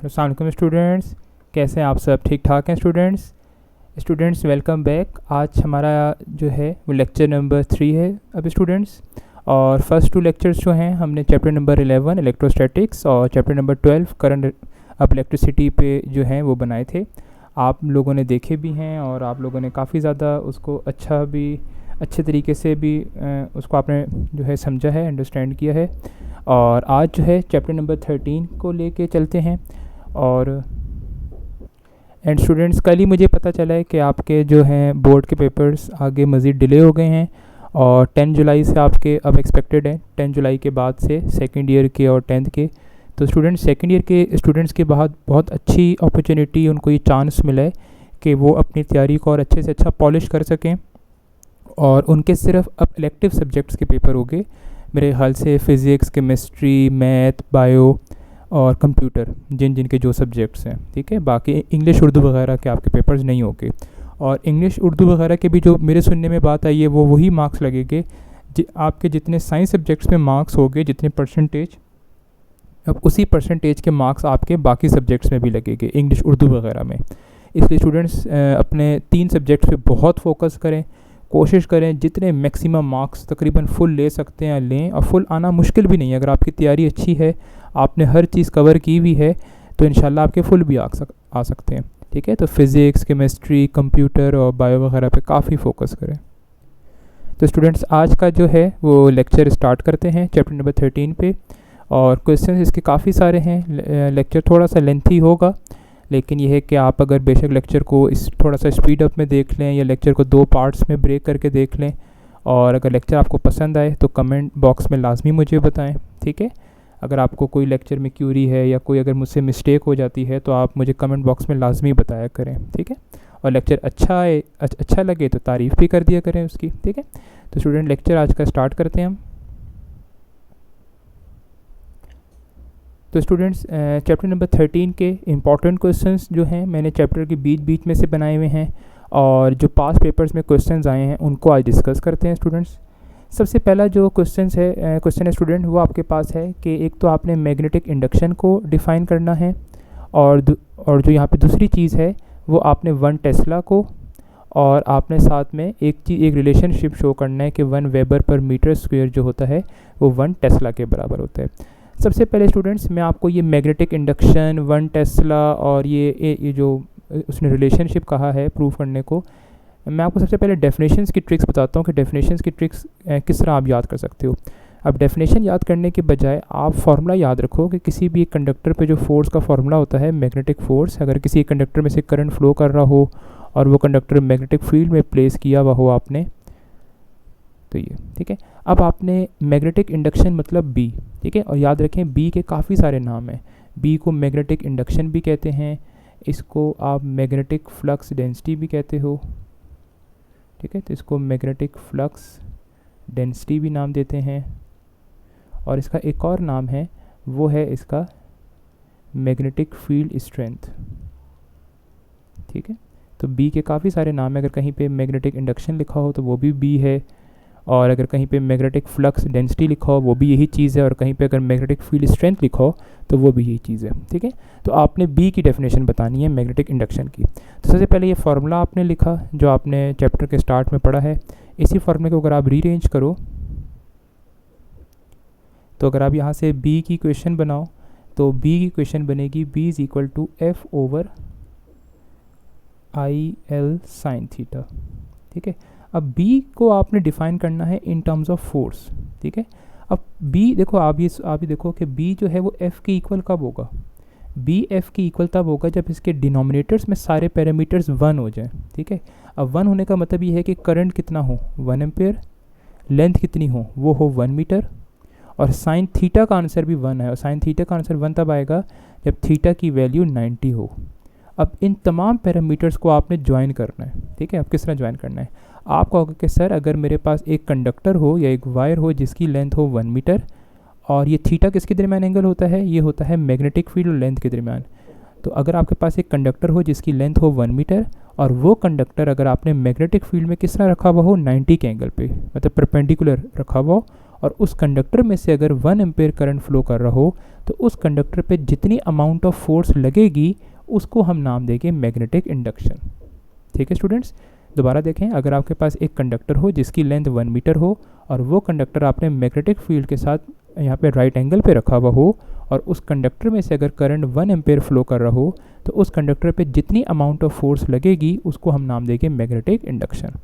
अस्सलाम वालेकुम स्टूडेंट्स, कैसे हैं आप सब? ठीक ठाक हैं स्टूडेंट्स वेलकम बैक। आज हमारा जो है वो लेक्चर नंबर 3 है अब स्टूडेंट्स। और फर्स्ट 2 लेक्चर्स जो हैं हमने चैप्टर नंबर 11 इलेक्ट्रोस्टैटिक्स और चैप्टर नंबर 12 करंट अब इलेक्ट्रिसिटी पे जो हैं वो बनाए थे। आप लोगों ने देखे भी हैं और आप लोगों ने काफ़ी ज़्यादा उसको अच्छे तरीके से भी उसको आपने जो है समझा है, अंडरस्टैंड किया है। और आज जो है चैप्टर नंबर 13 को लेके चलते हैं। और स्टूडेंट्स, कल ही मुझे पता चला है कि आपके जो हैं बोर्ड के पेपर्स आगे मज़ीद डिले हो गए हैं और 10 जुलाई से आपके अब एक्सपेक्टेड हैं। 10 जुलाई के बाद से सेकेंड ईयर के और 10th के। तो स्टूडेंट्स, सेकेंड ईयर के स्टूडेंट्स के बाद बहुत अच्छी अपॉर्चुनिटी, उनको ये चांस मिला है कि वो अपनी तैयारी को और अच्छे से अच्छा पॉलिश कर सकें। और उनके सिर्फ अब इलेक्टिव सब्जेक्ट्स के पेपर हो गए मेरे ख्याल से, फ़िज़िक्स, केमिस्ट्री, मैथ, बायो और कंप्यूटर, जिनके जो सब्जेक्ट्स हैं, ठीक है। बाकी इंग्लिश उर्दू वगैरह के आपके पेपर्स नहीं होंगे। और इंग्लिश उर्दू वगैरह के भी जो मेरे सुनने में बात आई है वो वही मार्क्स लगेंगे आपके जितने साइंस सब्जेक्ट्स में मार्क्स हो गए, जितने परसेंटेज, अब उसी परसेंटेज के मार्क्स आपके बाकी सब्जेक्ट्स में भी लगेंगे, इंग्लिश उर्दू वगैरह में। इसलिए स्टूडेंट्स अपने 3 सब्जेक्ट्स पे बहुत फोकस करें, कोशिश करें जितने मैक्सिमम मार्क्स तकरीबन फुल ले सकते हैं लें। और फुल आना मुश्किल भी नहीं है, अगर आपकी तैयारी अच्छी है, आपने हर चीज़ कवर की हुई है, तो इंशाल्लाह आपके फुल भी आ सकते हैं, ठीक है। तो फिज़िक्स, केमिस्ट्री, कंप्यूटर और बायो वगैरह पे काफ़ी फोकस करें। तो स्टूडेंट्स, आज का जो है वो लेक्चर स्टार्ट करते हैं चैप्टर नंबर 13 पे। और क्वेश्चन इसके काफ़ी सारे हैं। लेक्चर थोड़ा सा लेंथी होगा, लेकिन यह है कि आप अगर बेशक लेक्चर को थोड़ा सा स्पीड अप में देख लें या लेक्चर को 2 पार्ट्स में ब्रेक करके देख लें। और अगर लेक्चर आपको पसंद आए तो कमेंट बॉक्स में लाजमी मुझे बताएं, ठीक है। अगर आपको कोई लेक्चर में क्यूरी है या कोई अगर मुझसे मिस्टेक हो जाती है तो आप मुझे कमेंट बॉक्स में लाजमी बताया करें, ठीक है। और लेक्चर अच्छा लगे तो तारीफ़ भी कर दिया करें उसकी, ठीक है। तो स्टूडेंट, लेक्चर आज का स्टार्ट करते हैं हम। तो स्टूडेंट्स, चैप्टर नंबर 13 के इम्पॉर्टेंट क्वेश्चंस जो हैं मैंने चैप्टर के बीच में से बनाए हुए हैं, और जो पास पेपर्स में क्वेश्चंस आए हैं उनको आज डिस्कस करते हैं स्टूडेंट्स। सबसे पहला जो क्वेश्चन है स्टूडेंट, वो आपके पास है कि एक तो आपने मैग्नेटिक इंडक्शन को डिफ़ाइन करना है, और जो यहाँ पे दूसरी चीज़ है वो आपने 1 टेस्ला को, और आपने साथ में एक रिलेशनशिप शो करना है कि 1 वेबर पर मीटर स्क्वायर जो होता है वो 1 टेस्ला के बराबर होता है। सबसे पहले स्टूडेंट्स, मैं आपको ये मैग्नेटिक इंडक्शन, 1 टेस्ला और ये जो उसने रिलेशनशिप कहा है प्रूव करने को, मैं आपको सबसे पहले डेफिनेशंस की ट्रिक्स बताता हूँ कि डेफिनेशंस की ट्रिक्स किस तरह आप याद कर सकते हो। अब डेफिनेशन याद करने के बजाय आप फार्मूला याद रखो कि किसी भी एक कंडक्टर पे जो फोर्स का फार्मूला होता है, मैग्नेटिक फोर्स, अगर किसी कंडक्टर में से करंट फ्लो कर रहा हो और वो कंडक्टर मैग्नेटिक फील्ड में प्लेस किया हुआ हो आपने, तो ये ठीक है। अब आपने मैग्नेटिक इंडक्शन मतलब बी, ठीक है। और याद रखें बी के काफ़ी सारे नाम हैं। बी को मैग्नेटिक इंडक्शन भी कहते हैं, इसको आप मैग्नेटिक फ्लक्स डेंसिटी भी कहते हो, ठीक है। तो इसको मैग्नेटिक फ्लक्स डेंसिटी भी नाम देते हैं, और इसका एक और नाम है, वो है इसका मैग्नेटिक फील्ड स्ट्रेंथ, ठीक है। तो बी के काफ़ी सारे नाम है। अगर कहीं पे मैग्नेटिक इंडक्शन लिखा हो तो वो भी बी है, और अगर कहीं पे मैग्नेटिक फ्लक्स डेंसिटी लिखा हो वो भी यही चीज़ है, और कहीं पे अगर मैग्नेटिक फील्ड स्ट्रेंथ लिखा हो तो वो भी यही चीज़ है, ठीक है। तो आपने बी की डेफिनेशन बतानी है मैग्नेटिक इंडक्शन की। तो सबसे पहले ये फार्मूला आपने लिखा जो आपने चैप्टर के स्टार्ट में पढ़ा है। इसी फार्मूले को अगर आप रीअरेंज करो तो अगर आप यहाँ से बी की इक्वेशन बनाओ तो बी की इक्वेशन बनेगी B is equal to F over I L sine theta, ठीक है। अब B को आपने डिफ़ाइन करना है इन टर्म्स ऑफ फोर्स, ठीक है। अब B देखो, आप ये देखो कि B जो है वो F के इक्वल कब होगा। B F के इक्वल तब होगा जब इसके डिनोमिनेटर्स में सारे पैरामीटर्स 1 हो जाएं, ठीक है। अब 1 होने का मतलब ये है कि करंट कितना हो, 1 एम्पेयर, लेंथ कितनी हो, वो हो 1 मीटर, और साइन थीटा का आंसर भी 1 है। और साइन थीटा का आंसर 1 तब आएगा जब थीटा की वैल्यू 90 हो। अब इन तमाम पैरामीटर्स को आपने ज्वाइन करना है, ठीक है। अब किस तरह ज्वाइन करना है, आप कहोगे कि सर अगर मेरे पास एक कंडक्टर हो या एक वायर हो जिसकी लेंथ हो 1 मीटर, और ये थीटा किसके दरमियान एंगल होता है, ये होता है मैग्नेटिक फील्ड और लेंथ के दरमियान। तो अगर आपके पास एक कंडक्टर हो जिसकी लेंथ हो 1 मीटर, और वो कंडक्टर अगर आपने मैग्नेटिक फील्ड में किस तरह रखा हुआ हो, 90 के एंगल पे, मतलब परपेंडिकुलर रखा हुआ हो, और उस कंडक्टर में से अगर 1 एम्पेयर करंट फ्लो कर रहा हो तो उस कंडक्टर पे जितनी अमाउंट ऑफ फोर्स लगेगी उसको हम नाम देंगे मैग्नेटिक इंडक्शन। ठीक है स्टूडेंट्स, दोबारा देखें, अगर आपके पास एक कंडक्टर हो जिसकी लेंथ 1 मीटर हो और वो कंडक्टर आपने मैग्नेटिक फील्ड के साथ यहाँ पे राइट एंगल पे रखा हुआ हो और उस कंडक्टर में से अगर करंट 1 एम्पेयर फ्लो कर रहा हो तो उस कंडक्टर पे जितनी अमाउंट ऑफ फोर्स लगेगी उसको हम नाम देंगे मैग्नेटिक इंडक्शन।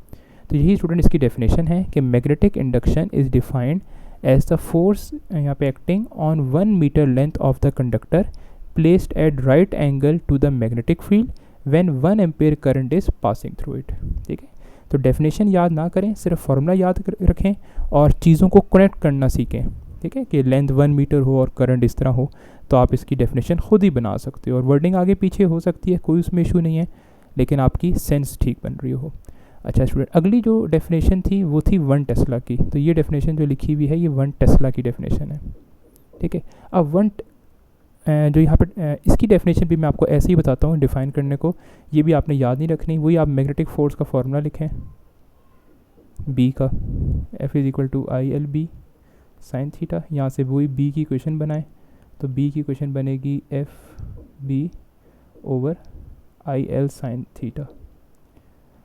तो यही स्टूडेंट इसकी डेफिनेशन है कि magnetic induction is defined as the force यहाँ पे acting on 1 metre length of the conductor placed at right angle to the magnetic field when 1 ampere current is passing through it. ठीक है, तो definition याद ना करें, सिर्फ फार्मूला याद रखें और चीज़ों को कनेक्ट करना सीखें। ठीक है, कि लेंथ 1 मीटर हो और करंट इस तरह हो तो आप इसकी डेफिनेशन खुद ही बना सकते हो और वर्डिंग आगे पीछे हो सकती है, कोई उसमें इशू नहीं है, लेकिन आपकी सेंस ठीक बन रही हो। अच्छा स्टूडेंट, अगली जो डेफिनेशन थी वो थी 1 टेस्ला की। तो ये डेफिनेशन जो लिखी हुई है ये 1 टेस्ला की डेफिनेशन है। ठीक है, अब 1 जो यहाँ पर इसकी डेफिनेशन भी मैं आपको ऐसे ही बताता हूँ डिफ़ाइन करने को, ये भी आपने याद नहीं रखनी। वही आप मैग्नेटिक फोर्स का फॉर्मूला लिखें बी का, F is equal to I L B sine theta. यहाँ से वही बी की इक्वेशन बनाएं तो बी की इक्वेशन बनेगी F B over I L sine theta.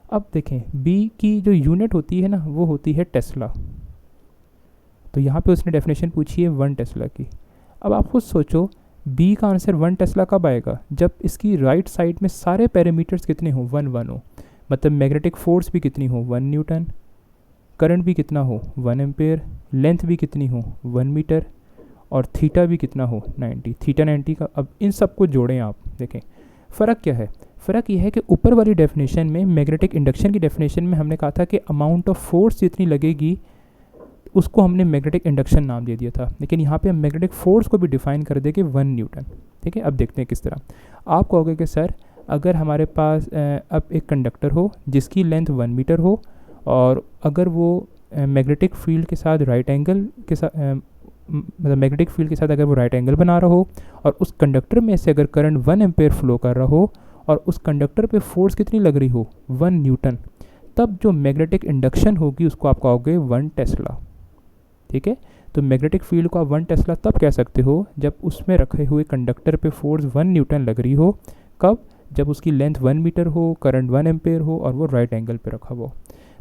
अब देखें बी की जो यूनिट होती है ना वो होती है टेस्ला। तो यहाँ पे उसने डेफिनेशन पूछी है 1 टेस्ला की। अब आप खुद सोचो बी का आंसर 1 टेस्ला कब आएगा, जब इसकी राइट साइड में सारे पैरामीटर्स कितने हो 1 1 हो, मतलब मैग्नेटिक फोर्स भी कितनी हो 1 न्यूटन, करंट भी कितना हो 1 एम्पेयर, लेंथ भी कितनी हो 1 मीटर और थीटा भी कितना हो 90, थीटा 90 का। अब इन सब को जोड़ें आप, देखें फ़र्क क्या है। फ़र्क यह है कि ऊपर वाली डेफिनेशन में मैग्नेटिक इंडक्शन की डेफिनेशन में हमने कहा था कि अमाउंट ऑफ फोर्स जितनी लगेगी उसको हमने मैग्नेटिक इंडक्शन नाम दे दिया था, लेकिन यहाँ पे हम मैग्नेटिक फोर्स को भी डिफाइन कर देंगे 1 न्यूटन। ठीक है, अब देखते हैं किस तरह। आप कहोगे कि सर अगर हमारे पास अब एक कंडक्टर हो जिसकी लेंथ 1 मीटर हो और अगर वो मैग्नेटिक फील्ड के साथ राइट एंगल के साथ मतलब मैग्नेटिक फील्ड के साथ अगर वो राइट एंगल बना रहा हो और उस कंडक्टर में से अगर करंट 1 एम्पेयर फ्लो कर रहा हो और उस कंडक्टर पे फोर्स कितनी लग रही हो 1 न्यूटन, तब जो मैग्नेटिक इंडक्शन होगी उसको आप कहोगे 1 टेस्ला। ठीक है, तो मैग्नेटिक फील्ड को आप 1 टेस्ला तब कह सकते हो जब उसमें रखे हुए कंडक्टर पे फोर्स 1 न्यूटन लग रही हो। कब? जब उसकी लेंथ 1 मीटर हो, करंट 1 एम्पेयर हो और वो राइट एंगल पे रखा हो।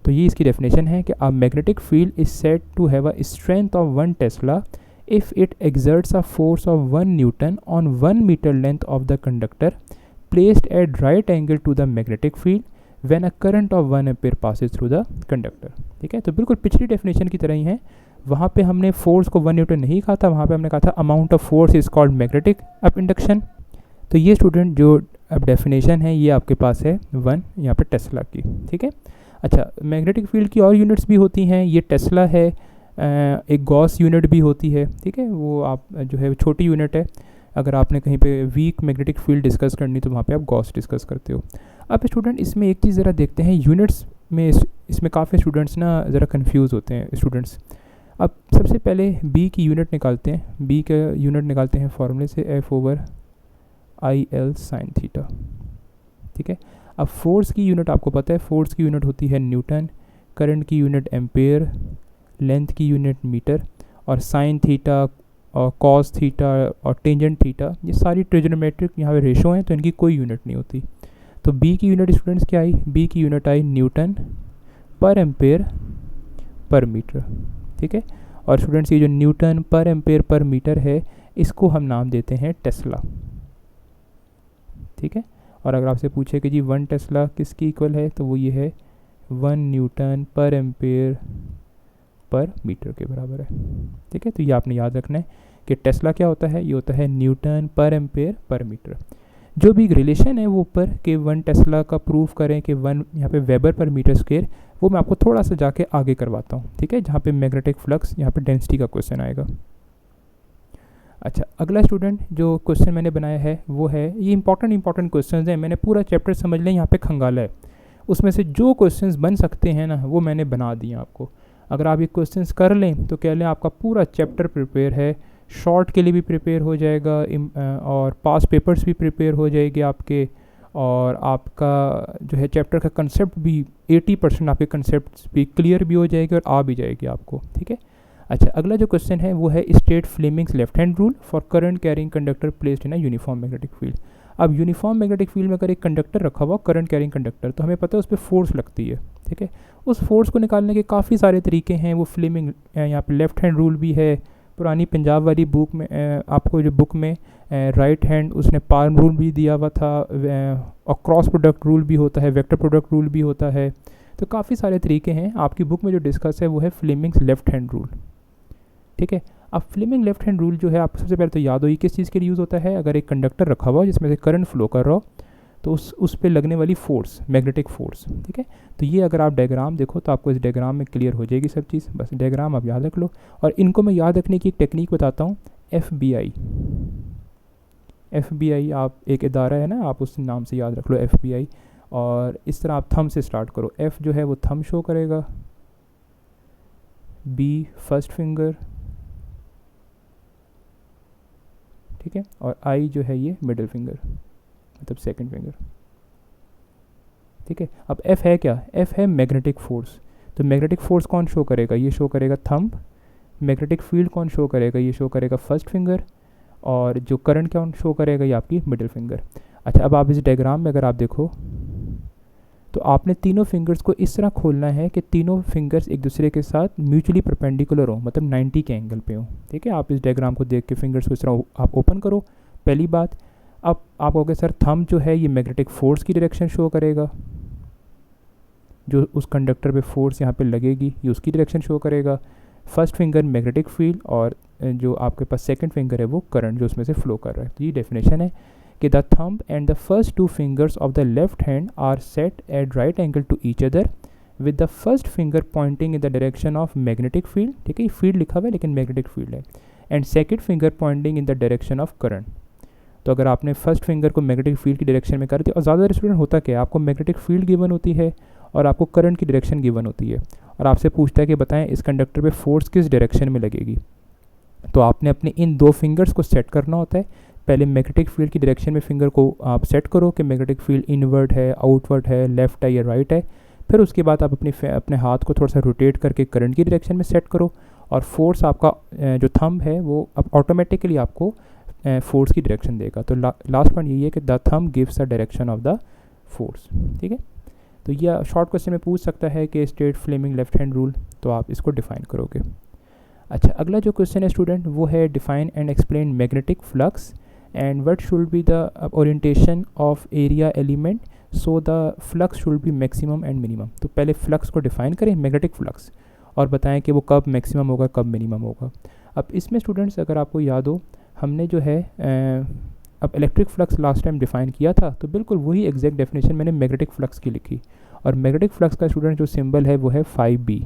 तो ये इसकी डेफिनेशन है कि a magnetic field is said to have a strength of 1 tesla if it exerts a force of 1 Newton on 1 meter length of the conductor placed at right angle to the magnetic field when a current of 1 ampere passes through the conductor। ठीक है, तो बिल्कुल पिछली definition की तरह ही है। वहाँ पे हमने फोर्स को 1 न्यूटन नहीं कहा था, वहाँ पे हमने कहा था amount of force is called magnetic up induction. तो ये स्टूडेंट जो अब डेफिनेशन है ये आपके पास है 1 यहाँ पे टेस्ला की। ठीक है, अच्छा मैग्नेटिक फील्ड की और यूनिट्स भी होती हैं, ये टेस्ला है, एक गॉस यूनिट भी होती है। ठीक है, वो आप जो है छोटी यूनिट है, अगर आपने कहीं पे वीक मैग्नेटिक फील्ड डिस्कस करनी तो वहाँ पे आप गॉस डिस्कस करते हो। अब स्टूडेंट इसमें एक चीज़ ज़रा देखते हैं यूनिट्स में, इसमें काफ़ी स्टूडेंट्स ना ज़रा कंफ्यूज होते हैं स्टूडेंट्स। अब सबसे पहले बी की यूनिट निकालते हैं, बी का यूनिट निकालते हैं फॉर्मूले से F over I L sine theta. ठीक है, अब फोर्स की यूनिट आपको पता है, फोर्स की यूनिट होती है न्यूटन, करंट की यूनिट एम्पेयर, लेंथ की यूनिट मीटर और साइन थीटा और कॉस थीटा और टेंजेंट थीटा ये सारी ट्रिग्नोमेट्रिक यहाँ पे रेशो हैं तो इनकी कोई यूनिट नहीं होती। तो बी की यूनिट स्टूडेंट्स क्या आई, बी की यूनिट आई न्यूटन पर एम्पेयर पर मीटर। ठीक है, और स्टूडेंट्स ये जो न्यूटन पर एम्पेयर पर मीटर है इसको हम नाम देते हैं टेस्ला। ठीक है, और अगर आपसे पूछे कि जी 1 टेस्ला किसकी इक्वल है तो वो ये है 1 न्यूटन पर एम्पेयर पर मीटर के बराबर है। ठीक है, तो ये आपने याद रखना है कि टेस्ला क्या होता है, ये होता है न्यूटन पर एम्पेयर पर मीटर। जो भी रिलेशन है वो ऊपर के 1 टेस्ला का प्रूफ करें कि 1 यहाँ पे वेबर पर मीटर स्क्वायर, वो मैं आपको थोड़ा सा जाके आगे करवाता हूँ। ठीक है, जहाँ पे मैग्नेटिक फ्लक्स यहाँ पे डेंसिटी का क्वेश्चन आएगा। अच्छा, अगला स्टूडेंट जो क्वेश्चन मैंने बनाया है वो है, ये इंपॉर्टेंट क्वेश्चन हैं, मैंने पूरा चैप्टर समझ लें यहाँ पे खंगाला है, उसमें से जो क्वेश्चंस बन सकते हैं ना वो मैंने बना दिए आपको। अगर आप ये क्वेश्चंस कर लें तो कह लें आपका पूरा चैप्टर प्रिपेयर है, शॉर्ट के लिए भी प्रिपेयर हो जाएगा और पास पेपर्स भी प्रिपेयर हो जाएंगे आपके, और आपका जो है चैप्टर का कंसेप्ट भी 80% आपके कंसेप्ट भी क्लियर भी हो जाएगी और आ भी जाएगी आपको। ठीक है, अच्छा, अगला जो क्वेश्चन है वो है state Fleming's left hand rule for current carrying conductor placed in a uniform magnetic field. अब यूनिफॉर्म मैग्नेटिक फील्ड में अगर एक कंडक्टर रखा हुआ करंट कैरिंग कंडक्टर, तो हमें पता है उस पर फोर्स लगती है, ठीक है। उस फोर्स को निकालने के काफ़ी सारे तरीके हैं। वो फ्लेमिंग यहाँ पे लेफ्ट हैंड रूल भी है, पुरानी पंजाब वाली बुक में आपको जो बुक में राइट हैंड उसने पाल्म रूल भी दिया हुआ था, और क्रॉस प्रोडक्ट रूल भी होता है, वेक्टर प्रोडक्ट रूल भी होता है। तो काफ़ी सारे तरीके हैं। आपकी बुक में जो डिस्कस है वो है फ्लेमिंग्स लेफ्ट हैंड रूल, ठीक है। अब फ्लेमिंग लेफ्ट हैंड रूल जो है आपको सबसे पहले तो याद हो, ये किस चीज़ के लिए यूज़ होता है। अगर एक कंडक्टर रखा हुआ जिसमें से करंट फ्लो कर रहा हो, तो उस पर लगने वाली फोर्स, मैग्नेटिक फोर्स, ठीक है। तो ये अगर आप डायग्राम देखो तो आपको इस डायग्राम में क्लियर हो जाएगी सब चीज़। बस डायग्राम आप याद रख लो। और इनको मैं याद रखने की एक टेक्निक बताता हूँ, FBI। FBI आप एक इदारा है ना, आप उस नाम से याद रख लो, FBI। और इस तरह आप थंब से स्टार्ट करो। F जो है वो थंब शो करेगा, B फर्स्ट फिंगर, ठीक है, और I जो है ये मिडिल फिंगर, मतलब सेकंड फिंगर, ठीक है। अब F है क्या, F है मैग्नेटिक फोर्स। तो मैग्नेटिक फोर्स कौन शो करेगा, ये शो करेगा थंब। मैग्नेटिक फील्ड कौन शो करेगा, ये शो करेगा फर्स्ट फिंगर। और जो करंट कौन शो करेगा, ये आपकी मिडिल फिंगर। अच्छा, अब आप इस डायग्राम में अगर आप देखो तो आपने तीनों फिंगर्स को इस तरह खोलना है कि तीनों फिंगर्स एक दूसरे के साथ म्यूचुअली परपेंडिकुलर हो, मतलब 90 के एंगल पे हो, ठीक है। आप इस डायग्राम को देख के फिंगर्स को इस तरह आप ओपन करो, पहली बात। अब आप कहोगे सर थंब जो है ये मैग्नेटिक फोर्स की डायरेक्शन शो करेगा, जो उस कंडक्टर पे फोर्स यहाँ पे लगेगी ये उसकी डायरेक्शन शो करेगा। फर्स्ट फिंगर मैग्नेटिक फील्ड, और जो आपके पास सेकंड फिंगर है वो करंट जो उसमें से फ्लो कर रहा है। तो ये डेफिनेशन है कि the thumb and the first two fingers of the left hand are set at right angle to each other with the first finger pointing in the direction of magnetic field, ठीक है। ये field लिखा हुआ है लेकिन magnetic field है। And second finger pointing in the direction of current. तो अगर आपने फर्स्ट फिंगर को मैग्नेटिक फील्ड की डायरेक्शन में कर दिया, और ज़्यादातर स्टूडेंट होता क्या है, आपको मैग्नेटिक फील्ड गिवन होती है और आपको करंट की डायरेक्शन गिवन होती है, और आपसे पूछता है कि बताएं इस कंडक्टर पे फोर्स किस डायरेक्शन में लगेगी। तो आपने अपने इन दो फिंगर्स को सेट करना होता है। पहले मैग्नेटिक फील्ड की डायरेक्शन में फिंगर को आप सेट करो कि मैग्नेटिक फील्ड इनवर्ड है, आउटवर्ड है, लेफ्ट है या राइट है। फिर उसके बाद आप अपने हाथ को थोड़ा सा रोटेट करके करंट की डायरेक्शन में सेट करो, और फोर्स आपका जो थंब है वो अब ऑटोमेटिकली आपको फोर्स की डायरेक्शन देगा। तो लास्ट पॉइंट यही है कि the thumb gives the direction of the force, ठीक है। तो यह शॉर्ट क्वेश्चन में पूछ सकता है कि state Fleming left hand rule, तो आप इसको डिफाइन करोगे। अच्छा, अगला जो क्वेश्चन है स्टूडेंट वो है define and explain magnetic flux and what should be the orientation of area element so the flux should be maximum and minimum. तो पहले फ्लक्स को डिफाइन करें, मैग्नेटिक फ्लक्स, और बताएं कि वो कब मैक्सिमम होगा कब मिनिमम होगा। अब इसमें स्टूडेंट्स अगर आपको याद हो, हमने जो है अब electric flux last time define किया था, तो बिल्कुल वही एग्जैक्ट डेफिनेशन मैंने मैग्नेटिक फ्लक्स की लिखी। और मैग्नेटिक फ्लक्स का स्टूडेंट जो सिंबल है वो है phi-b,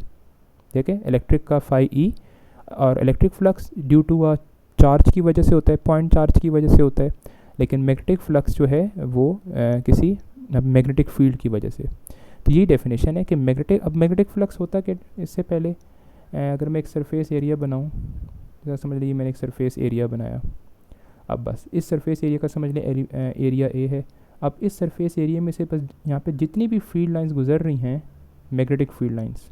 ठीक है। इलेक्ट्रिक का phi-e, और electric flux due to a charge की वजह से होता है, पॉइंट चार्ज की वजह से होता है। लेकिन मैग्नेटिक फ्लक्स जो है वो किसी मैग्नेटिक फील्ड की वजह से। तो यही डेफिनेशन है कि मैग्नेटिक फ्लक्स होता कि इससे पहले अगर मैं एक सरफेस एरिया बनाऊँ, समझ लीजिए मैंने एक सरफेस एरिया बनाया। अब बस इस सरफेस एरिया का समझ लें एरिया ए है। अब इस सरफेस एरिया में से बस यहाँ पे जितनी भी फील्ड लाइंस गुजर रही हैं, मैग्नेटिक फील्ड लाइंस,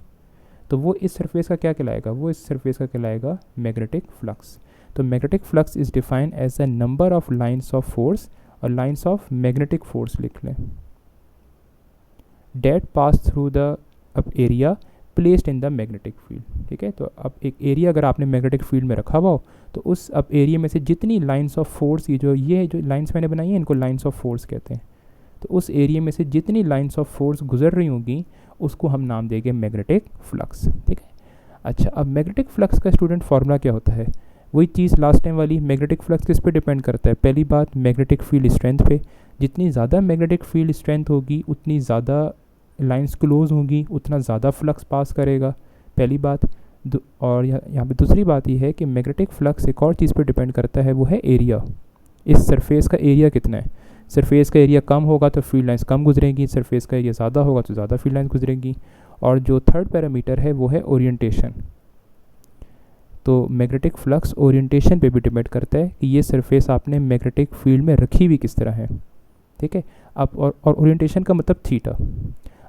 तो वो इस सरफेस का क्या कहलाएगा, वो इस सरफेस का कहलाएगा मैग्नेटिक फ्लक्स। तो magnetic flux is defined as the number of lines of force, और लाइंस ऑफ मैग्नेटिक फोर्स लिख लें, डेट पास थ्रू द अब area placed in the magnetic field, ठीक है। तो अब एक एरिया अगर आपने मैग्नेटिक फील्ड में रखा हुआ हो, तो उस अब एरिया में से जितनी लाइंस ऑफ फोर्स, ये जो लाइंस मैंने बनाई हैं इनको लाइंस ऑफ फोर्स कहते हैं। तो उस एरिया में से जितनी लाइंस ऑफ फोर्स गुजर रही होंगी उसको हम नाम देंगे मैग्नेटिक फ्लक्स, ठीक है। अच्छा, अब मैग्नेटिक फ्लक्स का स्टूडेंट फार्मूला क्या होता है, वही चीज़ लास्ट टाइम वाली। मैग्नेटिक फ्लक्स किस पे डिपेंड करता है, पहली बात मैग्नेटिक फील्ड स्ट्रेंथ पे। जितनी ज़्यादा मैग्नेटिक फील्ड स्ट्रेंथ होगी उतनी ज़्यादा लाइंस क्लोज होंगी, उतना ज़्यादा फ्लक्स पास करेगा, पहली बात। और यहाँ पे दूसरी बात ये है कि मैग्नेटिक फ्लक्स एक और चीज़ पे डिपेंड करता है, वो है एरिया। इस सरफेस का एरिया कितना है, सरफेस का एरिया कम होगा तो फील्ड लाइंस कम गुजरेंगी, सरफेस का एरिया ज़्यादा होगा तो ज़्यादा फील्ड लाइंस गुजरेंगी। और जो थर्ड पैरामीटर है वो है ओरिएंटेशन। तो मैग्नेटिक फ्लक्स ओरिएंटेशन पे भी डिपेंड करता है कि ये सरफेस आपने मैग्नेटिक फील्ड में रखी हुई किस तरह है, ठीक है। अब और ओरिएंटेशन का मतलब थीटा।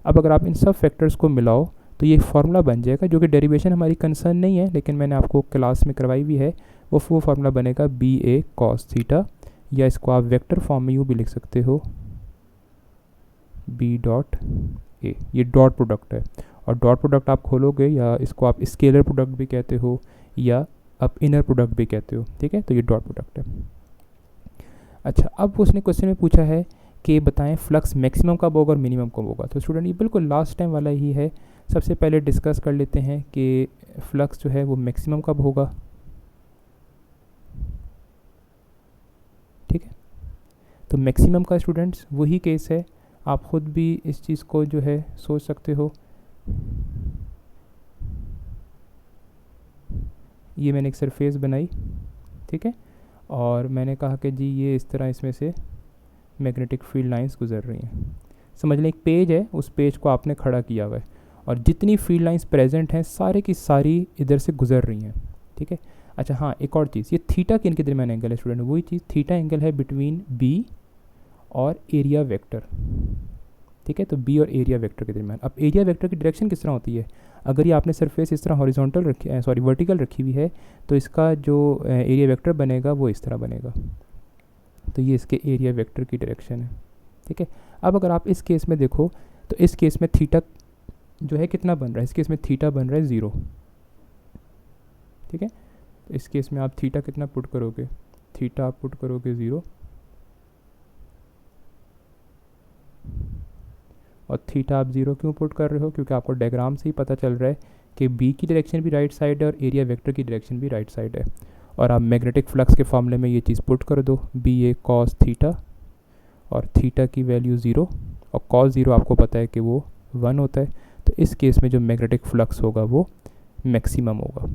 अब अगर आप इन सब फैक्टर्स को मिलाओ तो ये फार्मूला बन जाएगा, जो कि डेरिवेशन हमारी कंसर्न नहीं है लेकिन मैंने आपको क्लास में करवाई भी है। वो फार्मूला बनेगा बी ए कॉस थीटा, या इसको आप वेक्टर फॉर्म में यूँ भी लिख सकते हो बी डॉट ए। ये डॉट प्रोडक्ट है, और डॉट प्रोडक्ट आप खोलोगे, या इसको आप स्केलर प्रोडक्ट भी कहते हो या आप इनर प्रोडक्ट भी कहते हो, ठीक है। तो ये डॉट प्रोडक्ट है। अच्छा, अब उसने क्वेश्चन में पूछा है कि बताएं फ्लक्स मैक्सिमम कब होगा और मिनिमम कब होगा। तो स्टूडेंट ये बिल्कुल लास्ट टाइम वाला ही है। सबसे पहले डिस्कस कर लेते हैं कि फ्लक्स जो है वो मैक्सिमम कब होगा, ठीक है। तो मैक्सिमम का स्टूडेंट्स वही केस है, आप ख़ुद भी इस चीज़ को जो है सोच सकते हो। ये मैंने एक सरफेस बनाई, ठीक है, और मैंने कहा कि जी ये इस तरह इसमें से मैग्नेटिक फील्ड लाइंस गुजर रही हैं। समझ लें एक पेज है, उस पेज को आपने खड़ा किया हुआ है और जितनी फील्ड लाइंस प्रेजेंट हैं सारे की सारी इधर से गुजर रही हैं, ठीक है। अच्छा हाँ, एक और चीज़, ये थीटा किन के दरमियान एंगल है स्टूडेंट, वही चीज़ थीटा एंगल है बिटवीन बी और एरिया वेक्टर, ठीक है। तो बी और एरिया वेक्टर के दरमियान। अब एरिया वेक्टर की डायरेक्शन किस तरह होती है, अगर ये आपने सरफेस इस तरह हॉरिजॉन्टल रखी वर्टिकल रखी हुई है तो इसका जो एरिया वेक्टर बनेगा वो इस तरह बनेगा। तो ये इसके एरिया वेक्टर की डायरेक्शन है, ठीक है। अब अगर आप इस केस में देखो तो इस केस में थीटा जो है कितना बन रहा है, इस केस में थीटा बन रहा है 0, ठीक है। तो इस केस में आप थीटा कितना पुट करोगे, थीटा आप पुट करोगे 0, और थीटा आप 0 क्यों पुट कर रहे हो, क्योंकि आपको डायग्राम से ही पता चल रहा है कि बी की डायरेक्शन भी राइट साइड है और एरिया वेक्टर की डायरेक्शन भी राइट साइड है। और आप मैग्नेटिक फ्लक्स के फॉर्मूले में ये चीज़ पुट कर दो, बी ए कॉस थीटा, और थीटा की वैल्यू 0 और कॉस 0 आपको पता है कि वो 1 होता है। तो इस केस में जो मैग्नेटिक फ्लक्स होगा वो मैक्सिमम होगा,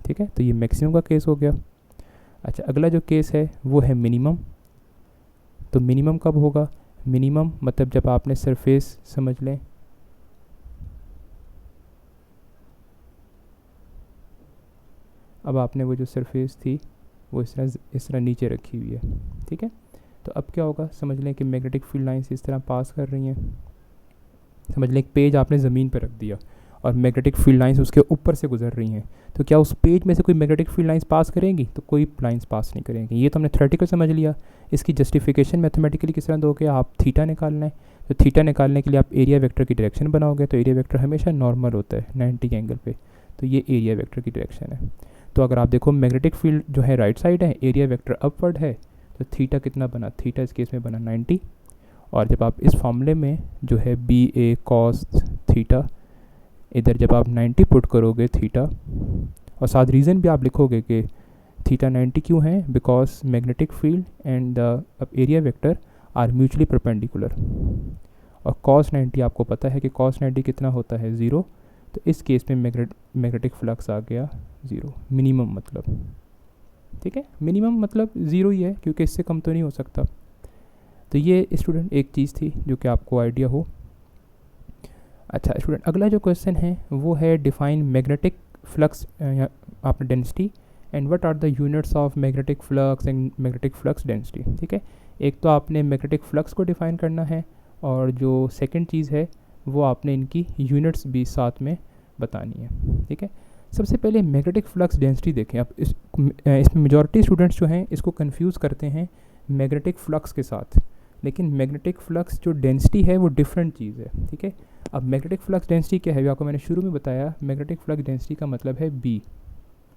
ठीक है। तो ये मैक्सिमम का केस हो गया। अच्छा, अगला जो केस है वो है मिनिमम। तो मिनिमम कब होगा, मिनिमम मतलब जब आपने सरफेस समझ लें, अब आपने वो जो सरफेस थी वो इस तरह नीचे रखी हुई है, ठीक है। तो अब क्या होगा, समझ लें कि मैग्नेटिक फील्ड लाइंस इस तरह पास कर रही हैं। समझ लें एक पेज आपने ज़मीन पर रख दिया और मैग्नेटिक फील्ड लाइंस उसके ऊपर से गुजर रही हैं, तो क्या उस पेज में से कोई मैग्नेटिक फील्ड लाइंस पास करेंगी, तो कोई लाइंस पास नहीं करेंगी। ये तो हमने थ्योरेटिकल समझ लिया। इसकी जस्टिफिकेशन मैथमेटिकली किस तरह दोगे, आप थीटा निकालना है, तो थीटा निकालने के लिए आप एरिया वेक्टर की डायरेक्शन बनाओगे, तो एरिया वेक्टर हमेशा नॉर्मल होता है 90 के एंगल पे, तो ये एरिया वेक्टर की डायरेक्शन है। तो अगर आप देखो मैग्नेटिक फील्ड जो है राइट साइड है, एरिया वेक्टर अपवर्ड है, तो थीटा कितना बना, थीटा इस केस में बना 90। और जब आप इस फॉर्मूले में जो है बी ए कॉस थीटा, इधर जब आप 90 पुट करोगे थीटा, और साथ रीज़न भी आप लिखोगे कि थीटा 90 क्यों है, because magnetic field and the area vector are mutually perpendicular. और कॉस 90 आपको पता है कि कॉस 90 कितना होता है 0, तो इस केस में मैग्नेटिक फ्लक्स आ गया 0, मिनिमम मतलब, ठीक है। मिनिमम मतलब 0 ही है क्योंकि इससे कम तो नहीं हो सकता। तो ये स्टूडेंट एक चीज़ थी जो कि आपको आइडिया हो। अच्छा स्टूडेंट, अगला जो क्वेश्चन है वो है डिफाइन मैग्नेटिक फ्लक्स आपने density and what are the units of magnetic flux and magnetic flux density, ठीक है। एक तो आपने मैग्नेटिक फ्लक्स को डिफ़ाइन करना है, और जो सेकंड चीज़ है वो आपने इनकी यूनिट्स भी साथ में बतानी है, ठीक है। सबसे पहले मैग्नेटिक फ्लक्स डेंसिटी देखें। अब इसमें मेजॉरिटी स्टूडेंट्स जो हैं इसको कंफ्यूज करते हैं मैग्नेटिक फ्लक्स के साथ, लेकिन मैग्नेटिक फ्लक्स जो डेंसिटी है वो डिफरेंट चीज़ है, ठीक है। अब मैग्नेटिक फ्लक्स डेंसिटी क्या है, आपको मैंने शुरू में बताया, मैग्नेटिक फ्लक्स डेंसिटी का मतलब है बी,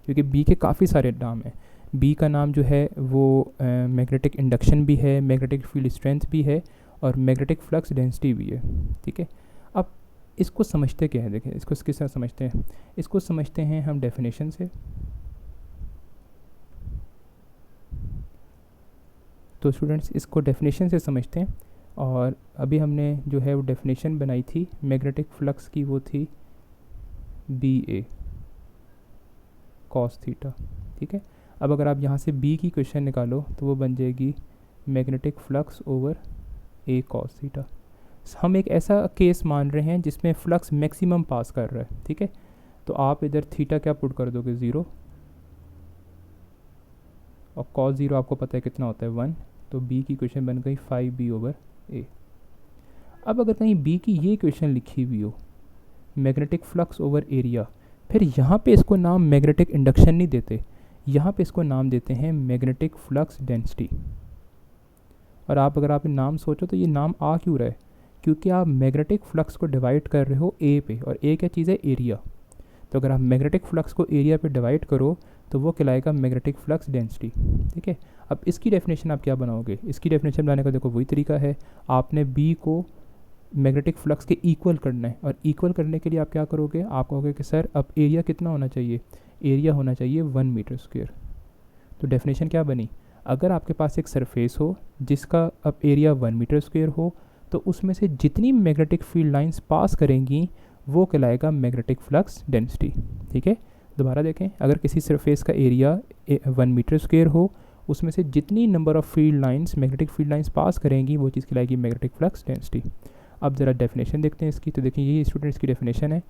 क्योंकि बी के काफ़ी सारे नाम हैं। बी का नाम जो है वो मैग्नेटिक इंडक्शन भी है, मैग्नेटिक फील्ड स्ट्रेंथ भी है, और मैग्नेटिक फ्लक्स डेंसिटी भी है, ठीक है। अब इसको समझते क्या है, देखें इसको किस तरह समझते हैं, इसको समझते हैं हम डेफिनेशन से। तो स्टूडेंट्स इसको डेफिनेशन से समझते हैं, और अभी हमने जो है वो डेफिनेशन बनाई थी मैग्नेटिक फ्लक्स की, वो थी बी ए कॉस थीटा, ठीक है। अब अगर आप यहाँ से बी की क्वेश्चन निकालो तो वो बन जाएगी मैग्नेटिक फ्लक्स ओवर ए कॉस थीटा। हम एक ऐसा केस मान रहे हैं जिसमें फ्लक्स मैक्सिमम पास कर रहा है, ठीक है। तो आप इधर थीटा क्या पुट कर दोगे 0, और कॉस 0 आपको पता है कितना होता है 1, तो बी की क्वेश्चन बन गई 5b ओवर ए। अब अगर कहीं बी की ये क्वेश्चन लिखी हुई हो मैग्नेटिक फ्लक्स ओवर एरिया। फिर यहाँ पे इसको नाम मैग्नेटिक इंडक्शन नहीं देते, यहाँ पे इसको नाम देते हैं मैग्नेटिक फ्लक्स डेंसिटी। और अगर आप नाम सोचो तो ये नाम आ क्यों रहा है, क्योंकि आप मैग्नेटिक फ्लक्स को डिवाइड कर रहे हो ए पे, और ए क्या चीज़ है, एरिया। तो अगर आप मैग्नेटिक फ्लक्स को एरिया पे डिवाइड करो तो वो कहलाएगा मैग्नेटिक फ्लक्स डेंसिटी। ठीक है, अब इसकी डेफिनेशन आप क्या बनाओगे, इसकी डेफिनेशन बनाने का देखो वही तरीका है, आपने बी को मैग्नेटिक फ्लक्स के इक्वल करना है, और इक्वल करने के लिए आप क्या करोगे, आप कहोगे कि सर अब एरिया कितना होना चाहिए, एरिया होना चाहिए 1 मीटर स्क्वायर। तो डेफिनेशन क्या बनी, अगर आपके पास एक सरफेस हो जिसका अब एरिया 1 मीटर स्क्वायर हो, तो उसमें से जितनी मैग्नेटिक फील्ड लाइंस पास करेंगी वो कहलाएगा मैग्नेटिक फ्लक्स डेंसिटी। ठीक है, दोबारा देखें, अगर किसी सरफेस का एरिया 1 मीटर स्क्वायर हो, उसमें से जितनी number of field lines, magnetic field lines pass करेंगी वो चीज़ कहलाएगी मैग्नेटिक फ्लक्स डेंसिटी। अब ज़रा डेफिनेशन देखते हैं इसकी। तो देखिए ये स्टूडेंट्स की डेफिनेशन है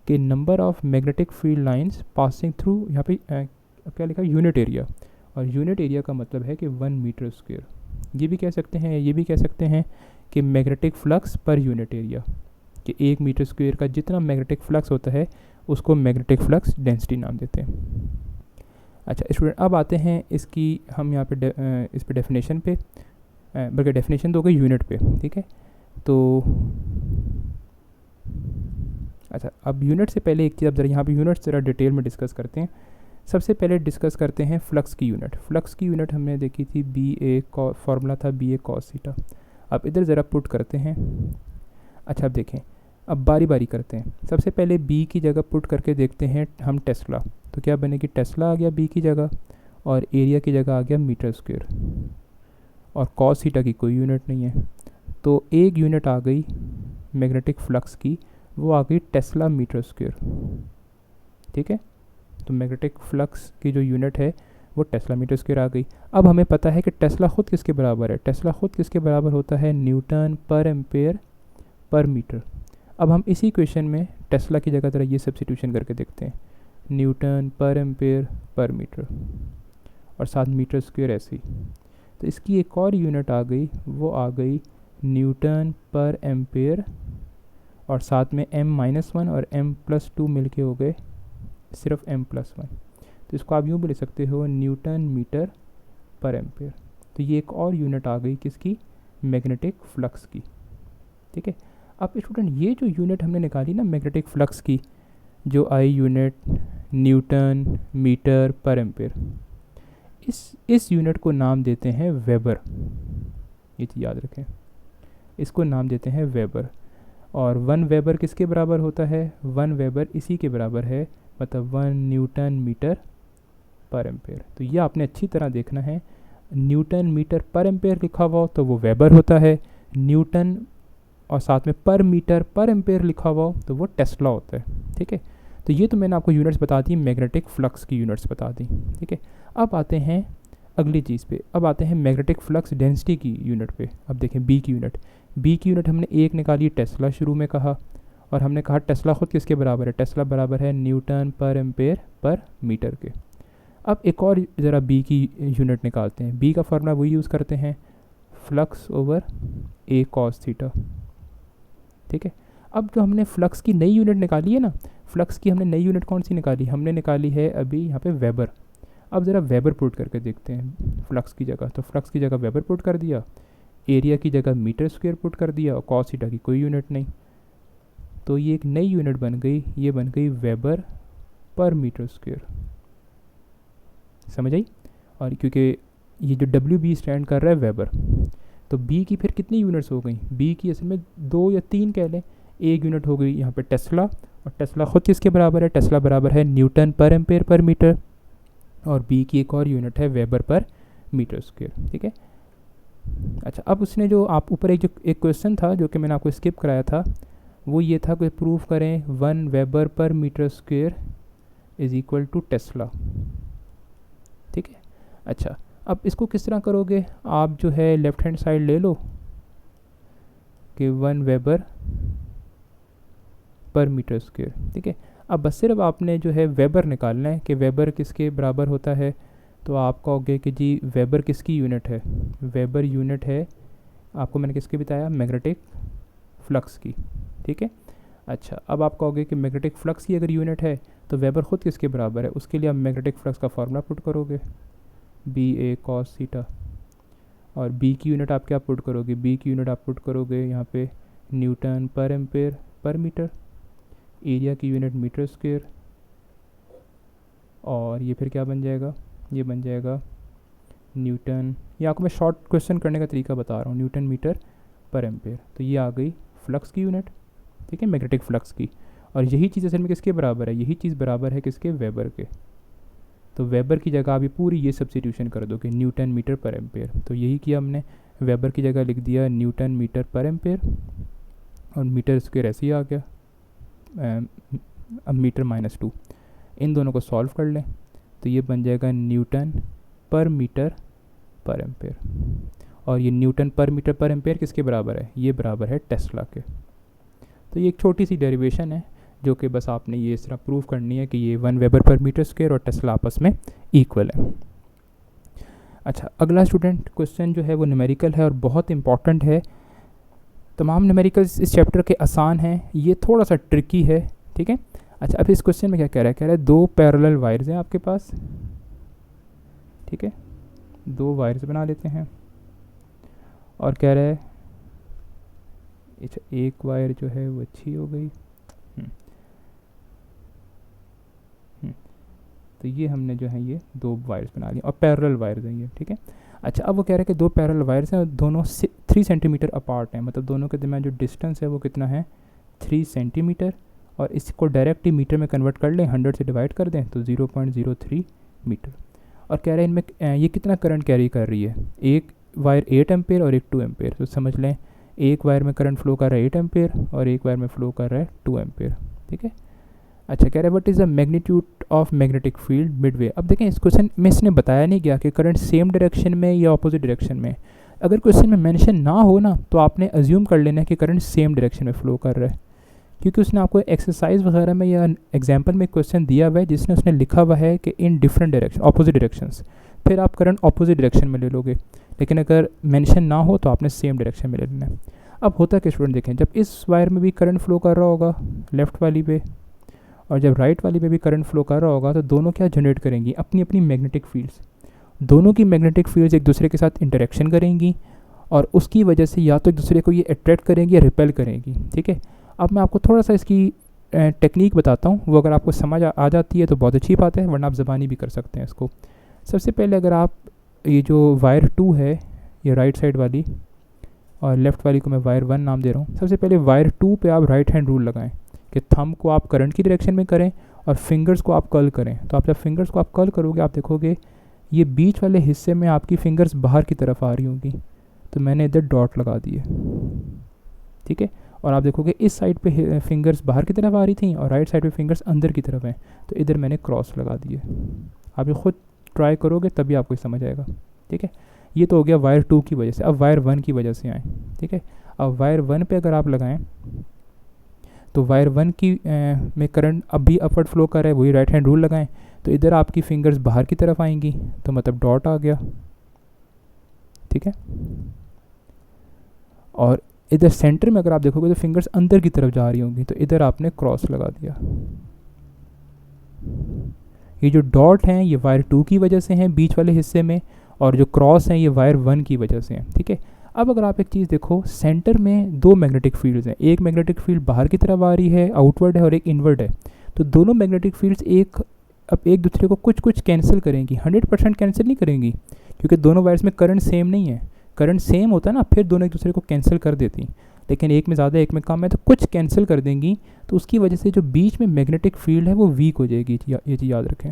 कि number of magnetic field lines passing through, यहाँ पे क्या लिखा है, यूनिट एरिया, और यूनिट एरिया का मतलब है कि 1 मीटर स्क्वायर। ये भी कह सकते हैं, ये भी कह सकते हैं कि magnetic flux per unit area, कि 1 मीटर स्क्वायर का जितना मैग्नेटिक फ्लक्स होता है उसको मैग्नेटिक फ्लक्स डेंसिटी नाम देते हैं। अच्छा स्टूडेंट, अब आते हैं इसकी, हम यहाँ पे इस पे डेफिनेशन पे, बल्कि डेफिनेशन तो हो गई यूनिट पे। ठीक है, तो अच्छा अब यूनिट से पहले एक चीज़, अब जरा यहाँ पे यूनिट ज़रा डिटेल में डिस्कस करते हैं। सबसे पहले डिस्कस करते हैं फ्लक्स की यूनिट। फ्लक्स की यूनिट हमने देखी थी BA, फॉर्मूला था BA cos थीटा। अब इधर ज़रा पुट करते हैं। अच्छा अब देखें, अब बारी बारी करते हैं। सबसे पहले B की जगह पुट करके देखते हैं हम टेस्ला, तो क्या बनेगी, टेस्ला आ गया B की जगह, और एरिया की जगह आ गया मीटर स्क्वायर, और cos थीटा की कोई यूनिट नहीं है, तो एक यूनिट आ गई मैग्नेटिक फ्लक्स की, वो आ गई टेस्ला मीटर स्क्वायर। ठीक है, तो मैग्नेटिक फ्लक्स की जो यूनिट है वो टेस्ला मीटर स्क्वायर आ गई। अब हमें पता है कि टेस्ला खुद किसके बराबर है, टेस्ला खुद किसके बराबर होता है, न्यूटन पर एम्पेयर पर मीटर। अब हम इसी क्वेश्चन में टेस्ला की जगह तरह ये सब्स्टिट्यूशन करके देखते हैं, न्यूटन पर एम्पेयर पर मीटर, और साथ मीटर स्क्वायर ऐसे ही। तो इसकी एक और यूनिट आ गई, वो आ गई न्यूटन पर एम्पेयर, और साथ में m-1 और m+2 मिलके हो गए सिर्फ m+1। तो इसको आप यूँ भी ले सकते हो, न्यूटन मीटर पर एम्पेयर। तो ये एक और यूनिट आ गई किसकी, मैग्नेटिक फ्लक्स की। ठीक है, अब स्टूडेंट ये जो यूनिट हमने निकाली ना मैग्नेटिक फ्लक्स की, जो आई यूनिट न्यूटन मीटर पर एम्पेयर, इस यूनिट को नाम देते हैं वेबर। ये चीज़ याद रखें, इसको नाम देते हैं वेबर। और 1 वेबर किसके बराबर होता है, 1 वेबर इसी के बराबर है, मतलब 1 न्यूटन मीटर पर एम्पेयर। तो ये आपने अच्छी तरह देखना है, न्यूटन मीटर पर एम्पेयर लिखा हुआ हो तो वो वेबर होता है, न्यूटन और साथ में पर मीटर पर एम्पेयर लिखा हुआ हो तो वो टेस्ला होता है। ठीक है, तो ये तो मैंने आपको यूनिट्स बता दी, मैग्नेटिक फ्लक्स की यूनिट्स बता दी। ठीक है, अब आते हैं अगली चीज़ पे, अब आते हैं मैग्नेटिक फ्लक्स डेंसिटी की यूनिट पे। अब देखें बी की यूनिट हमने एक निकाली टेस्ला शुरू में कहा, और हमने कहा टेस्ला खुद किसके बराबर है, टेस्ला बराबर है न्यूटन पर एम्पेयर पर मीटर के। अब एक और ज़रा बी की यूनिट निकालते हैं। बी का फार्मूला वही यूज़ करते हैं, flux over A cos theta. ठीक है, अब जो हमने फ्लक्स की नई यूनिट निकाली है ना, फ्लक्स की हमने नई यूनिट कौन सी निकाली, हमने निकाली है अभी यहाँ पे वेबर। अब ज़रा वेबर पुट करके देखते हैं फ्लक्स की जगह। तो फ्लक्स की जगह वेबर पुट कर दिया, एरिया की जगह मीटर स्क्वायर पुट कर दिया, और cos थीटा की कोई यूनिट नहीं, तो ये एक नई यूनिट बन गई, ये बन गई वेबर पर मीटर स्क्वायर। समझ आई। और क्योंकि ये जो WB स्टैंड कर रहा है वेबर, तो B की फिर कितनी यूनिट्स हो गई, B की असल में 2 या 3 कह लें। एक यूनिट हो गई यहाँ पे टेस्ला, और टेस्ला खुद किसके बराबर है, टेस्ला बराबर है न्यूटन पर एम्पेयर पर मीटर, और B की एक और यूनिट है वेबर पर मीटर स्क्वायर। ठीक है, अच्छा अब उसने जो आप ऊपर एक क्वेश्चन था जो कि मैंने आपको स्किप कराया था, वो ये था कि प्रूफ करें 1 वेबर पर metre square is equal to tesla. ठीक है, अच्छा अब इसको किस तरह करोगे, आप जो है लेफ्ट हैंड साइड ले लो कि 1 वेबर पर मीटर स्क्वायर। ठीक है, अब बस सिर्फ आपने जो है वेबर निकालना है कि वेबर किसके बराबर होता है। तो आप कहोगे कि जी वेबर किसकी यूनिट है, वेबर यूनिट है, आपको मैंने किसकी बताया, मैग्नेटिक फ्लक्स की। ठीक है, अच्छा, अब आप कहोगे कि मैग्नेटिक फ्लक्स की अगर यूनिट है तो वेबर खुद किसके बराबर है, उसके लिए आप मैग्नेटिक फ्लक्स का फार्मूला पुट करोगे, बी ए कॉस थीटा, और बी की यूनिट आप क्या पुट करोगे, बी की यूनिट आप पुट करोगे यहाँ पे न्यूटन पर एम्पेयर पर मीटर, एरिया की यूनिट मीटर स्क्वेयर, और ये फिर क्या बन जाएगा, ये बन जाएगा न्यूटन, ये आपको मैं शॉर्ट क्वेश्चन करने का तरीका बता रहा हूँ, न्यूटन मीटर पर एम्पेयर। तो ये आ गई फ्लक्स की यूनिट, ठीक है, मैग्नेटिक फ्लक्स की। और यही चीज़ असल में किसके बराबर है, यही चीज़ बराबर है किसके, वेबर के। तो वेबर की जगह अभी पूरी ये सब्स्टिट्यूशन कर दो कि न्यूटन मीटर पर एम्पेयर, तो यही किया हमने, वेबर की जगह लिख दिया न्यूटन मीटर पर एम्पेयर, और मीटर स्क्वेयर ऐसे ही आ गया, अब मीटर -2, इन दोनों को सॉल्व कर लें तो ये बन जाएगा न्यूटन पर मीटर पर एम्पेयर। और ये न्यूटन पर मीटर पर एम्पेयर किसके बराबर है, ये बराबर है टेस्ला के। तो ये एक छोटी सी डेरिवेशन है जो कि बस आपने ये इस तरह प्रूव करनी है कि ये 1 वेबर पर मीटर स्क्वायर और टेस्ला आपस में इक्वल है। अच्छा, अगला स्टूडेंट क्वेश्चन जो है वो न्यूमेरिकल है और बहुत इंपॉर्टेंट है। तमाम न्यूमेरिकल्स इस चैप्टर के आसान हैं, ये थोड़ा सा ट्रिकी है, ठीक है। अच्छा, अब इस क्वेश्चन में क्या कह रहा है 2 पैरेलल वायर्स हैं आपके पास, ठीक है, 2 वायर्स बना लेते हैं, और कह रहा है एक वायर जो है वो अच्छी हो गई, तो ये हमने जो है ये 2 वायर्स बना लिए और पैरेलल वायर्स हैं ये, ठीक है। अच्छा, अब वो कह रहा है कि 2 पैरेलल वायर्स हैं, दोनों 3 सेंटीमीटर अपार्ट हैं, मतलब दोनों के दरमियान जो डिस्टेंस है वो कितना है 3 सेंटीमीटर, और इसको डायरेक्टली मीटर में कन्वर्ट कर लें, 100 से डिवाइड कर दें तो 0.03 मीटर। और कह रहे हैं इनमें ये कितना करंट कैरी कर रही है, एक वायर 8 एम्पेयर और एक 2 एम्पेयर, तो समझ लें एक वायर में करंट फ्लो कर रहा है 8 एम्पेयर और एक वायर में फ्लो कर रहा है 2 एम्पेयर, ठीक है। अच्छा, कह रहा है what is the magnitude of magnetic field Midway. अब देखें इस क्वेश्चन में इसने बताया नहीं गया कि करंट सेम डायरेक्शन में या अपोजिट डायरेक्शन में। अगर क्वेश्चन में मेंशन ना हो ना तो आपने अज्यूम कर लेना है कि करंट सेम डायरेक्शन में फ़्लो कर रहा है, क्योंकि उसने आपको एक्सरसाइज वगैरह में या एग्जाम्पल में क्वेश्चन दिया हुआ है जिसने उसने लिखा हुआ है कि in different direction opposite directions, फिर आप करंट अपोजिट डायरेक्शन में ले लोगे, लेकिन अगर मेंशन ना हो तो आपने सेम डायरेक्शन में ले लेना है। अब होता क्या स्टूडेंट, देखें जब इस वायर में भी करंट फ्लो कर रहा होगा लेफ़्ट वाली पे, और जब राइट वाली में भी करंट फ्लो कर रहा होगा, तो दोनों क्या जनरेट करेंगी, अपनी अपनी मैग्नेटिक फील्ड्स। दोनों की मैग्नेटिक फील्ड्स एक दूसरे के साथ इंटरेक्शन करेंगी और उसकी वजह से या तो एक दूसरे को ये अट्रैक्ट करेंगी या रिपेल करेंगी, ठीक है। अब मैं आपको थोड़ा सा इसकी टेक्निक बताता हूँ, वो अगर आपको समझ आ जाती है तो बहुत अच्छी बात है, वरना आप ज़बानी भी कर सकते हैं इसको। सबसे पहले अगर आप ये जो वायर 2 है, ये राइट साइड वाली, और लेफ़्ट वाली को मैं वायर 1 नाम दे रहा हूँ। सबसे पहले वायर 2 पे आप राइट हैंड रूल लगाएं कि थंब को आप करंट की डायरेक्शन में करें और फिंगर्स को आप कर्ल करें। तो आप जब फिंगर्स को आप कर्ल करोगे आप देखोगे ये बीच वाले हिस्से में आपकी फिंगर्स बाहर की तरफ आ रही होंगी, तो मैंने इधर डॉट लगा दिए, ठीक है। और आप देखोगे इस साइड पे फिंगर्स बाहर की तरफ आ रही थी और राइट साइड पे फिंगर्स अंदर की तरफ हैं, तो इधर मैंने क्रॉस लगा दिए। आप ये खुद ट्राई करोगे तभी आपको समझ आएगा, ठीक है। ये तो हो गया वायर 2 की वजह से। अब वायर 1 की वजह से आए, ठीक है। अब वायर 1 पे अगर आप लगाएं तो वायर 1 की में करंट अब भी अपवर्ड फ्लो कर रहा है, वही राइट हैंड रूल लगाएं, तो इधर आपकी फिंगर्स बाहर की तरफ आएंगी, तो मतलब डॉट आ गया, ठीक है। और इधर सेंटर में अगर आप देखोगे तो फिंगर्स अंदर की तरफ जा रही होंगी, तो इधर आपने क्रॉस लगा दिया। ये जो डॉट हैं ये वायर 2 की वजह से हैं बीच वाले हिस्से में, और जो क्रॉस हैं ये वायर 1 की वजह से हैं, ठीक है। अब अगर आप एक चीज़ देखो, सेंटर में 2 मैग्नेटिक फील्ड्स हैं, एक मैग्नेटिक फील्ड बाहर की तरफ आ रही है आउटवर्ड है और एक इनवर्ड है, तो दोनों मैग्नेटिक फील्ड्स अब एक दूसरे को कुछ कुछ कैंसिल करेंगी, 100% कैंसिल नहीं करेंगी, क्योंकि दोनों वायर्स में करंट सेम नहीं है। करंट सेम होता है ना, फिर दोनों एक दूसरे को कैंसिल कर देती, लेकिन एक में ज़्यादा एक में कम है तो कुछ कैंसिल कर देंगी, तो उसकी वजह से जो बीच में मैग्नेटिक फील्ड है वो वीक हो जाएगी, ये चीज़ याद रखें।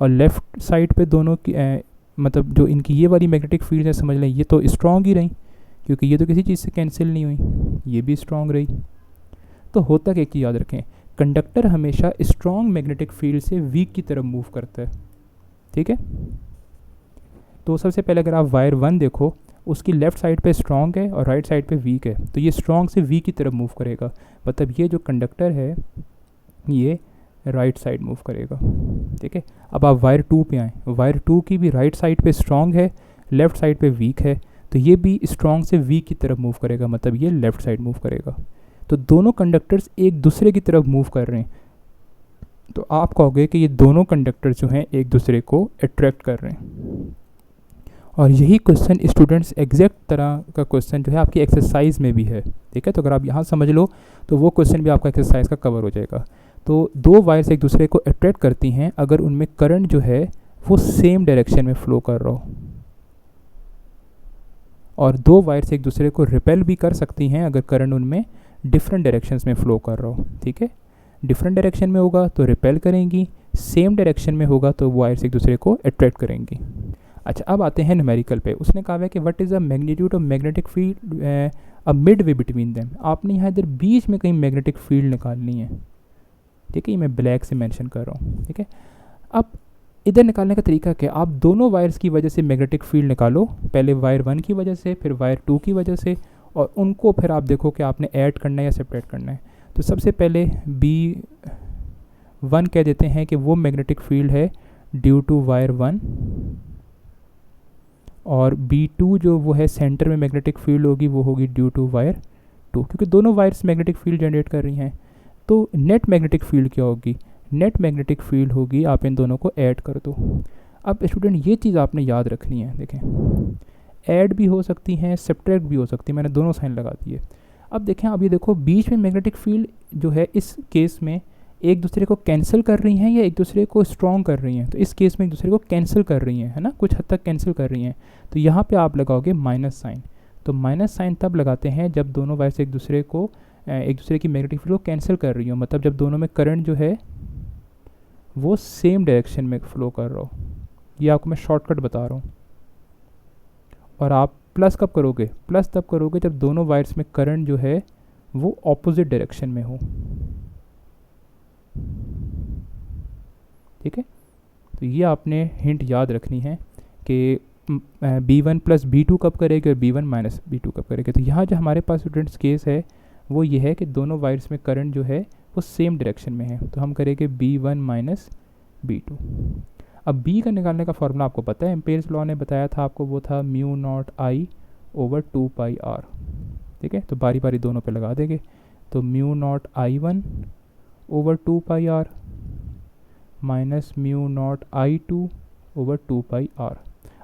और लेफ़्ट साइड पे दोनों की मतलब जो इनकी ये वाली मैग्नेटिक फील्ड है, समझ लें ये तो स्ट्रॉन्ग ही रही, क्योंकि ये तो किसी चीज़ से कैंसिल नहीं हुई, ये भी स्ट्रॉन्ग रही। तो होता क्या, एक चीज़ याद रखें, कंडक्टर हमेशा स्ट्रॉन्ग मैग्नेटिक फील्ड से वीक की तरफ मूव करता है, ठीक है। तो सबसे पहले अगर आप वायर 1 देखो, उसकी लेफ़्ट साइड पे स्ट्रॉन्ग है और राइट साइड पे वीक है, तो ये स्ट्रॉन्ग से वीक की तरफ मूव करेगा, मतलब ये जो कंडक्टर है ये राइट साइड मूव करेगा, ठीक है। अब आप वायर 2 पे आएँ, वायर 2 की भी राइट साइड पे स्ट्रॉन्ग है, लेफ़्ट साइड पे वीक है, तो ये भी स्ट्रॉन्ग से वीक की तरफ मूव करेगा, मतलब ये लेफ़्ट साइड मूव करेगा। तो दोनों कंडक्टर्स एक दूसरे की तरफ मूव कर रहे हैं, तो आप कहोगे कि ये दोनों कंडक्टर्स जो हैं एक दूसरे को अट्रैक्ट कर रहे हैं। और यही क्वेश्चन स्टूडेंट्स एग्जैक्ट तरह का क्वेश्चन जो है आपकी एक्सरसाइज में भी है, ठीक है। तो अगर आप यहाँ समझ लो तो वो क्वेश्चन भी आपका एक्सरसाइज का कवर हो जाएगा। तो दो वायर्स एक दूसरे को अट्रैक्ट करती हैं अगर उनमें करंट जो है वो सेम डायरेक्शन में फ्लो कर रहा हो, और दो वायर्स एक दूसरे को रिपेल भी कर सकती हैं अगर करंट उनमें डिफरेंट डायरेक्शंस में फ्लो कर रहा हो, ठीक है। डिफरेंट डायरेक्शन में होगा तो रिपेल करेंगी, सेम डायरेक्शन में होगा तो वायर्स एक दूसरे को अट्रैक्ट करेंगी। अच्छा, अब आते हैं न्यूमेरिकल पे। उसने कहा है कि what is the magnitude of magnetic field a mid way between them. आपने यहाँ इधर बीच में कहीं मैग्नेटिक फील्ड निकालनी है, ठीक है। ये मैं ब्लैक से मेंशन कर रहा हूँ, ठीक है। अब इधर निकालने का तरीका क्या है, आप दोनों वायर्स की वजह से मैग्नेटिक फील्ड निकालो, पहले वायर 1 की वजह से, फिर वायर 2 की वजह से, और उनको फिर आप देखो कि आपने ऐड करना है या सेपरेट करना है। तो सबसे पहले B1 कह देते हैं कि वो मैग्नेटिक फील्ड है ड्यू टू वायर 1, और B2 जो वो है सेंटर में मैग्नेटिक फील्ड होगी वो होगी ड्यू टू वायर 2, क्योंकि दोनों वायर्स मैग्नेटिक फील्ड जनरेट कर रही हैं। तो नेट मैग्नेटिक फील्ड क्या होगी, नेट मैग्नेटिक फील्ड होगी, आप इन दोनों को ऐड कर दो। अब स्टूडेंट ये चीज़ आपने याद रखनी है, देखें ऐड भी हो सकती हैं, सब्ट्रैक्ट भी हो सकती है, मैंने दोनों साइन लगा दिए। अब देखें, अब ये देखो बीच में मैग्नेटिक फील्ड जो है इस केस में एक दूसरे को कैंसिल कर रही हैं या एक दूसरे को स्ट्रॉन्ग कर रही हैं, तो इस केस में एक दूसरे को कैंसिल कर रही हैं, है ना, कुछ हद तक कैंसिल कर रही हैं। तो यहाँ पे आप लगाओगे माइनस साइन। तो माइनस साइन तब लगाते हैं जब दोनों वायर्स एक दूसरे की मैग्नेटिक फील्ड को कैंसिल कर रही हो, मतलब जब दोनों में करंट जो है वो सेम डायरेक्शन में फ्लो कर रहा हो। ये आपको मैं शॉर्टकट बता रहा हूँ। और आप प्लस कब करोगे, प्लस तब करोगे जब दोनों वायर्स में करंट जो है वो ऑपोजिट डायरेक्शन में हो, ठीक है। तो ये आपने हिंट याद रखनी है कि B1 प्लस B2 कब करेगी और B1 माइनस B2 कब करेगी। तो यहाँ जो हमारे पास स्टूडेंट्स केस है वो ये है कि दोनों वायर्स में करंट जो है वो सेम डायरेक्शन में है, तो हम करेंगे B1 माइनस B2। अब B का निकालने का फॉर्मूला आपको पता है, एम्पेयर्स लॉ ने बताया था आपको, वो था mu naught I over 2πr, ठीक है। तो बारी बारी दोनों पे लगा देंगे। तो mu naught I1 over 2πr minus mu naught I2 over 2πr।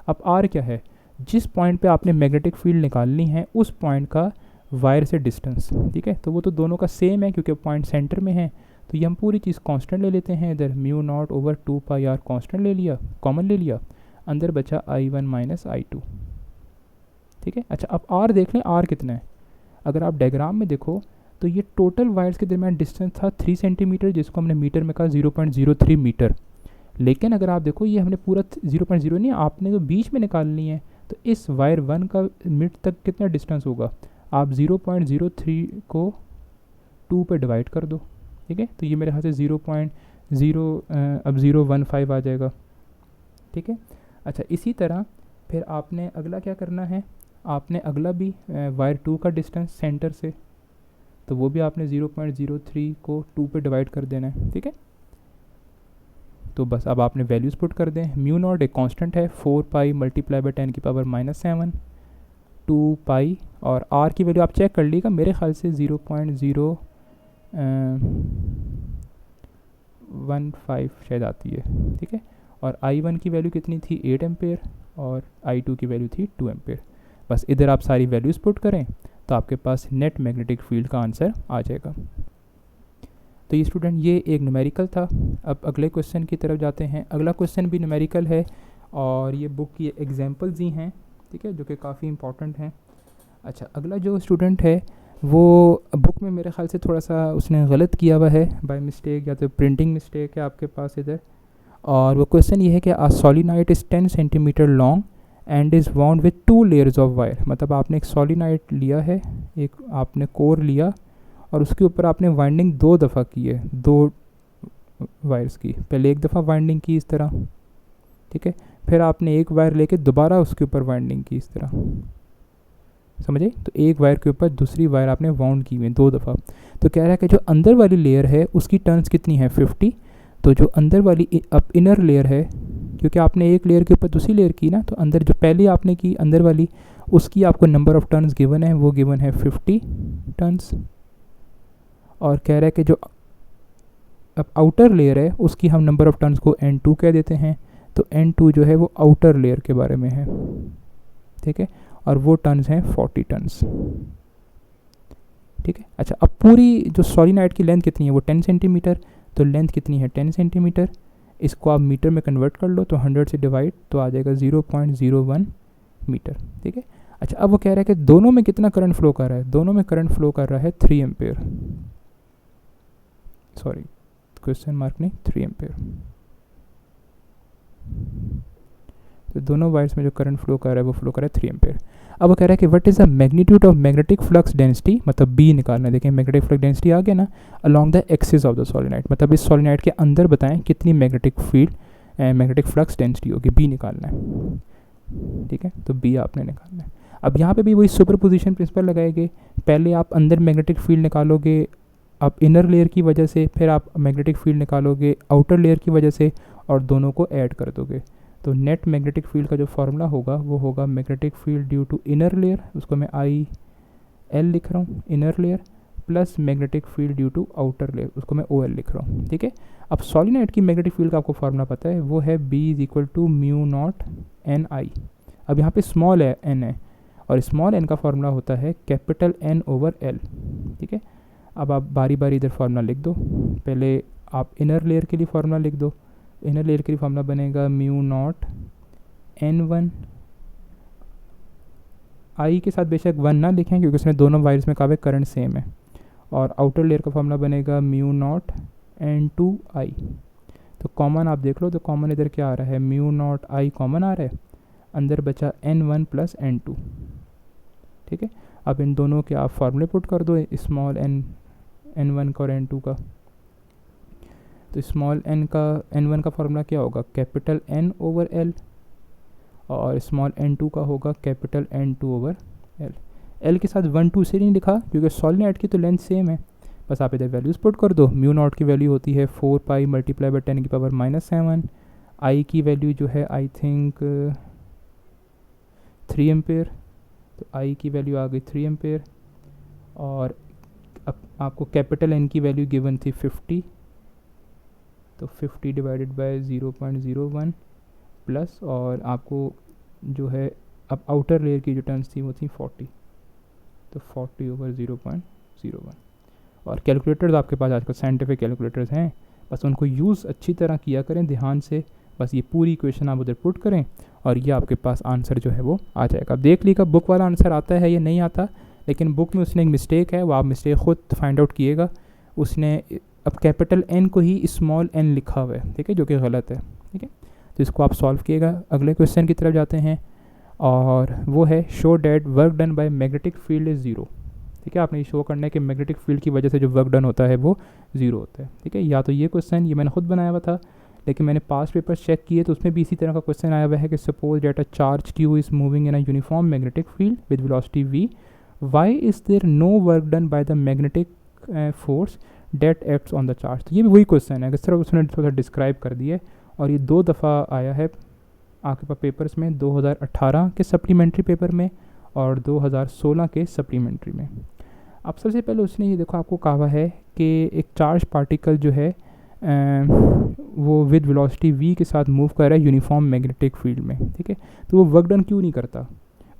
अब r क्या है, जिस पॉइंट पे आपने मैग्नेटिक फील्ड निकालनी है उस पॉइंट का वायर से डिस्टेंस, ठीक है। तो वो तो दोनों का सेम है क्योंकि पॉइंट सेंटर में है, तो ये हम पूरी चीज़ कांस्टेंट ले लेते हैं। इधर mu naught over 2πr constant ले लिया, कॉमन ले लिया, अंदर बचा I1 माइनस I2, ठीक है। अच्छा, अब r देख लें, r कितना है। अगर आप डायग्राम में देखो तो ये टोटल वायर्स के दरमियान डिस्टेंस था 3 सेंटीमीटर, जिसको हमने मीटर में कहा 0.03 मीटर। लेकिन अगर आप देखो ये हमने पूरा 0.0 नहीं, आपने तो बीच में निकालनी है, तो इस वायर 1 का मिड तक कितना डिस्टेंस होगा, आप 0.03 को 2 पे डिवाइड कर दो, ठीक है। तो ये मेरे हाथ से 0.015 आ जाएगा, ठीक है। अच्छा, इसी तरह फिर आपने अगला क्या करना है, आपने अगला भी वायर 2 का डिस्टेंस सेंटर से, तो वो भी आपने 0.03 को 2 पे डिवाइड कर देना है, ठीक है। तो बस अब आपने वैल्यूज़ पुट कर दें। म्यू नॉट एक कांस्टेंट है, 4π मल्टीप्लाई बाई 10 की पावर -7, 2π, और r की वैल्यू आप चेक कर लीजिएगा, मेरे ख्याल से 0.015 शायद आती है, ठीक है। और I1 की वैल्यू कितनी थी, 8 एम्पेयर, और I2 की वैल्यू थी 2 एम्पेयर। बस इधर आप सारी वैल्यूज़ पुट करें तो आपके पास नेट मैग्नेटिक फील्ड का आंसर आ जाएगा। तो ये स्टूडेंट ये एक न्यूमेरिकल था। अब अगले क्वेश्चन की तरफ जाते हैं। अगला क्वेश्चन भी न्यूमेरिकल है और ये बुक की एग्जांपल्स ही हैं, ठीक है, जो कि काफ़ी इंपॉर्टेंट हैं। अच्छा, अगला जो स्टूडेंट है वो बुक में मेरे ख्याल से थोड़ा सा उसने गलत किया हुआ है बाय मिस्टेक, या तो प्रिंटिंग मिस्टेक है आपके पास इधर। और वो क्वेश्चन ये है कि a solenoid is 10 centimetre long and is wound with 2 layers of wire. मतलब आपने एक सोलिनॉइड लिया है, एक आपने कोर लिया और उसके ऊपर आपने वाइंडिंग 2 दफ़ा की है, 2 वायर्स की। पहले एक दफ़ा वाइंडिंग की इस तरह, ठीक है, फिर आपने एक वायर लेके दोबारा उसके ऊपर वाइंडिंग की इस तरह, समझे। तो एक वायर के ऊपर दूसरी वायर आपने वाउंड की हुई है 2 दफ़ा। तो कह रहा है कि जो अंदर वाली लेयर है उसकी टर्न्स कितनी है, 50। तो जो अंदर वाली अब इनर लेयर है, क्योंकि आपने एक लेयर के ऊपर दूसरी लेयर की ना, तो अंदर जो पहले आपने की अंदर वाली, उसकी आपको नंबर ऑफ़ टर्न्स गिवन है, वो गिवन है 50 टर्न्स, और कह रहा है कि जो अब आउटर लेयर है उसकी हम नंबर ऑफ टर्न्स को N2 कह देते हैं, तो N2 जो है वो आउटर लेयर के बारे में है, ठीक है, और वो टर्न्स हैं 40 टर्न्स, ठीक है। अच्छा, अब पूरी जो सोलिनॉइड की लेंथ कितनी है वो 10 सेंटीमीटर, तो लेंथ कितनी है 10 सेंटीमीटर, इसको आप मीटर में कन्वर्ट कर लो तो 100 से डिवाइड तो आ जाएगा 0.01 मीटर, ठीक है। अच्छा, अब वो कह रहा है कि दोनों में कितना करंट फ्लो कर रहा है, दोनों में करंट फ्लो कर रहा है 3 एम्पेयर, सॉरी क्वेश्चन मार्क नहीं, 3 एम्पेयर। तो दोनों वायर्स में जो करंट फ्लो कर रहा है वो फ्लो कर रहा है 3 एम्पेयर। अब वो कह रहा है कि what is the magnitude of magnetic flux density, मतलब बी निकालना है। देखें मैग्नेटिक फ्लक्स डेंसिटी आ गया ना, along the axis of the solenoid, मतलब इस सोलिनॉइड के अंदर बताएं कितनी magnetic field magnetic flux density होगी, बी निकालना है, ठीक है। तो बी आपने निकालना है। अब यहाँ पे भी वही सुपरपोजिशन प्रिंसिपल लगाएंगे, पहले आप अंदर मैग्नेटिक फील्ड निकालोगे आप इनर लेयर की वजह से, फिर आप मैग्नेटिक फील्ड निकालोगे आउटर लेयर की वजह से, और दोनों को ऐड कर दोगे। तो नेट मैग्नेटिक फील्ड का जो फार्मूला होगा वो होगा magnetic field due to inner layer, उसको मैं आई एल लिख रहा हूँ inner layer, plus magnetic field due to outer layer, उसको मैं ओ एल लिख रहा हूँ, ठीक है। अब सोलिनॉइड की मैग्नेटिक फील्ड का आपको फार्मूला पता है, वो है B is equal to mu naught N I. अब यहाँ पे स्मॉल है एन है, और स्मॉल एन का फार्मूला होता है कैपिटल एन ओवर एल, ठीक है। अब आप बारी बारी इधर फार्मूला लिख दो, पहले आप इनर लेयर के लिए फार्मूला लिख दो, इनर लेयर के लिए फार्मूला बनेगा म्यू नॉट N1, आई के साथ बेशक 1 ना लिखें क्योंकि उसमें दोनों वायर्स में काफ़ी करंट सेम है, और आउटर लेयर का फार्मूला बनेगा म्यू नॉट N2 आई। तो कॉमन आप देख लो, तो कॉमन इधर क्या आ रहा है, म्यू नॉट आई कॉमन आ रहा है, अंदर बचा N1 प्लस N2, ठीक है। अब इन दोनों के आप फार्मूले पुट कर दो, स्मॉल N1 का और N2 का। तो स्मॉल N1 का फार्मूला क्या होगा, कैपिटल N ओवर L, और स्मॉल N2 का होगा capital N2 over L। L के साथ 1 2 से नहीं लिखा क्योंकि सोलिनॉइड की तो लेंथ सेम है, बस आप इधर वैल्यूज पुट कर दो। म्यू नॉट की वैल्यू होती है 4 पाई मल्टीप्लाई बाई 10 की पावर -7, आई की वैल्यू जो है आई थिंक 3 एम्पेयर, तो आई की वैल्यू आ गई 3 एम्पेयर, और अब आपको कैपिटल N की वैल्यू गिवन थी 50, तो 50 डिवाइडेड बाय 0.01 प्लस, और आपको जो है अब आउटर लेयर की जो टर्न्स थी वो थी 40, तो 40 ओवर 0.01। और कैलकुलेटर्स आपके पास आजकल साइंटिफिक कैलकुलेटर्स हैं, बस उनको यूज़ अच्छी तरह किया करें ध्यान से, बस ये पूरी इक्वेशन आप उधर पुट करें और ये आपके पास आंसर जो है वो आ जाएगा। अब देख लीजिएगा बुक वाला आंसर आता है या नहीं आता, लेकिन बुक में उसने एक मिस्टेक है, वो आप मिस्टेक खुद फाइंड आउट किएगा। उसने अब कैपिटल N को ही स्मॉल n लिखा हुआ है, ठीक है, जो कि गलत है, ठीक है। तो इसको आप सॉल्व किएगा। अगले क्वेश्चन की तरफ जाते हैं, और वो है show that work done by magnetic field is zero, ठीक है। आपने ये शो करना है कि मैग्नेटिक फील्ड की वजह से जो वर्क डन होता है वो ज़ीरो होता है, ठीक है। या तो ये क्वेश्चन ये मैंने खुद बनाया हुआ था, लेकिन मैंने पास्ट पेपर चेक किए तो उसमें भी इसी तरह का क्वेश्चन आया हुआ है कि suppose that a charge Q is moving in a uniform magnetic field with velocity V, why is there no work done by the magnetic force that acts on the charge. तो ये भी वही question है, सिर्फ उसने थोड़ा describe कर दिया है, और ये 2 दफ़ा आया है आपके पास पेपर्स में, 2018 के सप्लीमेंट्री पेपर में और 2016 के सप्लीमेंट्री में। अब सबसे पहले उसने ये देखो आपको कहा है कि एक चार्ज पार्टिकल जो है वो विद वेलोसिटी v के साथ मूव कर रहा है यूनिफॉर्म मैग्नेटिक फील्ड में, ठीक है। तो वो वर्क डन क्यों नहीं करता,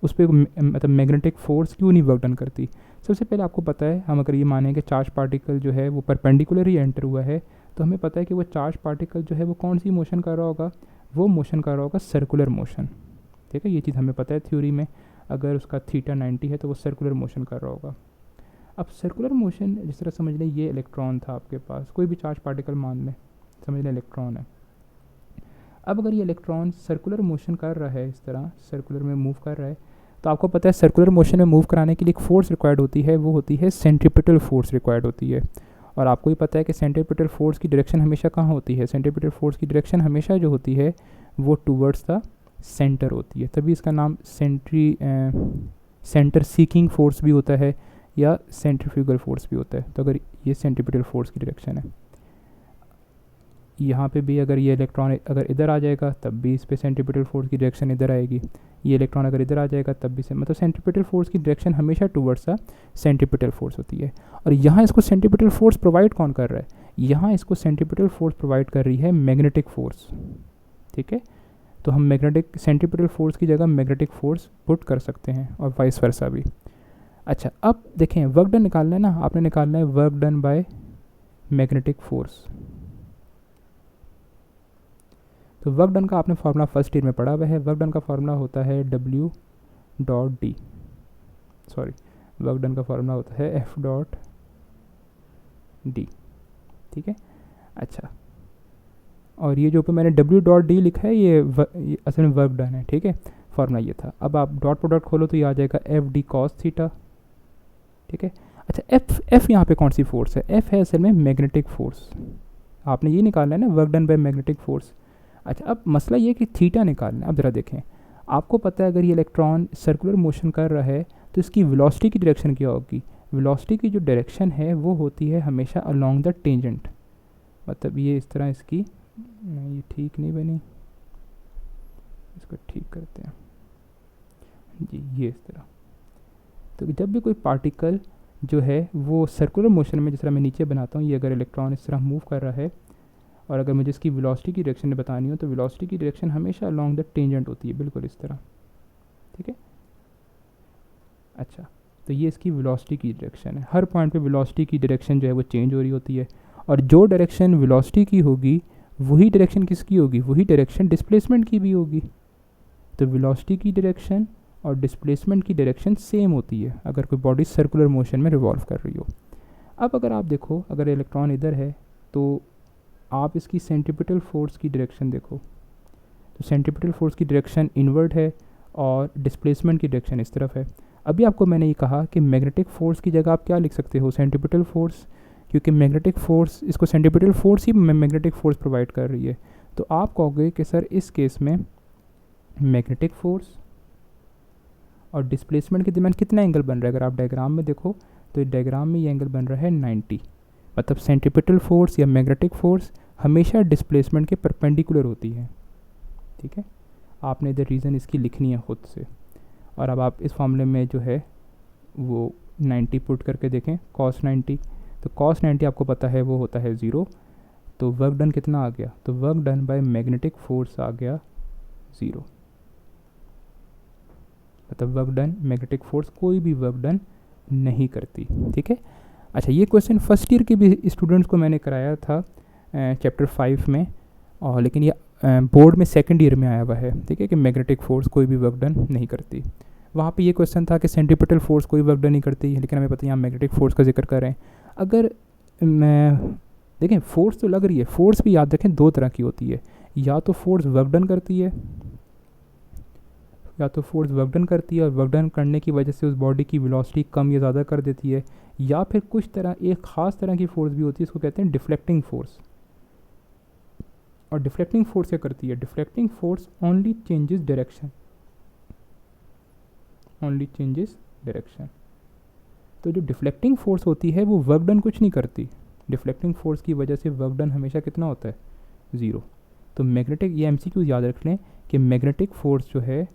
उस पर मतलब मैग्नेटिक फोर्स क्यों नहीं वर्क डन करती। सबसे पहले आपको पता है, हम अगर ये मानें कि चार्ज पार्टिकल जो है वो परपेंडिकुलर ही एंटर हुआ है, तो हमें पता है कि वो चार्ज पार्टिकल जो है वो कौन सी मोशन कर रहा होगा, वो मोशन कर रहा होगा सर्कुलर मोशन, ठीक है। ये चीज़ हमें पता है थ्योरी में, अगर उसका थीटा 90 है तो वो सर्कुलर मोशन कर रहा होगा। अब सर्कुलर मोशन जिस तरह समझ लें, ये इलेक्ट्रॉन था आपके पास, कोई भी चार्ज पार्टिकल मान लें, समझ लें इलेक्ट्रॉन है। अब अगर ये इलेक्ट्रॉन सर्कुलर मोशन कर रहा है, इस तरह सर्कुलर में मूव कर रहा है, तो आपको पता है सर्कुलर मोशन में मूव कराने के लिए एक फोर्स रिक्वायर्ड होती है, वो होती है सेंट्रीपिटल फोर्स रिक्वायर्ड होती है। और आपको ही पता है कि सेंट्रीपिटल फोर्स की डायरेक्शन हमेशा कहाँ होती है, सेंट्रीपिटल फोर्स की डायरेक्शन हमेशा जो होती है वो टूवर्ड्स द सेंटर होती है, तभी इसका नाम सेंटर सीकिंग फोर्स भी होता है या सेंट्रीफ्यूगल फोर्स भी होता है। तो अगर ये सेंट्रीपिटल फोर्स की डायरेक्शन है, यहाँ पे भी अगर ये इलेक्ट्रॉन अगर इधर आ जाएगा तब भी इस पे सेंट्रीपिटल फोर्स की डायरेक्शन इधर आएगी, ये इलेक्ट्रॉन अगर इधर आ जाएगा तब भी से, मतलब सेंट्रीपिटल फोर्स की डायरेक्शन हमेशा टूवर्ड्स सा सेंट्रीपिटल फोर्स होती है। और यहाँ इसको सेंट्रीपिटल फोर्स प्रोवाइड कौन कर रहा है, यहाँ इसको सेंट्रीपिटल फोर्स प्रोवाइड कर रही है मैग्नेटिक फोर्स, ठीक है। तो हम मैग्नेटिक सेंट्रीपिटल फोर्स की जगह मैग्नेटिक फोर्स पुट कर सकते हैं और वाइस वर्सा भी। अच्छा, अब देखें वर्क डन निकालना है ना, आपने निकालना है work done by magnetic force. तो वर्क डन का आपने फार्मूला फर्स्ट ईयर में पढ़ा हुआ है। वर्क डन का फार्मूला होता है W dot D, sorry work done का फार्मूला होता है F डॉट डी, ठीक है। अच्छा, और ये जो ऊपर मैंने W डॉट डी लिखा है ये असल में वर्क डन है, ठीक है। फार्मूला ये था। अब आप डॉट प्रोडक्ट खोलो तो ये आ जाएगा एफ डी कॉस थीटा, ठीक है। अच्छा, एफ यहाँ पे कौन सी फोर्स है, एफ है असल में मैग्नेटिक फोर्स। आपने ये निकालना है ना work done by magnetic force. अच्छा, अब मसला ये कि थीटा निकालना है। अब ज़रा देखें, आपको पता है अगर ये इलेक्ट्रॉन सर्कुलर मोशन कर रहा है तो इसकी वेलोसिटी की डायरेक्शन क्या होगी, वेलोसिटी की जो डायरेक्शन है वो होती है हमेशा अलोंग द टेंजेंट, मतलब ये इस तरह इसकी, नहीं ये ठीक नहीं बनी, इसको ठीक करते हैं जी, ये इस तरह। तो जब भी कोई पार्टिकल जो है वो सर्कुलर मोशन में, जिस तरह मैं नीचे बनाता हूँ, ये अगर इलेक्ट्रॉन इस तरह मूव कर रहा है और अगर मुझे इसकी वेलोसिटी की डायरेक्शन बतानी हो तो वेलोसिटी की डायरेक्शन हमेशा अलोंग द टेंजेंट होती है, बिल्कुल इस तरह, ठीक है। अच्छा, तो ये इसकी वेलोसिटी की डायरेक्शन है। हर पॉइंट पे वेलोसिटी की डायरेक्शन जो है वो चेंज हो रही होती है, और जो डायरेक्शन वेलोसिटी की होगी वही डायरेक्शन किसकी होगी, वही डायरेक्शन डिस्प्लेसमेंट की भी होगी। तो वेलोसिटी की डायरेक्शन और डिस्प्लेसमेंट की डायरेक्शन सेम होती है अगर कोई बॉडी सर्कुलर मोशन में रिवॉल्व कर रही हो। अब अगर आप देखो, अगर इलेक्ट्रॉन इधर है तो आप इसकी सेंट्रीपिटल फोर्स की डायरेक्शन देखो, तो सेंट्रीपिटल फोर्स की डायरेक्शन इनवर्ड है और डिस्प्लेसमेंट की डायरेक्शन इस तरफ है। अभी आपको मैंने ये कहा कि मैग्नेटिक फोर्स की जगह आप क्या लिख सकते हो, सेंट्रीपिटल फोर्स, क्योंकि मैग्नेटिक फोर्स, इसको सेंट्रीपिटल फोर्स ही मैग्नेटिक फोर्स प्रोवाइड कर रही है। तो आप कहोगे कि सर इस केस में मैग्नेटिक फोर्स और डिस्प्लेसमेंट के दरमियान कितना एंगल बन रहा है। अगर आप डायग्राम में देखो तो डायग्राम में ये एंगल बन रहा है 90, मतलब सेंट्रीपिटल फोर्स या मैग्नेटिक फोर्स हमेशा डिस्प्लेसमेंट के परपेंडिकुलर होती है, ठीक है। आपने इधर रीज़न इसकी लिखनी है खुद से, और अब आप इस फॉर्मूले में जो है वो 90 पुट करके देखें, cos 90, तो cos 90 आपको पता है वो होता है 0, तो वर्क डन कितना आ गया, तो work done by magnetic force आ गया 0, मतलब वर्क डन मैग्नेटिक फोर्स कोई भी वर्क डन नहीं करती, ठीक है। अच्छा, ये क्वेश्चन फर्स्ट ईयर के भी स्टूडेंट्स को मैंने कराया था चैप्टर 5 में, और लेकिन ये बोर्ड में सेकंड ईयर में आया हुआ है, ठीक है, कि मैग्नेटिक फोर्स कोई भी वर्क डन नहीं करती। वहाँ पे ये क्वेश्चन था कि सेंट्रीपिटल फोर्स कोई वर्क डन नहीं करती, लेकिन हमें पता है यहाँ मैग्नेटिक फोर्स का जिक्र कर रहे हैं। अगर मैं देखें, फोर्स तो लग रही है, फोर्स भी याद रखें दो तरह की होती है, या तो फोर्स वर्क डन करती है, या तो फोर्स वर्क डन करती है और वर्क डन करने की वजह से उस बॉडी की वेलोसिटी कम या ज़्यादा कर देती है, या फिर कुछ तरह एक ख़ास तरह की फोर्स भी होती है, इसको कहते हैं डिफ्लेक्टिंग फोर्स। और डिफ्लेक्टिंग फोर्स क्या करती है, deflecting force only changes direction, only changes direction. तो जो डिफ्लेक्टिंग फोर्स होती है वो वर्क डन कुछ नहीं करती, डिफ्लेक्टिंग फोर्स की वजह से वर्क डन हमेशा कितना होता है, 0। तो मैग्नेटिक, ये MCQ याद रख लें कि मैग्नेटिक फोर्स जो है,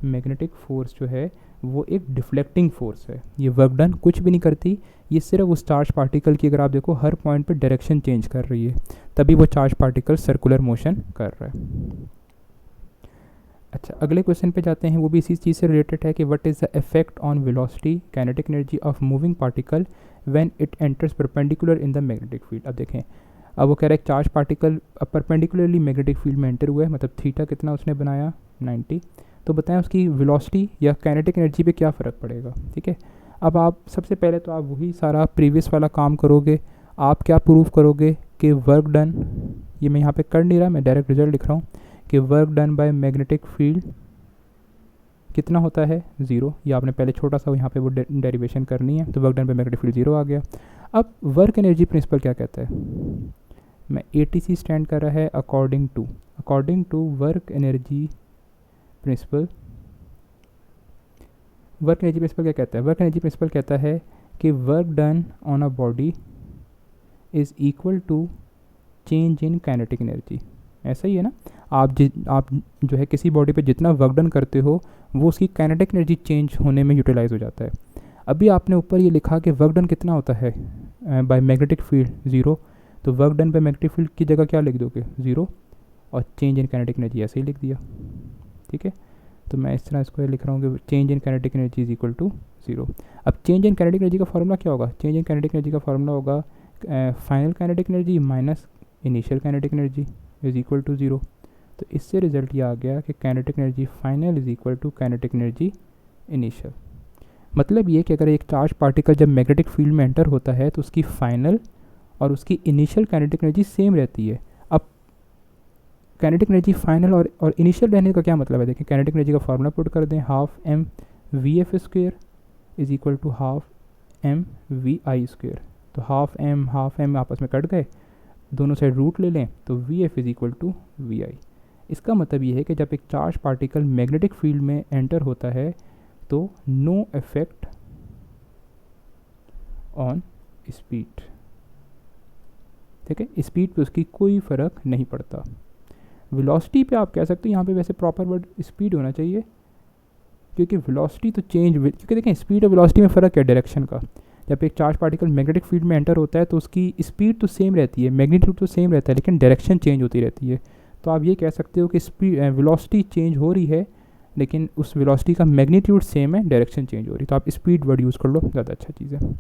मैग्नेटिक फोर्स जो है वो एक डिफ्लेक्टिंग फोर्स है, ये वर्क डन कुछ भी नहीं करती, ये सिर्फ उस चार्ज पार्टिकल की, अगर आप देखो हर पॉइंट पे डायरेक्शन चेंज कर रही है, तभी वो चार्ज पार्टिकल सर्कुलर मोशन कर रहा है। अच्छा, अगले क्वेश्चन पे जाते हैं, वो भी इसी चीज़ से रिलेटेड है कि what is the effect on velocity kinetic energy of moving particle when it enters perpendicular in the magnetic field. अब देखें, अब वो कह रहा है charge particle perpendicularly magnetic field में एंटर हुआ है, मतलब थीटा कितना उसने बनाया 90, तो बताएं उसकी वेलोसिटी या काइनेटिक एनर्जी पे क्या फ़र्क पड़ेगा, ठीक है। अब आप सबसे पहले तो आप वही सारा प्रीवियस वाला काम करोगे, आप क्या प्रूव करोगे कि वर्क डन, ये मैं यहाँ पे कर नहीं रहा, मैं डायरेक्ट रिजल्ट लिख रहा हूँ कि work done by magnetic field कितना होता है 0, या आपने पहले छोटा सा यहाँ पे वो डेरिवेशन करनी है, तो work done by magnetic field 0 आ गया। अब वर्क एनर्जी प्रिंसिपल क्या कहता है, मैं ATC स्टैंड कर रहा है according to work energy principle. Work energy principle क्या कहता है, वर्क एनर्जी प्रिंसिपल कहता है कि work done on a body is equal to change in kinetic energy. ऐसा ही है ना, आप जो है किसी बॉडी पे जितना वर्क डन करते हो वो उसकी काइनेटिक एनर्जी चेंज होने में यूटिलाइज हो जाता है। अभी आपने ऊपर ये लिखा कि वर्क डन कितना होता है बाय मैग्नेटिक फील्ड 0, तो work done by magnetic field की जगह क्या लिख दोगे 0, और चेंज इन काइनेटिक एनर्जी ऐसे ही लिख दिया। ठीक है, तो मैं इस तरह इसको लिख रहा हूँ कि change in kinetic energy is equal to 0। अब चेंज इन काइनेटिक एनर्जी का फॉर्मूला क्या होगा, चेंज इन काइनेटिक एनर्जी का फॉर्मूला होगा final kinetic energy minus initial kinetic energy is equal to 0। तो इससे रिजल्ट ये आ गया कि kinetic energy final is equal to kinetic energy initial. मतलब ये कि अगर एक चार्ज पार्टिकल जब मैग्नेटिक फील्ड में एंटर होता है तो उसकी फाइनल और उसकी इनिशियल काइनेटिक एनर्जी सेम रहती है। अब काइनेटिक एनर्जी फाइनल और इनिशियल रहने का क्या मतलब है, देखिए काइनेटिक एनर्जी का फार्मूला पुट कर दें, half M V F square is equal to half M V I square. तो हाफ एम आपस में कट गए, दोनों साइड रूट ले लें तो V F is equal to V I. इसका मतलब ये है कि जब एक चार्ज पार्टिकल मैग्नेटिक फील्ड में एंटर होता है तो नो इफेक्ट ऑन स्पीड। ठीक है, स्पीड पे उसकी कोई फ़र्क नहीं पड़ता। वेलोसिटी पे आप कह सकते हो, यहाँ पे वैसे प्रॉपर वर्ड स्पीड होना चाहिए, क्योंकि वेलोसिटी तो चेंज, क्योंकि देखें स्पीड और वेलोसिटी में फ़र्क है डायरेक्शन का। जब एक चार्ज पार्टिकल मैग्नेटिक फील्ड में एंटर होता है तो उसकी स्पीड तो सेम रहती है, मैग्नीट्यूड तो सेम रहता है, लेकिन डायरेक्शन चेंज होती रहती है। तो आप ये कह सकते हो कि स्पीड वेलोसिटी चेंज हो रही है, लेकिन उस वेलोसिटी का मैग्नीट्यूड सेम है, डायरेक्शन चेंज हो रही है। तो आप स्पीड वर्ड यूज़ कर लो, ज़्यादा अच्छा चीज़ है।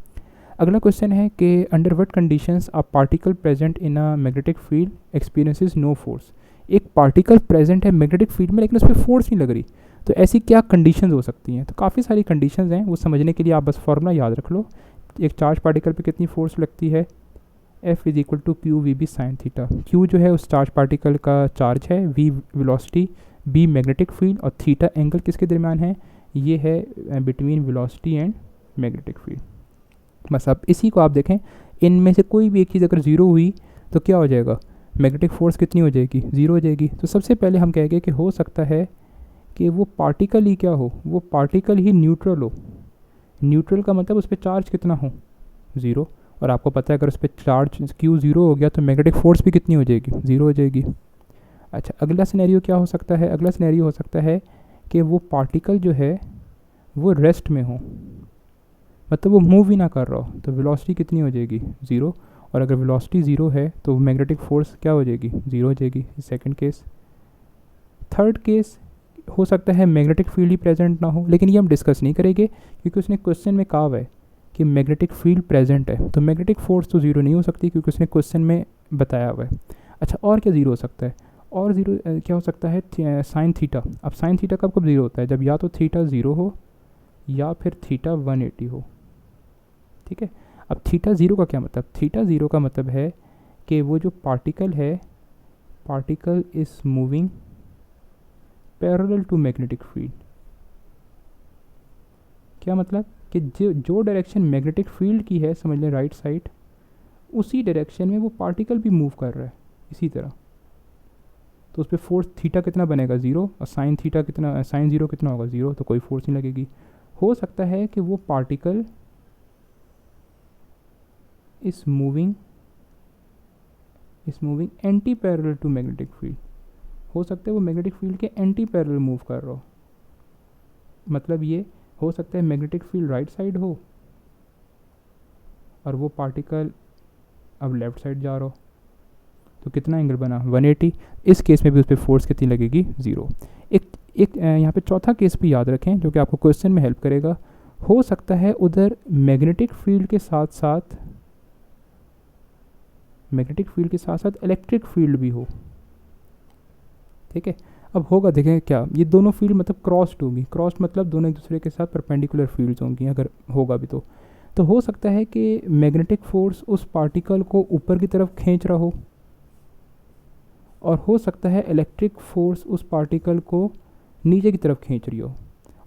अगला क्वेश्चन है कि under what conditions a particle present in a magnetic field experiences no force. एक पार्टिकल प्रेजेंट है मैग्नेटिक फील्ड में लेकिन उस पर फोर्स नहीं लग रही, तो ऐसी क्या कंडीशंस हो सकती हैं। तो काफ़ी सारी कंडीशंस हैं, वो समझने के लिए आप बस फॉर्मूला याद रख लो। एक चार्ज पार्टिकल पे कितनी फोर्स लगती है, F is equal to Q V B sine theta. Q जो है उस चार्ज पार्टिकल का चार्ज है, V velocity, B magnetic field, और थीटा एंगल किसके दरमियान है, ये है between velocity and magnetic field. बस अब इसी को आप देखें, इनमें से कोई भी एक चीज़ अगर ज़ीरो हुई तो क्या हो जाएगा, मैग्नेटिक फोर्स कितनी हो जाएगी, ज़ीरो हो जाएगी। तो सबसे पहले हम कहेंगे कि हो सकता है कि वो पार्टिकल ही क्या हो, वो पार्टिकल ही न्यूट्रल हो। न्यूट्रल का मतलब उस पर चार्ज कितना हो, ज़ीरो। और आपको पता है अगर उस पर चार्ज क्यू ज़ीरो हो गया तो मैग्नेटिक फोर्स भी कितनी हो जाएगी, ज़ीरो हो जाएगी। अच्छा, अगला सिनेरियो क्या हो सकता है, अगला सिनेरियो हो सकता है कि वो पार्टिकल जो है वो रेस्ट में हो, मतलब वो मूव ही ना कर रहा हो, तो वेलोसिटी कितनी हो जाएगी, ज़ीरो। और अगर वेलोसिटी ज़ीरो है तो मैग्नेटिक फोर्स क्या हो जाएगी, ज़ीरो हो जाएगी। Second case. थर्ड केस हो सकता है मैग्नेटिक फील्ड ही प्रेजेंट ना हो, लेकिन ये हम डिस्कस नहीं करेंगे क्योंकि उसने क्वेश्चन में कहा हुआ है कि मैग्नेटिक फील्ड प्रेजेंट है, तो मैग्नेटिक फोर्स तो ज़ीरो नहीं हो सकती क्योंकि उसने क्वेश्चन में बताया हुआ है। अच्छा, और क्या ज़ीरो हो सकता है, और ज़ीरो क्या हो सकता है, साइन थीटा। अब साइन थीटा कब कब ज़ीरो होता है, जब या तो थीटा ज़ीरो हो या फिर थीटा 180 हो। ठीक है, अब थीटा ज़ीरो का क्या मतलब, थीटा ज़ीरो का मतलब है कि वो जो पार्टिकल है, particle is moving parallel to magnetic field. क्या मतलब कि जो डायरेक्शन मैग्नेटिक फील्ड की है, समझ लें राइट साइड, उसी डायरेक्शन में वो पार्टिकल भी मूव कर रहा है इसी तरह। तो उस पर फोर्स थीटा कितना बनेगा, ज़ीरो, और साइन थीटा कितना, साइन ज़ीरो कितना होगा, ज़ीरो, तो कोई फोर्स नहीं लगेगी। हो सकता है कि वो particle is moving anti parallel to magnetic field. हो सकता है वो मैग्नेटिक फील्ड के एंटी पैरेलल मूव कर रहा हो, मतलब ये हो सकता है मैग्नेटिक फील्ड राइट साइड हो और वो पार्टिकल अब लेफ़्ट साइड जा रहा हो, तो कितना एंगल बना, 180। इस केस में भी उस पर फोर्स कितनी लगेगी, ज़ीरो। एक यहाँ पे चौथा केस भी याद रखें जो कि आपको क्वेश्चन में हेल्प करेगा। हो सकता है उधर मैग्नेटिक फील्ड के साथ साथ इलेक्ट्रिक फील्ड भी हो। ठीक है, अब होगा देखें क्या, ये दोनों फील्ड मतलब क्रॉस्ड होगी, क्रॉस्ड मतलब दोनों एक दूसरे के साथ परपेंडिकुलर फील्ड्स होंगी, अगर होगा भी तो हो सकता है कि मैग्नेटिक फोर्स उस पार्टिकल को ऊपर की तरफ खींच रहा हो, और हो सकता है इलेक्ट्रिक फोर्स उस पार्टिकल को नीचे की तरफ खींच रही हो,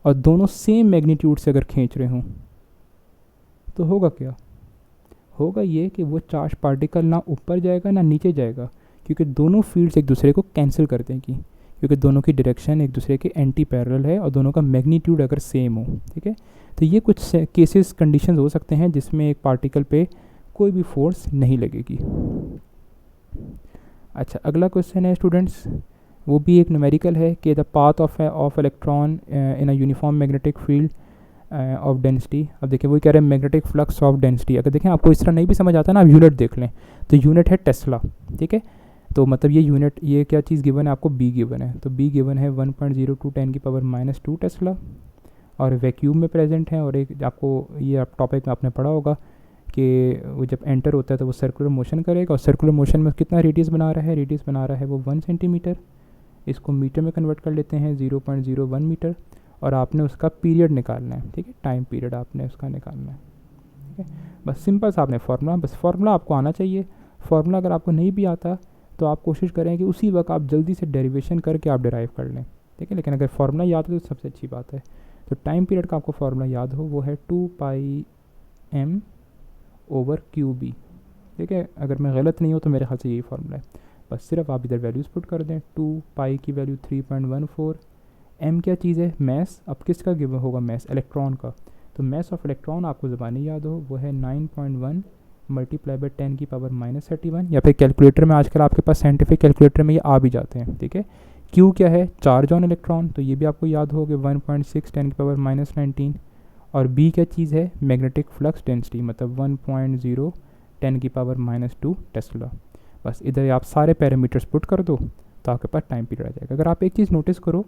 और दोनों सेम मैग्नीट्यूड से अगर खींच रहे हों तो होगा क्या, होगा ये कि वो चार्ज पार्टिकल ना ऊपर जाएगा ना नीचे जाएगा, क्योंकि दोनों फील्ड्स एक दूसरे को कैंसिल कर देंगी, क्योंकि दोनों की डायरेक्शन एक दूसरे के एंटी पैरेलल है और दोनों का मैग्नीट्यूड अगर सेम हो। ठीक है, तो ये कुछ केसेस कंडीशंस हो सकते हैं जिसमें एक पार्टिकल पे कोई भी फोर्स नहीं लगेगी। अच्छा, अगला क्वेश्चन है स्टूडेंट्स, वो भी एक न्यूमेरिकल है कि the path of electron in a uniform magnetic field of density. अब देखिए वही कह रहे हैं मैग्नेटिक फ्लक्स ऑफ डेंसिटी। अगर देखें आपको इस तरह नहीं भी समझ आता ना, आप यूनिट देख लें, तो यूनिट है टेस्ला, ठीक है। तो मतलब ये यूनिट, ये क्या चीज़ गिवन है आपको, बी गिवन है, तो बी गिवन है 1.02 10⁻⁻² टेस्ला, और वैक्यूम में प्रेजेंट है। और एक आपको ये आप टॉपिक में आपने पढ़ा होगा कि वो जब एंटर होता है तो वो सर्कुलर मोशन करेगा, और सर्कुलर मोशन में कितना रेडियस बना रहा है, रेडियस बना रहा है वो 1 सेंटीमीटर। इसको मीटर में कन्वर्ट कर लेते हैं 0.01 मीटर, और आपने उसका पीरियड निकालना है, ठीक है, टाइम पीरियड आपने उसका निकालना है, ठीक है। बस सिंपल सा आपने फार्मूला, बस फार्मूला आपको आना चाहिए। फार्मूला अगर आपको नहीं भी आता तो आप कोशिश करें कि उसी वक्त आप जल्दी से डेरिवेशन करके आप डिराइव कर लें, ठीक है। लेकिन अगर फार्मूला याद हो तो सबसे अच्छी बात है। तो टाइम पीरियड का आपको फार्मूला याद हो, वो है 2πm/QB, ठीक है। अगर मैं गलत नहीं हूँ तो मेरे ख्याल से यही फार्मूला है। बस सिर्फ आप इधर वैल्यूज़ पुट कर दें, 2π की वैल्यू 3.14, m क्या चीज़ है, मैस। अब किसका गिवन होगा, मैस, इलेक्ट्रॉन का। तो मैस ऑफ इलेक्ट्रॉन आपको ज़बानी याद हो, वो है 9.1 × 10⁻31, या फिर कैलकुलेटर में आजकल आपके पास साइंटिफिक कैलकुलेटर में ये आ भी जाते हैं, ठीक है। क्यू क्या है, चार्ज ऑन इलेक्ट्रॉन, तो ये भी आपको याद हो कि 1.6 10⁻19, और बी क्या चीज़ है, मैग्नेटिक फ्लक्स डेंसिटी, मतलब 1.0 10⁻² टेस्ला। बस इधर आप सारे पैरामीटर्स पुट कर दो तो आपके पास टाइम पीरियड आ जाएगा। अगर आप एक चीज़ नोटिस करो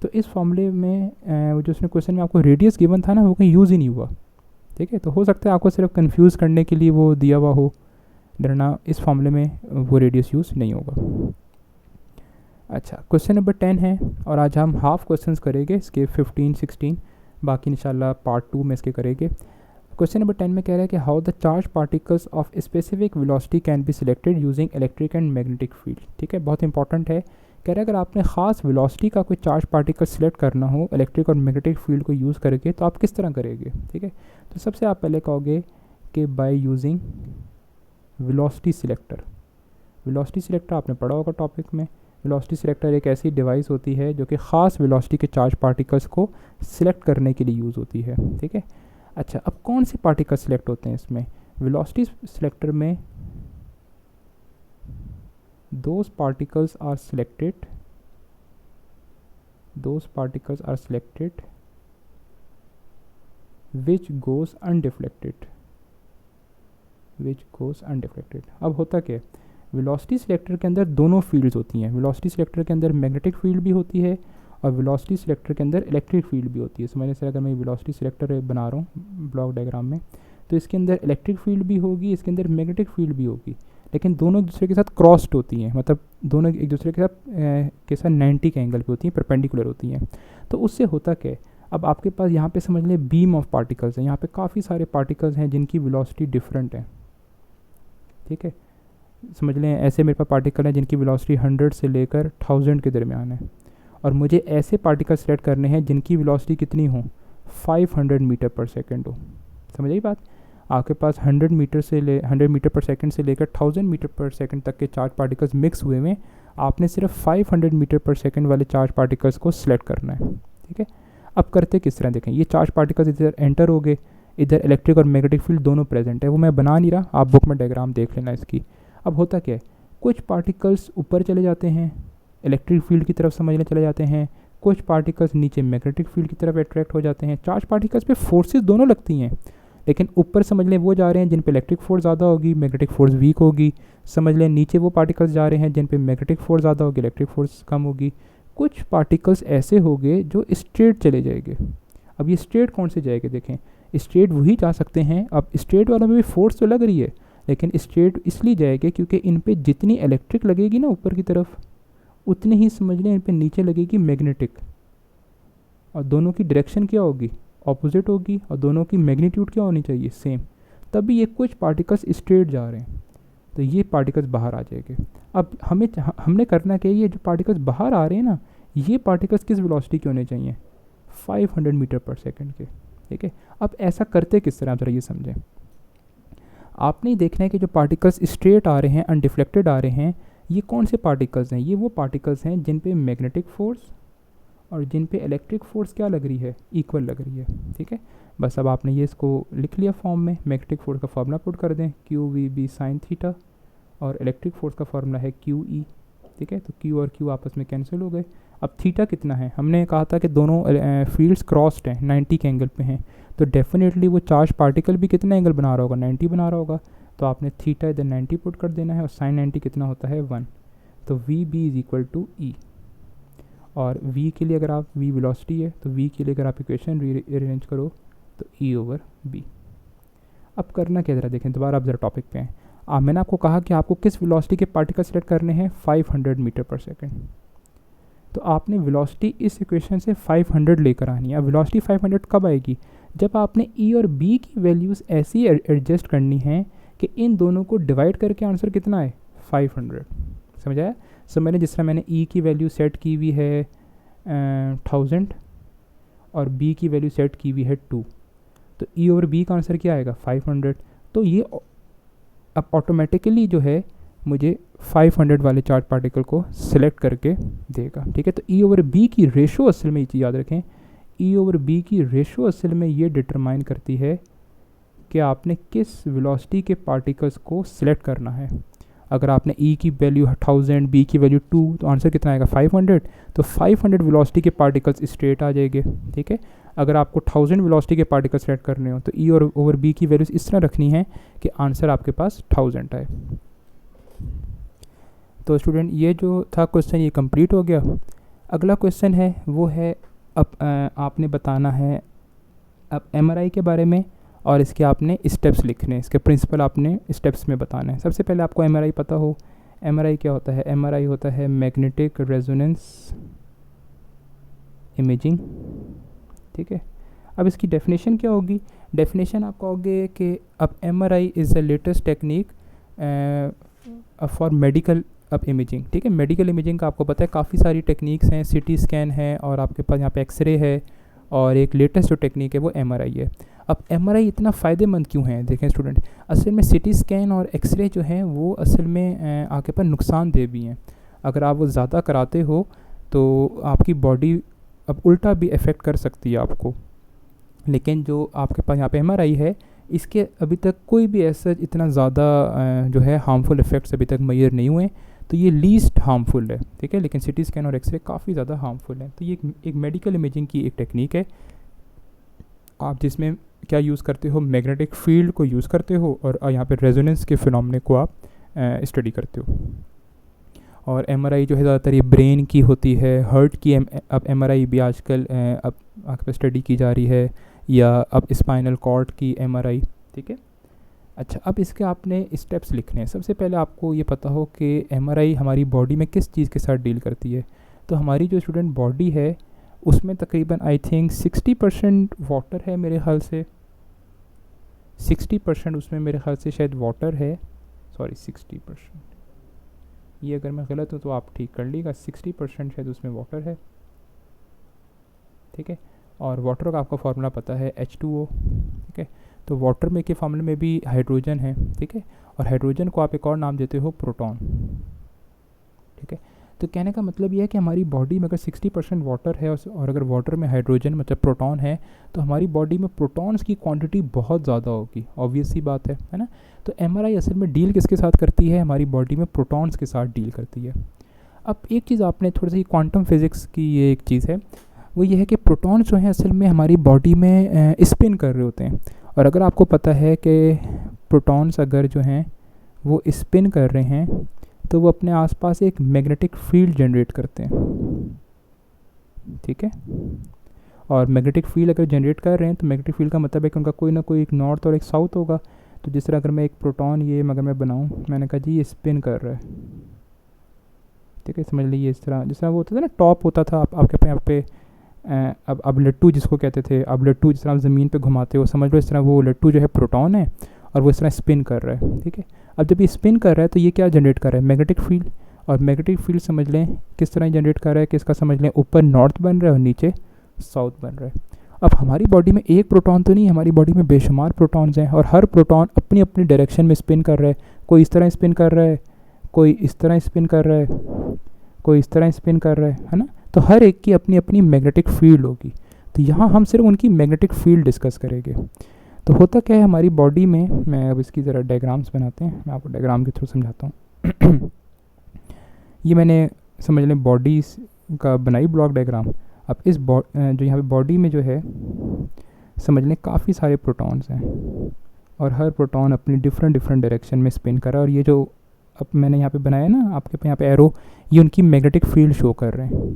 तो इस फॉर्मूले में वो जो उसने क्वेश्चन में आपको रेडियस गिवन था ना, वो कहीं यूज़ ही नहीं हुआ, ठीक है। तो हो सकता है आपको सिर्फ कंफ्यूज करने के लिए वो दिया हुआ हो, वरना इस फॉर्मूले में वो रेडियस यूज़ नहीं होगा। अच्छा, क्वेश्चन नंबर 10 है, और आज हम हाफ क्वेश्चंस करेंगे इसके 15-16, बाकी इंशाल्लाह पार्ट 2 में इसके करेंगे। क्वेश्चन नंबर 10 में कह रहा है कि how the charge particles of specific velocity can be selected using electric and magnetic field, ठीक है। बहुत इंपॉर्टेंट है, कह रहा है अगर आपने ख़ास वेलोसिटी का कोई चार्ज पार्टिकल सिलेक्ट करना हो इलेक्ट्रिक और मैग्नेटिक फील्ड को यूज़ करके, तो आप किस तरह करेंगे, ठीक है। तो सबसे आप पहले कहोगे कि by using velocity selector. Velocity selector आपने पढ़ा होगा टॉपिक में। वेलोसिटी सिलेक्टर एक ऐसी डिवाइस होती है जो कि ख़ास वेलोसिटी के चार्ज पार्टिकल्स को सिलेक्ट करने के लिए यूज़ होती है, ठीक है। अच्छा, अब कौन से पार्टिकल सिलेक्ट होते हैं इसमें, वेलोसिटी सिलेक्टर में those particles are selected which goes undeflected। अब होता क्या है, वेलोसिटी सिलेक्टर के अंदर दोनों फील्ड्स होती हैं। वेलोसिटी सिलेक्टर के अंदर मैग्नेटिक फील्ड भी होती है और वेलोसिटी सिलेक्टर के अंदर इलेक्ट्रिक फील्ड भी होती है। समझने से अगर मैं वेलोसिटी सिलेक्टर बना रहा हूँ ब्लॉक डायग्राम में, तो इसके अंदर इलेक्ट्रिक फील्ड भी होगी, इसके अंदर मैग्नेटिक फील्ड भी होगी, लेकिन दोनों एक दूसरे के साथ क्रॉस्ड होती हैं, मतलब दोनों एक दूसरे के साथ 90 के एंगल पे होती हैं, परपेंडिकुलर होती हैं। तो उससे होता क्या है, अब आपके पास यहाँ पे समझ लें बीम ऑफ पार्टिकल्स हैं, यहाँ पे काफ़ी सारे पार्टिकल्स हैं जिनकी वेलोसिटी डिफरेंट है, ठीक है। समझ लें ऐसे मेरे पास पार्टिकल हैं जिनकी वेलोसिटी 100 से लेकर 1000 के दरमियान है, और मुझे ऐसे पार्टिकल सेलेक्ट करने हैं जिनकी वेलोसिटी कितनी हो, 500 मीटर पर सेकेंड हो। समझ आई बात, आपके पास 100 मीटर पर सेकंड से लेकर 1000 मीटर पर सेकंड तक के चार्ज पार्टिकल्स मिक्स हुए में, आपने सिर्फ 500 मीटर पर सेकंड वाले चार्ज पार्टिकल्स को सिलेक्ट करना है, ठीक है। अब करते किस तरह, देखें ये चार्ज पार्टिकल्स इधर एंटर हो गए, इधर इलेक्ट्रिक और मैग्नेटिक फील्ड दोनों प्रेजेंट है, वो मैं बना नहीं रहा, आप बुक में डायग्राम देख लेना इसकी। अब होता क्या है, कुछ पार्टिकल्स ऊपर चले जाते हैं इलेक्ट्रिक फील्ड की तरफ, समझने चले जाते हैं, कुछ पार्टिकल्स नीचे मैग्नेटिक फील्ड की तरफ अट्रैक्ट हो जाते हैं। चार्ज पार्टिकल्स पे फोर्सेस दोनों लगती हैं, लेकिन ऊपर समझ लें वो जा रहे हैं जिन पे इलेक्ट्रिक फोर्स ज़्यादा होगी, मैग्नेटिक फोर्स वीक होगी। समझ लें नीचे वो पार्टिकल्स जा रहे हैं जिन पे मैग्नेटिक फोर्स ज़्यादा होगी, इलेक्ट्रिक फोर्स कम होगी। कुछ पार्टिकल्स ऐसे होंगे जो स्ट्रेट चले जाएंगे। अब ये स्ट्रेट कौन से जाएंगे, देखें स्ट्रेट वही जा सकते हैं। अब स्ट्रेट वालों में भी फोर्स तो लग रही है, लेकिन स्ट्रेट इसलिए जाएंगे क्योंकि इन पर जितनी इलेक्ट्रिक लगेगी ना ऊपर की तरफ, उतनी ही समझ लें इन पर नीचे लगेगी मैग्नेटिक, और दोनों की डायरेक्शन क्या होगी, ऑपोजिट होगी, और दोनों की मैग्नीट्यूड क्या होनी चाहिए, सेम। तभी ये कुछ पार्टिकल्स स्ट्रेट जा रहे हैं, तो ये पार्टिकल्स बाहर आ जाएंगे। अब हमने करना क्या है, ये जो पार्टिकल्स बाहर आ रहे हैं ना, ये पार्टिकल्स किस वेलोसिटी के होने चाहिए, 500 मीटर पर सेकंड के, ठीक है। अब ऐसा करते किस तरह, ज़रा ये समझें। आपने ही देखना है कि जो पार्टिकल्स स्ट्रेट आ रहे हैं, अनडिफ्लेक्टेड आ रहे हैं, ये कौन से पार्टिकल्स हैं, ये वो पार्टिकल्स हैं जिन पे मैग्नेटिक फोर्स और जिन पे इलेक्ट्रिक फोर्स क्या लग रही है, इक्वल लग रही है, ठीक है। बस अब आपने ये इसको लिख लिया फॉर्म में, मैग्नेटिक फोर्स का फार्मूला पुट कर दें, QVB sin थीटा, और इलेक्ट्रिक फोर्स का फॉर्मूला है क्यू ई। ठीक है, तो क्यू और क्यू आपस में कैंसिल हो गए। अब थीटा कितना है, हमने कहा था कि दोनों फील्ड्स क्रॉस्ड हैं, 90 के एंगल पे हैं, तो डेफिनेटली वो चार्ज पार्टिकल भी कितना एंगल बना रहा होगा, 90 बना रहा होगा। तो आपने थीटा इधर 90 पुट कर देना है और साइन 90 कितना होता है 1। तो V B is equal to E. और v के लिए अगर आप v वेलोसिटी है तो v के लिए अगर आप इक्वेशन रीअरेंज करो तो e ओवर b। अब करना क्या, ज़रा देखें दोबारा, आप ज़रा टॉपिक पे हैं। मैंने आपको कहा कि आपको किस वेलोसिटी के पार्टिकल सेलेक्ट करने हैं, 500 मीटर पर सेकेंड। तो आपने वेलोसिटी इस इक्वेशन से 500 लेकर आनी है। अब वेलोसिटी 500 कब आएगी, जब आपने e और b की वैल्यूज़ ऐसी एडजस्ट करनी है कि इन दोनों को डिवाइड करके आंसर कितना है 500। समझ आया। सो मैंने जिस तरह मैंने e की वैल्यू सेट की हुई है 1000 और b की वैल्यू सेट की हुई है 2, तो e ओवर b का आंसर क्या आएगा 500। तो ये अब ऑटोमेटिकली जो है मुझे 500 वाले चार्ज पार्टिकल को सिलेक्ट करके देगा। ठीक है, तो e ओवर b की रेशो असल में, ये चीज़ याद रखें, e ओवर b की रेशो असल में ये डिटरमाइन करती है कि आपने किस वेलोसिटी के पार्टिकल्स को सिलेक्ट करना है। अगर आपने e की वैल्यू 1000, b की वैल्यू 2, तो आंसर कितना आएगा 500। तो 500 वेलोसिटी के पार्टिकल्स स्ट्रेट आ जाएंगे। ठीक है, अगर आपको 1000 वेलोसिटी के पार्टिकल सेलेक्ट करने हो तो e और ओवर b की वैल्यूज इस तरह रखनी है कि आंसर आपके पास 1000 आए। तो स्टूडेंट ये जो था क्वेश्चन ये कंप्लीट हो गया। अगला क्वेश्चन है वो है, अब आपने बताना है अब MRI के बारे में, और इसके आपने स्टेप्स लिखने, इसके प्रिंसिपल आपने स्टेप्स में बताना है। सबसे पहले आपको MRI पता हो। MRI क्या होता है, MRI होता है मैग्नेटिक रेजोनेंस इमेजिंग। ठीक है, अब इसकी डेफिनेशन क्या होगी, डेफिनेशन आप कहोगे कि अब MRI is the latest technique for medical अब इमेजिंग। ठीक है, मेडिकल इमेजिंग का आपको पता है काफ़ी सारी टेक्निक्स हैं, CT स्कैन है और आपके पास यहाँ पे एक्सरे है, और एक लेटेस्ट जो टेक्निक है वो MRI है। अब MRI इतना फ़ायदेमंद क्यों है, देखें स्टूडेंट, असल में CT स्कैन और एक्सरे जो हैं वो असल में आपके पास नुकसानदेह भी हैं। अगर आप वो ज़्यादा कराते हो तो आपकी बॉडी अब उल्टा भी इफ़ेक्ट कर सकती है आपको। लेकिन जो आपके पास यहाँ पे MRI है, इसके अभी तक कोई भी ऐसा इतना ज़्यादा जो है हार्मफुल इफ़ेक्ट्स अभी तक मैयर नहीं हुए, तो ये लीस्ट हार्मफुल है। ठीक है, लेकिन CT स्कैन और एक्सरे काफ़ी ज़्यादा हार्मफुल है। तो ये एक मेडिकल इमेजिंग की एक टेक्निक है, आप जिसमें क्या यूज़ करते हो, मैग्नेटिक फील्ड को यूज़ करते हो और यहाँ पे रेजोनेंस के फिनोमेना को आप स्टडी करते हो। और MRI जो है ज़्यादातर ये ब्रेन की होती है, हार्ट की अब MRI भी आजकल अब आपके पास स्टडी की जा रही है, या अब स्पाइनल कॉर्ड की MRI। ठीक है, अच्छा, अब इसके आपने स्टेप्स लिखने हैं। सबसे पहले आपको ये पता हो कि MRI हमारी बॉडी में किस चीज़ के साथ डील करती है। तो हमारी जो स्टूडेंट बॉडी है उसमें तकरीबन आई थिंक 60% वाटर है मेरे ख्याल से, 60% उसमें मेरे ख्याल से शायद वाटर है, सॉरी 60%, ये अगर मैं गलत हूँ तो आप ठीक कर लीजिएगा, 60% शायद उसमें वाटर है। ठीक है, और वाटर का आपका फार्मूला पता है H2O। ठीक है, तो वाटर में के फार्मूले में भी हाइड्रोजन है। ठीक है, और हाइड्रोजन को आप एक और नाम देते हो प्रोटॉन। ठीक है, तो कहने का मतलब ये है कि हमारी बॉडी में अगर 60% वाटर है और अगर वाटर में हाइड्रोजन मतलब प्रोटॉन है, तो हमारी बॉडी में प्रोटॉन्स की क्वांटिटी बहुत ज़्यादा होगी, ऑब्वियस सी बात है ना। तो MRI असल में डील किसके साथ करती है, हमारी बॉडी में प्रोटॉन्स के साथ डील करती है। अब एक चीज़ आपने थोड़ी सी क्वांटम फिज़िक्स की ये एक चीज़ है, वो ये है कि प्रोटॉन्स जो हैं असल में हमारी बॉडी में स्पिन कर रहे होते हैं, और अगर आपको पता है कि प्रोटॉन्स अगर जो हैं वो स्पिन कर रहे हैं तो वो अपने आसपास एक मैग्नेटिक फील्ड जनरेट करते हैं। ठीक है, और मैग्नेटिक फील्ड अगर जनरेट कर रहे हैं तो मैग्नेटिक फील्ड का मतलब है कि उनका कोई ना कोई एक नॉर्थ और एक साउथ होगा। तो जिस तरह अगर मैं एक प्रोटॉन ये अगर मैं बनाऊँ, मैंने कहा जी ये स्पिन कर रहा है। ठीक है, समझ लीजिए इस तरह, जिस तरह वो होता था ना, टॉप होता था आपके यहाँ पे अब लट्टू जिसको कहते थे, अब लट्टू जिस तरह आप ज़मीन पे घुमाते हो, समझ लो इस तरह वो लट्टू जो है प्रोटॉन है और वो इस तरह स्पिन कर रहा है। ठीक है, अब जब ये स्पिन कर रहा है तो ये क्या जनरेट कर रहा है, मैग्नेटिक फील्ड। और मैग्नेटिक फील्ड समझ लें किस तरह जनरेट कर रहा है, किसका समझ लें, ऊपर नॉर्थ बन रहा है और नीचे साउथ बन रहा है। अब हमारी बॉडी में एक प्रोटॉन तो नहीं, हमारी बॉडी में बेशुमार प्रोटॉन्स हैं, और हर प्रोटॉन अपनी अपनी डायरेक्शन में स्पिन कर रहा है। कोई इस तरह स्पिन कर रहा है, कोई इस तरह स्पिन कर रहा है, कोई इस तरह स्पिन कर रहा है ना। तो हर एक की अपनी अपनी मैग्नेटिक फील्ड होगी। तो यहाँ हम सिर्फ उनकी मैग्नेटिक फील्ड डिस्कस करेंगे। तो होता क्या है हमारी बॉडी में, मैं अब इसकी ज़रा डायग्राम्स बनाते हैं, मैं आपको डायग्राम के थ्रू समझाता हूँ। ये मैंने समझ लें बॉडी का बनाई ब्लॉक डायग्राम। अब इस जो यहाँ पे बॉडी में जो है समझ लें काफ़ी सारे प्रोटॉन्स हैं और हर प्रोटॉन अपनी डिफरेंट डायरेक्शन में स्पिन कर रहा है। और ये जो अब मैंने यहाँ पे बनाया ना आपके यहाँ पे एरो, ये उनकी मैग्नेटिक फील्ड शो कर रहे हैं।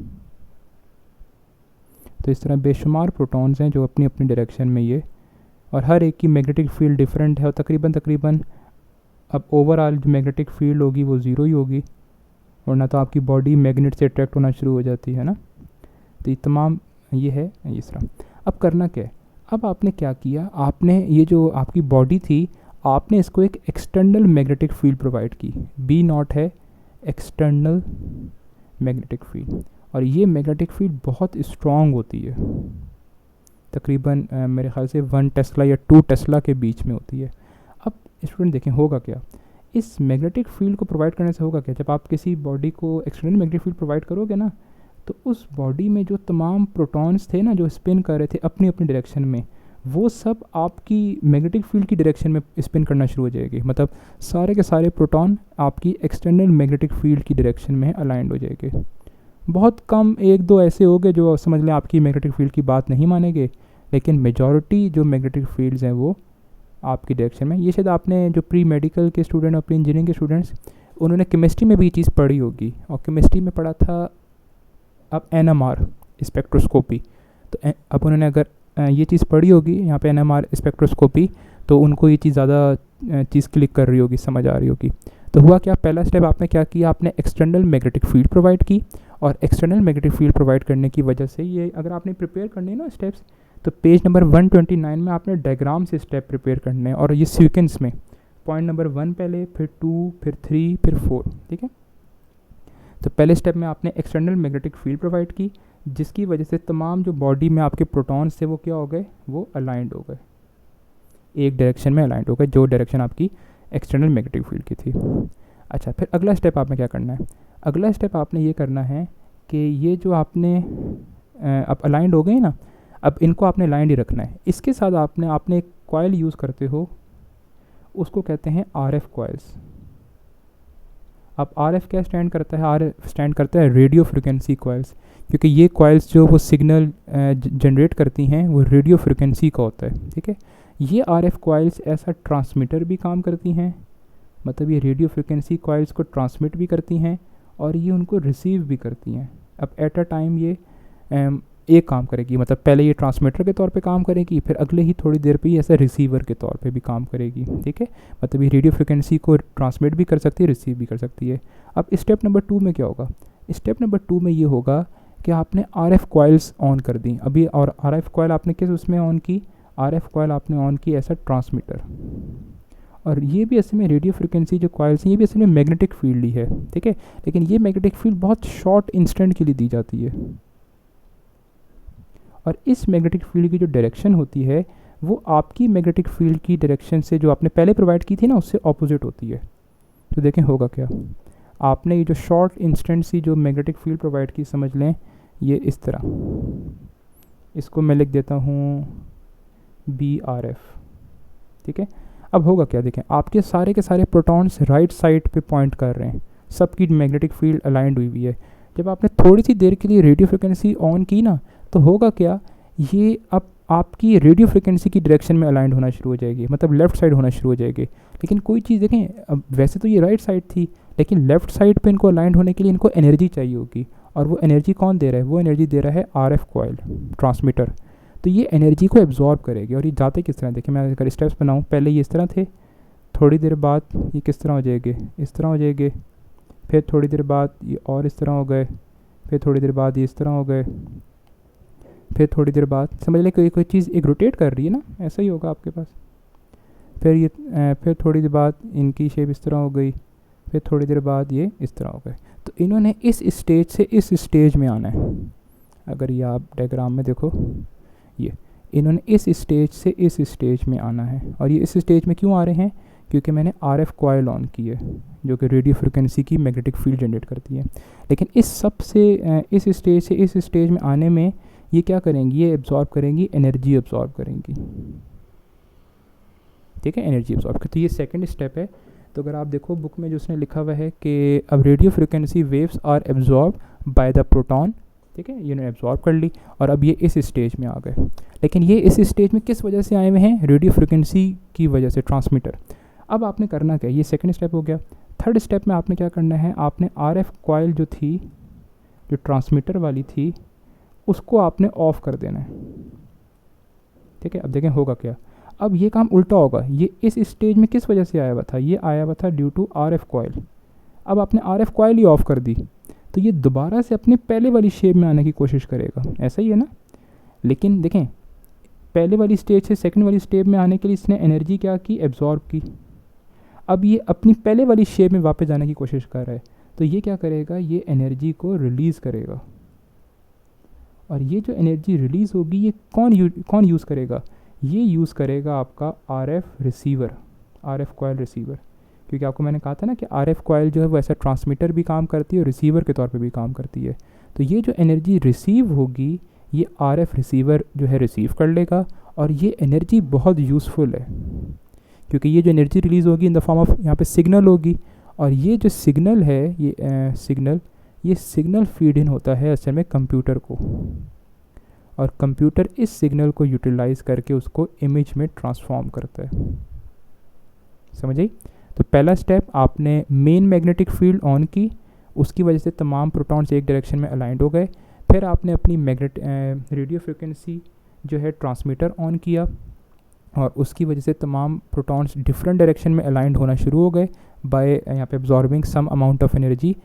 तो इस तरह बेशुमार प्रोटॉन्स हैं जो अपनी अपनी डायरेक्शन में ये, और हर एक की मैग्नेटिक फील्ड डिफरेंट है और तकरीबन अब ओवरऑल जो मैग्नेटिक फील्ड होगी वो ज़ीरो ही होगी, वरना तो आपकी बॉडी मैग्नेट से अट्रैक्ट होना शुरू हो जाती है ना। तो ये तमाम ये है इस तरह। अब करना क्या है, अब आपने क्या किया, आपने ये जो आपकी बॉडी थी आपने इसको एक एक्सटर्नल मैग्नेटिक फील्ड प्रोवाइड की। बी नॉट है एक्सटर्नल मैग्नेटिक फील्ड, और ये मैग्नेटिक फील्ड बहुत स्ट्रॉन्ग होती है, तकरीबन मेरे ख्याल से 1 टेस्ला या 2 टेस्ला के बीच में होती है। अब स्टूडेंट देखें होगा क्या, इस मैग्नेटिक फील्ड को प्रोवाइड करने से होगा क्या, जब आप किसी बॉडी को एक्सटर्नल मैग्नेटिक फील्ड प्रोवाइड करोगे ना, तो उस बॉडी में जो तमाम प्रोटॉन्स थे ना जो स्पिन कर रहे थे अपनी अपनी डायरेक्शन में, वो सब आपकी मैग्नेटिक फील्ड की डायरेक्शन में स्पिन करना शुरू हो जाएगी। मतलब सारे के सारे प्रोटॉन आपकी एक्सटर्नल मैग्नेटिक फील्ड की डायरेक्शन में अलाइंड हो जाएंगे। बहुत कम 1-2 ऐसे होंगे जो समझ लें आपकी मैग्नेटिक फील्ड की बात नहीं मानेंगे, लेकिन मेजॉरिटी जो मैग्नेटिक फील्ड्स हैं वो आपकी डायरेक्शन में। ये शायद आपने जो प्री मेडिकल के स्टूडेंट और प्री इंजीनियरिंग के स्टूडेंट्स, उन्होंने केमिस्ट्री में भी ये चीज़ पढ़ी होगी, और केमिस्ट्री में पढ़ा था अब NMR स्पेक्ट्रोस्कोपी। तो अब उन्होंने अगर ये चीज़ पढ़ी होगी यहाँ पे NMR स्पेक्ट्रोस्कोपी, तो उनको ये चीज़ ज़्यादा चीज़ क्लिक कर रही होगी, समझ आ रही होगी। तो हुआ क्या, पहला स्टेप आपने क्या किया, आपने एक्सटर्नल मैग्नेटिक फील्ड प्रोवाइड की, और एक्सटर्नल मैग्नेटिक फील्ड प्रोवाइड करने की वजह से ये अगर आपने प्रिपेयर करनी है ना स्टेप्स, तो पेज नंबर 129 में आपने डायग्राम से स्टेप प्रिपेयर करने हैं, और ये सीक्वेंस में पॉइंट नंबर 1 पहले, फिर 2, फिर 3, फिर 4, ठीक है। तो पहले स्टेप में आपने एक्सटर्नल मैग्नेटिक फील्ड प्रोवाइड की, जिसकी वजह से तमाम जो बॉडी में आपके प्रोटॉन्स थे वो क्या हो गए, वो अलाइंड हो गए, एक डायरेक्शन में अलाइंड हो गए, जो डायरेक्शन आपकी एक्सटर्नल मैग्नेटिक फील्ड की थी। अच्छा, फिर अगला स्टेप आपने क्या करना है, अगला स्टेप आपने ये करना है कि ये जो आपने अब अलाइंड हो गए ना, अब इनको आपने अलाइंड ही रखना है। इसके साथ आपने एक कॉइल यूज़ करते हो, उसको कहते हैं RF कॉइल्स। अब RF क्या स्टैंड करता है, RF स्टैंड करता है रेडियो फ्रिक्वेंसी कॉइल्स, क्योंकि ये कॉइल्स जो वो सिग्नल जनरेट करती हैं वो रेडियो फ्रिक्वेंसी का होता है, ठीक है। ये RF कॉइल्स ऐसा ट्रांसमीटर भी काम करती हैं, मतलब ये रेडियो फ्रिक्वेंसी कॉइल्स को ट्रांसमिट भी करती हैं और ये उनको रिसीव भी करती हैं। अब एट अ टाइम ये एक काम करेगी, मतलब पहले ये ट्रांसमीटर के तौर पे काम करेगी, फिर अगले ही थोड़ी देर पे ये ऐसा रिसीवर के तौर पे भी काम करेगी, ठीक है। मतलब ये रेडियो फ्रिक्वेंसी को ट्रांसमिट भी कर सकती है, रिसीव भी कर सकती है। अब स्टेप नंबर 2 में क्या होगा, स्टेप नंबर 2 में ये होगा कि आपने RF कॉइल्स ऑन कर दी अभी, और RF कॉइल आपने किस उसमें ऑन की, RF कॉइल आपने ऑन की ऐसा ट्रांसमीटर, और ये भी असल में रेडियो फ्रिक्वेंसी जो कॉइल्स हैं ये भी असल में मैग्नेटिक फील्ड ही है, ठीक है। लेकिन ये मैग्नेटिक फील्ड बहुत शॉर्ट इंस्टेंट के लिए दी जाती है, और इस मैग्नेटिक फील्ड की जो डायरेक्शन होती है वो आपकी मैग्नेटिक फील्ड की डायरेक्शन से जो आपने पहले प्रोवाइड की थी ना उससे ऑपोजिट होती है। तो देखें होगा क्या, आपने ये जो शॉर्ट इंस्टेंट सी जो मैग्नेटिक फील्ड प्रोवाइड की, समझ लें ये इस तरह, इसको मैं लिख देता हूँ BRF, ठीक है। अब होगा क्या, देखें आपके सारे के सारे प्रोटॉन्स राइट साइड पे पॉइंट कर रहे हैं, सबकी मैग्नेटिक फील्ड अलाइंड हुई है। जब आपने थोड़ी सी देर के लिए रेडियो फ्रिक्वेंसी ऑन की ना, तो होगा क्या, ये अब आपकी रेडियो फ्रिक्वेंसी की डायरेक्शन में अलाइंड होना शुरू हो जाएगी, मतलब लेफ़्ट साइड होना शुरू हो जाएगी। लेकिन कोई चीज़ देखें, अब वैसे तो ये राइट साइड थी, लेकिन लेफ़्ट साइड पे इनको अलाइंड होने के लिए इनको एनर्जी चाहिए होगी, और वो एनर्जी कौन दे रहा है, वो एनर्जी दे रहा है RF कॉइल ट्रांसमीटर। तो ये एनर्जी को एब्जॉर्ब करेगी, और ये जाते किस तरह, देखिए मैं अगर स्टेप्स बनाऊँ, पहले ये इस तरह थे, थोड़ी देर बाद ये किस तरह हो जाएंगे, इस तरह हो जाएंगे, फिर थोड़ी देर बाद ये और इस तरह हो गए, फिर थोड़ी देर बाद ये इस तरह हो गए, फिर थोड़ी देर बाद समझ लें कोई चीज़ एक रोटेट कर रही है ना, ऐसा ही होगा आपके पास। फिर ये फिर थोड़ी देर बाद इनकी शेप इस तरह हो गई, फिर थोड़ी देर बाद ये इस तरह हो गए। तो इन्होंने इस स्टेज से इस स्टेज में आना है। अगर ये आप डायग्राम में देखो, ये इन्होंने इस स्टेज से इस स्टेज में आना है, और ये इस स्टेज में क्यों आ रहे हैं, क्योंकि मैंने RF कॉइल ऑन की है जो कि रेडियो फ्रिक्वेंसी की मैग्नेटिक फील्ड जनरेट करती है। लेकिन इस सब से इस स्टेज से इस स्टेज में आने में ये क्या करेंगी, ये एब्जॉर्ब करेंगी, एनर्जी एब्जॉर्ब करेंगी, ठीक है, एनर्जी एब्जॉर्ब। तो ये सेकंड स्टेप है तो अगर आप देखो बुक में जो उसने लिखा हुआ है कि अब radio frequency waves are absorb by the proton, ठीक है, ये ने एब्जॉर्ब कर ली और अब ये इस स्टेज में आ गए। लेकिन ये इस स्टेज में किस वजह से आए हुए हैं? रेडियो फ्रिक्वेंसी की वजह से, ट्रांसमीटर। अब आपने करना क्या, ये सेकंड स्टेप हो गया। थर्ड स्टेप में आपने क्या करना है, आपने आरएफ कॉइल जो थी, जो ट्रांसमीटर वाली थी, उसको आपने ऑफ कर देना है, ठीक है। अब देखें होगा क्या, अब ये काम उल्टा होगा। ये इस स्टेज में किस वजह से आया हुआ था? ये आया हुआ था ड्यू टू आरएफ कॉइल। अब आपने आरएफ कॉइल ही ऑफ कर दी तो ये दोबारा से अपने पहले वाली शेप में आने की कोशिश करेगा, ऐसा ही है ना। लेकिन देखें पहले वाली स्टेज से सेकंड वाली स्टेज में आने के लिए इसने एनर्जी क्या की, एब्जॉर्ब की। अब ये अपनी पहले वाली शेप में वापस जाने की कोशिश कर रहा है, तो ये क्या करेगा, ये एनर्जी को रिलीज़ करेगा। और ये जो एनर्जी रिलीज़ होगी ये कौन यूज़ करेगा? ये यूज़ करेगा आपका RF receiver, RF coil receiver. क्योंकि आपको मैंने कहा था ना कि आरएफ कॉइल जो है वो ऐसा ट्रांसमीटर भी काम करती है और रिसीवर के तौर पे भी काम करती है। तो ये जो एनर्जी रिसीव होगी ये आरएफ रिसीवर जो है रिसीव कर लेगा, और ये एनर्जी बहुत यूज़फुल है क्योंकि ये जो एनर्जी रिलीज़ होगी इन द फॉर्म ऑफ यहाँ पे सिग्नल होगी। और ये जो सिग्नल है ये सिग्नल फीड इन होता है असल में कंप्यूटर को, और कंप्यूटर इस सिग्नल को यूटिलाइज करके उसको इमेज में ट्रांसफॉर्म करता है। समझ आई? तो पहला स्टेप, आपने मेन मैग्नेटिक फील्ड ऑन की, उसकी वजह से तमाम प्रोटॉन्स एक डायरेक्शन में अलाइंड हो गए। फिर आपने अपनी रेडियो फ्रिक्वेंसी जो है ट्रांसमीटर ऑन किया और उसकी वजह से तमाम प्रोटॉन्स डिफरेंट डायरेक्शन में अलाइंड होना शुरू हो गए बाय यहाँ पे absorbing some amount of energy.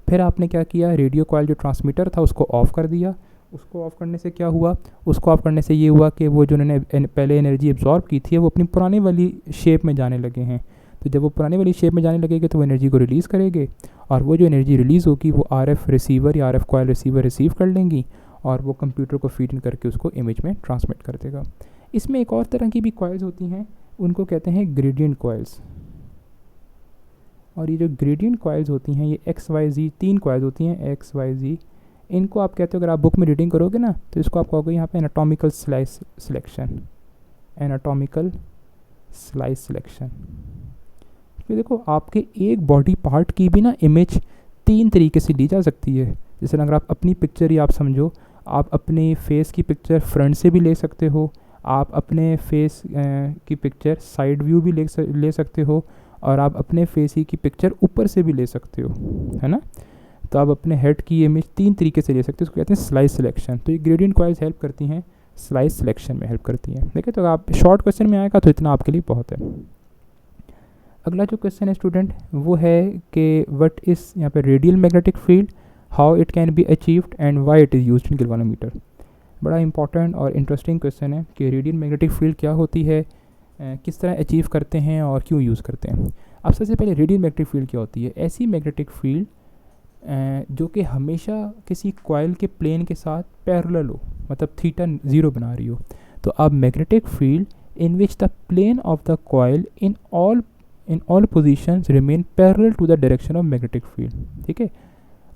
फिर आपने क्या किया, रेडियो कॉइल जो ट्रांसमीटर था उसको ऑफ़ कर दिया। उसको ऑफ़ करने से क्या हुआ, उसको ऑफ़ करने से ये हुआ कि वो जो उन्होंने पहले एनर्जी एब्जॉर्ब की थी वो अपनी पुरानी वाली शेप में जाने लगे हैं। तो जब वो पुरानी वाली शेप में जाने लगेंगे तो वो एनर्जी को रिलीज़ करेंगे, और वो जो एनर्जी रिलीज़ होगी वो आरएफ रिसीवर या आरएफ कॉइल रिसीवर रिसीव कर लेंगी और वो कंप्यूटर को फीड इन करके उसको इमेज में ट्रांसमिट कर देगा। इसमें एक और तरह की भी कॉइल्स होती हैं, उनको कहते हैं ग्रेडियंट कॉइल्स। और ये जो ग्रेडियंट कॉइल्स होती हैं ये XYZ 3 कॉइल्स होती हैं, XYZ। इनको आप कहते हो, अगर आप बुक में रीडिंग करोगे ना तो इसको आप कहोगे यहाँ पे anatomical slice selection, anatomical slice selection. फिर देखो आपके एक बॉडी पार्ट की भी ना इमेज 3 तरीके से ली जा सकती है। जैसे अगर आप अपनी पिक्चर ही आप समझो, आप अपने फेस की पिक्चर फ्रंट से भी ले सकते हो, आप अपने फेस की पिक्चर साइड व्यू भी ले सकते हो, और आप अपने फेस ही की पिक्चर ऊपर से भी ले सकते हो, है ना। तो आप अपने हेड की इमेज 3 तरीके से ले सकते हो, उसको कहते हैं स्लाइस सिलेक्शन। तो ये ग्रेडियंट कॉइल्स हेल्प करती हैं, स्लाइस सिलेक्शन में हेल्प करती हैं। देखिए तो आप शॉर्ट क्वेश्चन में आएगा तो इतना आपके लिए बहुत है। अगला जो क्वेश्चन है स्टूडेंट वो है कि व्हाट इज़ यहाँ पे radial magnetic field, how it can be achieved and why it is used in galvanometer. बड़ा इंपॉर्टेंट और इंटरेस्टिंग क्वेश्चन है कि रेडियल मैग्नेटिक फील्ड क्या होती है, किस तरह अचीव करते हैं और क्यों यूज़ करते हैं। अब सबसे पहले रेडियल मैग्नेटिक फील्ड क्या होती है? ऐसी मैग्नेटिक फील्ड जो कि हमेशा किसी कॉइल के प्लेन के साथ पैरेलल हो, मतलब थीटा 0 बना रही हो। तो अब magnetic field in which the plane of the coil in all positions remain parallel to the direction of magnetic field. ठीक है,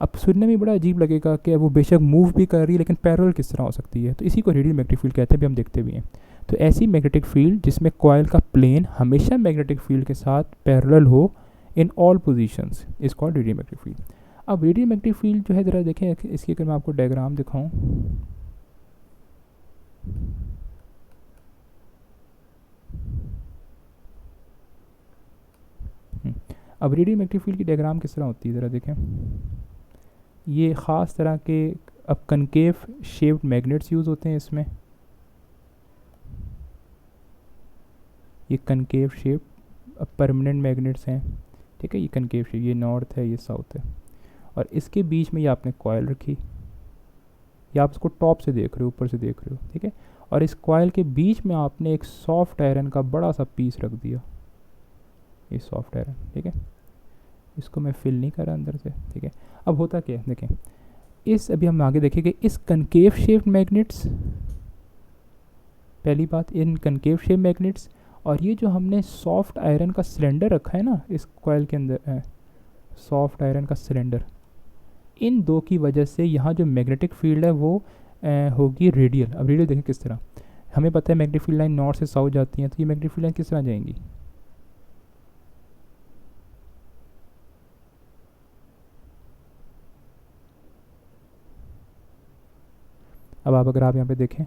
अब सुनने में बड़ा अजीब लगेगा कि वो बेशक मूव भी कर रही है लेकिन पैरेलल किस तरह हो सकती है। तो इसी को रेडियल मैग्नेटिक फील्ड कहते हैं, भी हम देखते भी हैं। तो ऐसी मैग्नेटिक फील्ड जिसमें कॉइल का प्लेन हमेशा मैग्नेटिक फील्ड के साथ पैरेलल हो इन all positions is called radial magnetic field. अब रेडियल मैग्नेटिक फील्ड जो है, ज़रा देखें इसकी अगर मैं आपको डायग्राम दिखाऊं, अब रेडियल मैग्नेटिक फील्ड की डायग्राम किस तरह होती है ज़रा देखें। ये ख़ास तरह के अब कनकेव शेप्ड मैग्नेट्स यूज़ होते हैं इसमें, ये कनकेव शेप अब परमानेंट मैग्नेट्स हैं। ठीक है, ये कनकेव शेप, ये नॉर्थ है ये साउथ है, और इसके बीच में ये आपने कॉइल रखी, या आप इसको टॉप से देख रहे हो, ऊपर से देख रहे हो। ठीक है, और इस कॉइल के बीच में आपने एक सॉफ्ट आयरन का बड़ा सा पीस रख दिया, ये सॉफ्ट आयरन। ठीक है, इसको मैं फिल नहीं कर रहा अंदर से। ठीक है, अब होता क्या है देखें, इस अभी हम आगे देखेंगे इस कनकेव शेप मैग्नेट्स, पहली बात इन कनकेव शेप मैग्नेट्स, और ये जो हमने सॉफ्ट आयरन का सिलेंडर रखा है ना इस कॉइल के अंदर, सॉफ्ट आयरन का सिलेंडर, इन दो की वजह से यहाँ जो मैग्नेटिक फील्ड है वो होगी रेडियल। अब रेडियल देखें किस तरह, हमें पता है मैग्नेटिक फील्ड लाइन नॉर्थ से साउथ जाती हैं, तो ये मैग्नेटिक फील्ड लाइन किस तरह जाएंगी, अब आप अगर आप यहाँ पे देखें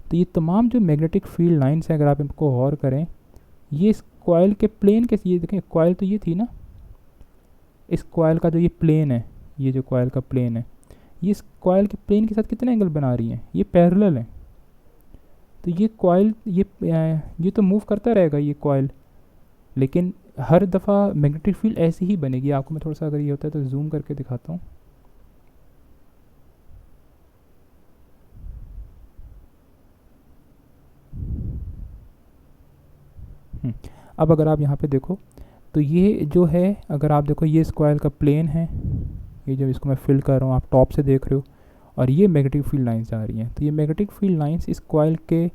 तो ये तमाम जो मैग्नेटिक फील्ड लाइंस हैं, अगर आप इनको गौर करें, ये इस कॉइल के प्लेन के, ये देखें कॉइल तो ये थी ना, इस कॉइल का जो ये प्लेन है, ये जो कॉइल का प्लेन है, ये इस कॉइल के प्लेन के साथ कितने एंगल बना रही हैं, ये पैरेलल है। तो ये कॉइल ये तो मूव करता रहेगा ये कॉइल, लेकिन हर दफ़ा मैग्नेटिक फील्ड ऐसी ही बनेगी। आपको मैं थोड़ा सा अगर ये होता है तो जूम करके दिखाता हूँ। अब अगर आप यहाँ पे देखो तो ये जो है, अगर आप देखो ये इस कॉइल का प्लेन है, ये जब इसको मैं फिल कर रहा हूँ आप टॉप से देख रहे हो, और ये मैग्नेटिक फील्ड लाइंस आ रही हैं। तो ये मैग्नेटिक फील्ड लाइंस इस कॉइल के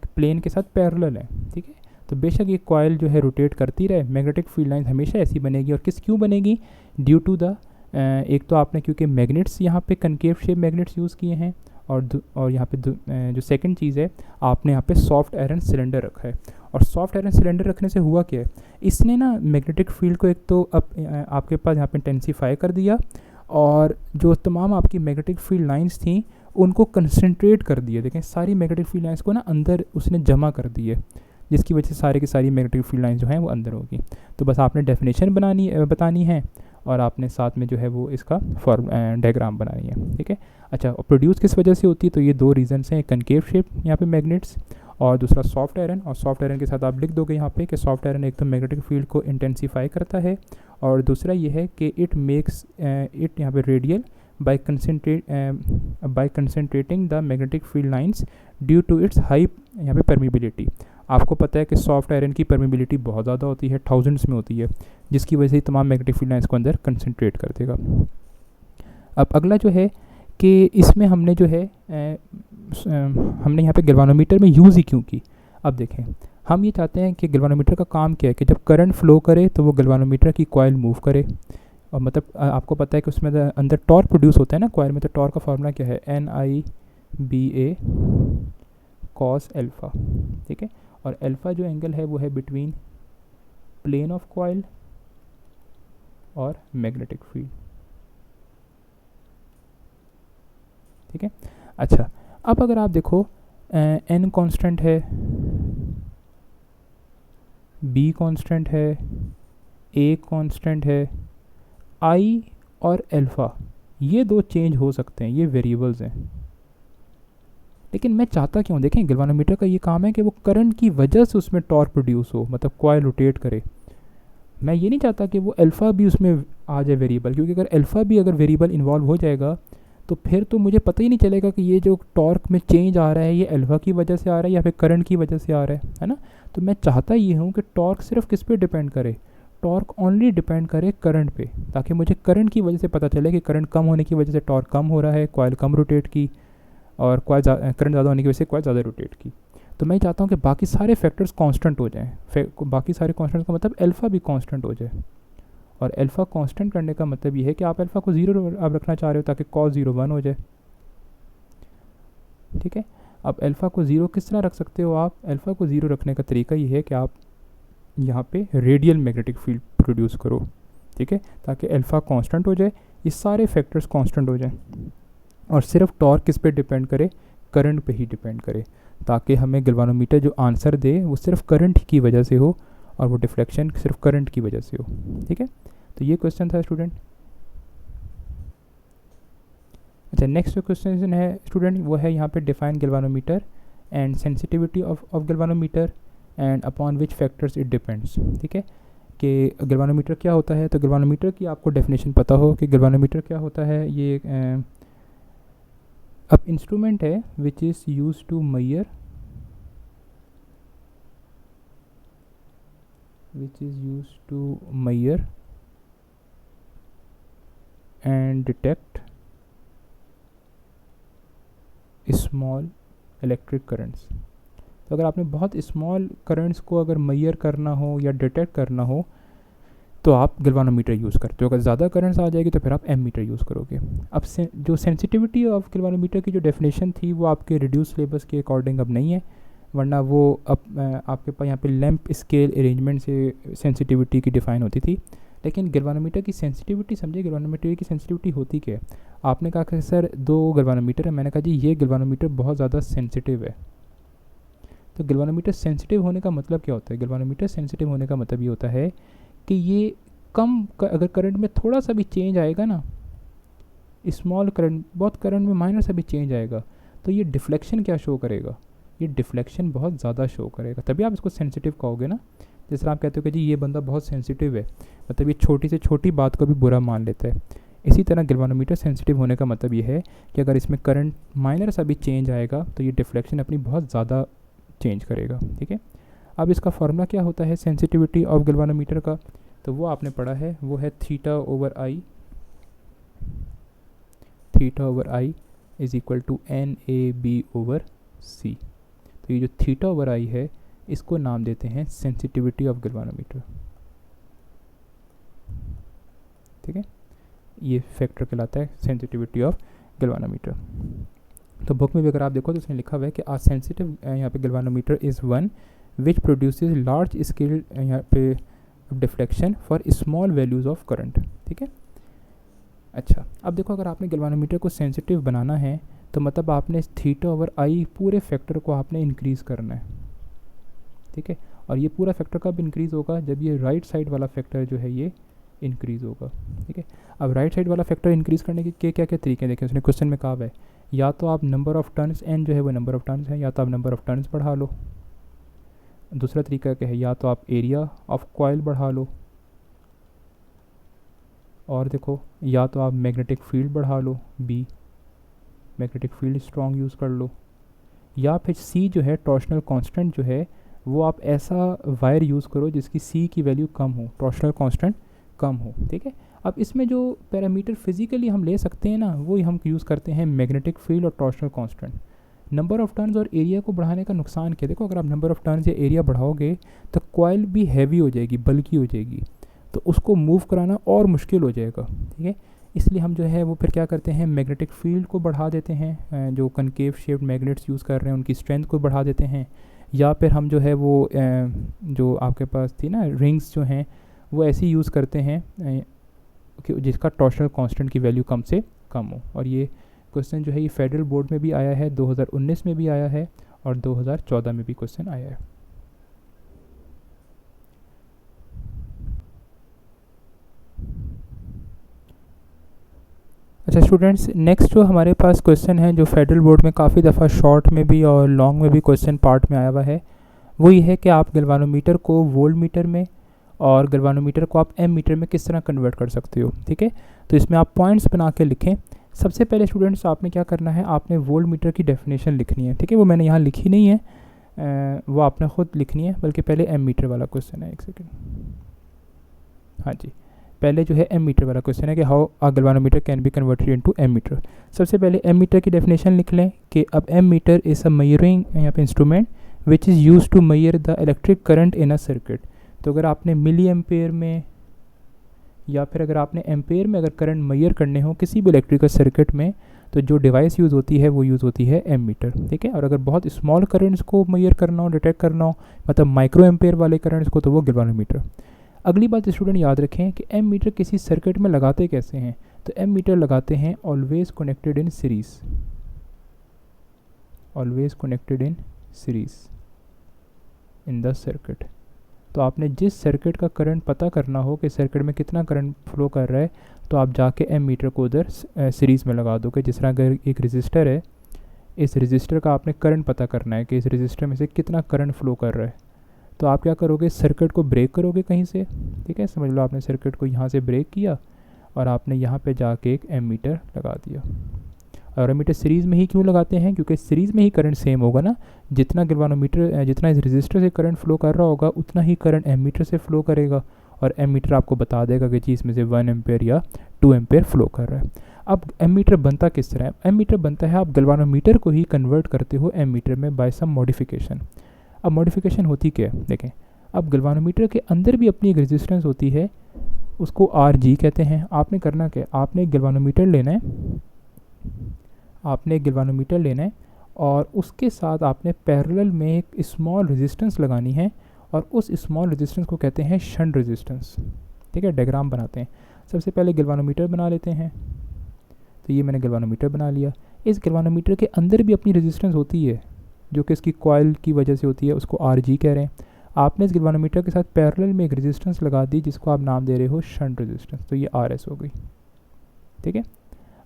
प्लेन के साथ पैरेलल है, ठीक है। तो बेशक ये कॉइल जो है रोटेट करती रहे, मैग्नेटिक फील्ड लाइंस हमेशा ऐसी बनेगी। और क्यों बनेगी? ड्यू टू द एक तो आपने क्योंकि मैग्नेट्स यहाँ पे कनकेव शेप मैग्नेट्स यूज़ किए हैं, और यहाँ पे जो सेकंड चीज़ है, आपने यहाँ पे सॉफ्ट आयरन सिलेंडर रखा है। और सॉफ्ट आयरन सिलेंडर रखने से हुआ क्या है, इसने ना मैग्नेटिक फील्ड को एक तो अब आपके पास यहाँ पे इंटेंसीफाई कर दिया, और जो तमाम आपकी मैग्नेटिक फील्ड लाइंस थी उनको कंसंट्रेट कर दिया। देखें सारी मैग्नेटिक फील्ड लाइंस को ना अंदर उसने जमा कर दी है, जिसकी वजह से सारी की सारी मैग्नेटिक फील्ड लाइंस जो हैं वो अंदर होगी। तो बस आपने डेफिनेशन बतानी है, और आपने साथ में जो है वो इसका डायग्राम बनानी है, ठीक है। अच्छा, प्रोड्यूस किस वजह से होती है? तो ये दो रीजंस हैं, कनकेव शेप यहाँ पे मैग्नेट्स, और दूसरा सॉफ्ट आयरन। और सॉफ्ट आयरन के साथ आप लिख दोगे यहाँ पे कि सॉफ्ट आयरन एक तो मैग्नेटिक फील्ड को इंटेंसीफाई करता है, और दूसरा ये है कि इट मेक्स इट यहाँ पे radial by concentrating the magnetic field lines due to its high यहाँ पे परमिबिलिटी। आपको पता है कि सॉफ्ट आयरन की परमिबिलिटी बहुत ज़्यादा होती है, थाउजेंड्स में होती है, जिसकी वजह से तमाम मैग्नेटिक फील्ड लाइंस को अंदर कंसनट्रेट कर देगा। अब अगला जो है कि इसमें हमने जो है हमने यहाँ पे गैल्वानोमीटर में यूज़ ही क्यों की। अब देखें, हम ये चाहते हैं कि गैल्वानोमीटर का काम क्या है कि जब करंट फ्लो करे तो वो गैल्वानोमीटर की कॉइल मूव करे, और मतलब आपको पता है कि उसमें अंदर टॉर्क प्रोड्यूस होता है ना कॉइल में। तो टॉर्क का फार्मूला क्या है? NIBA cos अल्फ़ा, ठीक है। और अल्फ़ा जो एंगल है वो है बिटवीन प्लेन ऑफ कॉइल और मैग्नेटिक फील्ड, ठीक है। अच्छा, अब अगर आप देखो N कांस्टेंट है, B कांस्टेंट है, A कांस्टेंट है, I और अल्फ़ा ये दो चेंज हो सकते हैं, ये वेरिएबल्स हैं। लेकिन मैं चाहता क्यों? देखें, गैल्वानोमीटर का ये काम है कि वो करंट की वजह से उसमें टॉर्क प्रोड्यूस हो, मतलब कॉइल रोटेट करे। मैं ये नहीं चाहता कि वो अल्फ़ा भी उसमें आ जाए वेरिएबल, क्योंकि अगर अल्फ़ा भी अगर वेरिएबल इन्वॉल्व हो जाएगा तो फिर तो मुझे पता ही नहीं चलेगा कि ये जो टॉर्क में चेंज आ रहा है ये अल्फ़ा की वजह से आ रहा है या फिर करंट की वजह से आ रहा है ना। तो मैं चाहता ये हूँ कि टॉर्क सिर्फ किस पे डिपेंड करे? टॉर्क ओनली डिपेंड करे करंट पे, ताकि मुझे करंट की वजह से पता चले कि करंट कम होने की वजह से टॉर्क कम हो रहा है, कॉइल कम रोटेट की, और कॉइल करंट ज़्यादा होने की वजह से कॉइल ज़्यादा रोटेट की। तो मैं चाहता हूँ कि बाकी सारे फैक्टर्स कांस्टेंट हो जाएं। बाकी सारे कांस्टेंट का मतलब अल्फ़ा भी कांस्टेंट हो जाए, और अल्फ़ा कांस्टेंट करने का मतलब ये है कि आप अल्फ़ा को 0 आप रखना चाह रहे हो ताकि cos 0 1 हो जाए, ठीक है। अब अल्फ़ा को 0 किस तरह रख सकते हो आप? अल्फ़ा को 0 रखने का तरीका ये है कि आप यहाँ पे रेडियल मैग्नेटिक फील्ड प्रोड्यूस करो, ठीक है, ताकि अल्फ़ा कांस्टेंट हो जाए, ये सारे फैक्टर्स कांस्टेंट हो जाएं, और सिर्फ टॉर्क किस पे डिपेंड करे? करंट पे ही डिपेंड करे, ताकि हमें गैल्वानोमीटर जो आंसर दे वो सिर्फ करंट की वजह से हो, और वो डिफ्लेक्शन सिर्फ करंट की वजह से हो, ठीक है। तो ये क्वेश्चन था स्टूडेंट। अच्छा, नेक्स्ट जो क्वेश्चन है स्टूडेंट वो है यहाँ पे define galvanometer and sensitivity of galvanometer and upon which factors it depends, ठीक है। कि गैल्वानोमीटर क्या होता है? तो गैल्वानोमीटर की आपको डेफिनेशन पता हो कि गैल्वानोमीटर क्या होता है। ये अब इंस्ट्रूमेंट है which is use to measure and detect small electric currents. तो अगर आपने बहुत स्मॉल करंट्स को अगर मेजर करना हो या डिटेक्ट करना हो तो आप गैल्वानोमीटर यूज़ करते हो। अगर ज़्यादा करंट्स आ जाएगी तो फिर आप एमीटर यूज़ करोगे। अब जो सेंसिटिविटी ऑफ गैल्वानोमीटर की जो डेफिनेशन थी वो आपके रिड्यूस सिलेबस के अकॉर्डिंग अब नहीं है, वरना वो अब आपके पास यहाँ पे लैंप स्केल अरेंजमेंट से सेंसिटिविटी की डिफ़ाइन होती थी। लेकिन गैल्वानोमीटर की सेंसिटिविटी समझे, गैल्वानोमीटर की सेंसिटिविटी होती क्या है। आपने कहा कि सर 2 गैल्वानोमीटर है, मैंने कहा जी ये गैल्वानोमीटर बहुत ज़्यादा सेंसिटिव है। तो गैल्वानोमीटर सेंसिटिव होने का मतलब क्या होता है? गैल्वानोमीटर सेंसिटिव होने का मतलब ये होता है कि ये अगर करंट में थोड़ा सा भी चेंज आएगा ना, स्मॉल करंट, बहुत करंट में माइनर सा भी चेंज आएगा, तो ये डिफ्लेक्शन क्या शो करेगा? ये डिफ्लेक्शन बहुत ज़्यादा शो करेगा, तभी आप इसको सेंसिटिव कहोगे ना। जिस तरह आप कहते हो कि जी ये बंदा बहुत सेंसिटिव है, मतलब ये छोटी से छोटी बात को भी बुरा मान लेता है। इसी तरह गैल्वानोमीटर सेंसिटिव होने का मतलब ये है कि अगर इसमें करंट माइनर सा भी चेंज आएगा तो ये डिफ्लेक्शन अपनी बहुत ज़्यादा चेंज करेगा। ठीक है, अब इसका फॉर्मूला क्या होता है सेंसिटिविटी ऑफ गैल्वानोमीटर का? तो वो आपने पढ़ा है, वो है theta over I is equal to NAB over C। तो ये जो थीटा ओवर आई है इसको नाम देते हैं सेंसिटिविटी ऑफ गैल्वानोमीटर। ठीक है, ये फैक्टर कहलाता है सेंसिटिविटी ऑफ गैल्वानोमीटर। तो बुक में भी अगर आप देखो तो इसमें लिखा हुआ है कि आ सेंसिटिव यहाँ पे galvanometer is one which produces large scale यहाँ पे deflection for small values of current. ठीक है, अच्छा अब देखो, अगर आपने गैल्वानोमीटर को सेंसिटिव बनाना है तो मतलब आपने थीटा ओवर आई पूरे फैक्टर को आपने इंक्रीज़ करना है। ठीक है, और ये पूरा फैक्टर कब इंक्रीज़ होगा? जब ये राइट साइड वाला फैक्टर जो है ये इंक्रीज़ होगा। ठीक है, अब राइट साइड वाला फैक्टर इंक्रीज़ करने के क्या क्या तरीके देखें, उसने क्वेश्चन में कहा है या तो आप नंबर ऑफ़ टर्न्स, एन जो है वो नंबर ऑफ़ टर्न्स है, या तो आप नंबर ऑफ़ टर्न्स बढ़ा लो। दूसरा तरीका क्या है, या तो आप एरिया ऑफ कॉइल बढ़ा लो, और देखो या तो आप मैग्नेटिक फील्ड बढ़ा लो, B magnetic field strong use कर लो, या फिर सी जो है टॉर्शनल कांस्टेंट जो है वो आप ऐसा वायर यूज़ करो जिसकी सी की वैल्यू कम हो, टॉर्शनल कांस्टेंट कम हो। ठीक है, अब इसमें जो पैरामीटर फिजिकली हम ले सकते हैं ना, वो हम यूज़ करते हैं मैग्नेटिक फील्ड और torsional constant. Number of turns और एरिया को बढ़ाने का नुकसान क्या? देखो, अगर आप नंबर ऑफ़ टर्न्स या एरिया बढ़ाओगे तो कॉइल भी हैवी हो जाएगी, बल्की हो जाएगी, तो उसको मूव कराना और मुश्किल हो जाएगा। ठीक है, इसलिए हम जो है वो फिर क्या करते हैं, मैग्नेटिक फील्ड को बढ़ा देते हैं, जो कनकेव शेप्ड मैग्नेट्स यूज़ कर रहे हैं उनकी स्ट्रेंथ को बढ़ा देते हैं, या फिर हम जो है वो जो आपके पास थी ना रिंग्स जो हैं वो ऐसी यूज़ करते हैं कि जिसका टॉर्शनल कांस्टेंट की वैल्यू कम से कम हो। और ये क्वेश्चन जो है ये फेडरल बोर्ड में भी आया है, 2019 में भी आया है और 2014 में भी क्वेश्चन आया है। अच्छा स्टूडेंट्स, नेक्स्ट जो हमारे पास क्वेश्चन है जो फेडरल बोर्ड में काफ़ी दफ़ा शॉर्ट में भी और लॉन्ग में भी क्वेश्चन पार्ट में आया हुआ है, वो ये है कि आप गैल्वानोमीटर को वोल्ट मीटर में और गैल्वानोमीटर को आप एम मीटर में किस तरह कन्वर्ट कर सकते हो। ठीक है, तो इसमें आप पॉइंट्स बना के लिखें। सबसे पहले स्टूडेंट्स आपने क्या करना है, आपने वोल्ट मीटर की डेफिनेशन लिखनी है। ठीक है, वो मैंने यहाँ लिखी नहीं है, वो आपने ख़ुद लिखनी है, बल्कि पहले एम मीटर वाला क्वेश्चन है। एक सेकेंड, हाँ जी, पहले जो है एम मीटर वाला क्वेश्चन है कि how a galvanometer can be converted into ammeter. सबसे पहले एम मीटर की डेफिनेशन लिख लें कि अब ammeter is a measuring यहाँ पे instrument which is use to measure the electric current in a circuit. तो अगर आपने मिली एम्पेयर में या फिर अगर आपने एम्पेयर में अगर करंट मेजर करने हो किसी भी इलेक्ट्रिकल सर्किट में, तो जो डिवाइस यूज़ होती है वो यूज़ होती है एम मीटर। ठीक है, और अगर बहुत स्मॉल करंट्स को मेजर करना हो, डिटेक्ट करना हो, मतलब माइक्रो एम्पेयर वाले करंट्स को, तो वो गैल्वानोमीटर। अगली बात स्टूडेंट याद रखें कि एम मीटर किसी सर्किट में लगाते कैसे हैं, तो एम मीटर लगाते हैं always connected in series, always connected in series in the circuit. तो आपने जिस सर्किट का करंट पता करना हो कि सर्किट में कितना करंट फ्लो कर रहा है, तो आप जाके एम मीटर को उधर सीरीज़ में लगा दोगे। जिस तरह अगर एक रजिस्टर है, इस रजिस्टर का आपने करंट पता करना है कि इस रजिस्टर में से कितना करंट फ्लो कर रहा है, तो आप क्या करोगे, सर्किट को ब्रेक करोगे कहीं से। ठीक है, समझ लो आपने सर्किट को यहाँ से ब्रेक किया और आपने यहाँ पे जाके एक एम मीटर लगा दिया। और एम मीटर सीरीज़ में ही क्यों लगाते हैं, क्योंकि सीरीज़ में ही करंट सेम होगा ना, जितना गैल्वानोमीटर जितना इस रजिस्टर से करंट फ्लो कर रहा होगा उतना ही करंट एम मीटर से फ्लो करेगा, और एम मीटर आपको बता देगा कि जी इसमें से 1 एम्पेयर या 2 एम्पेयर फ्लो कर रहा है। अब एम मीटर बनता किस तरह है, एम मीटर बनता है आप गैल्वानोमीटर को ही कन्वर्ट करते हो एम मीटर में बाय सम मॉडिफिकेशन। अब मॉडिफिकेशन होती क्या है, देखें, अब गैल्वानोमीटर के अंदर भी अपनी एक रेजिस्टेंस होती है, उसको आर जी कहते हैं। आपने करना क्या, आपने एक गैल्वानोमीटर लेना है, आपने एक गैल्वानोमीटर लेना है और उसके साथ आपने पैरेलल में एक स्मॉल रेजिस्टेंस लगानी है, और उस स्मॉल रेजिस्टेंस को कहते हैं शंट रेजिस्टेंस। ठीक है, डायग्राम बनाते हैं। सबसे पहले गैल्वानोमीटर बना लेते हैं। तो ये मैंने गैल्वानोमीटर बना लिया। इस गैल्वानोमीटर के अंदर भी अपनी रेजिस्टेंस होती है जो कि इसकी कॉइल की वजह से होती है, उसको RG कह रहे हैं। आपने इस गैल्वानोमीटर के साथ पैरेलल में एक रेजिस्टेंस लगा दी जिसको आप नाम दे रहे हो शंट रेजिस्टेंस, तो ये RS हो गई। ठीक है,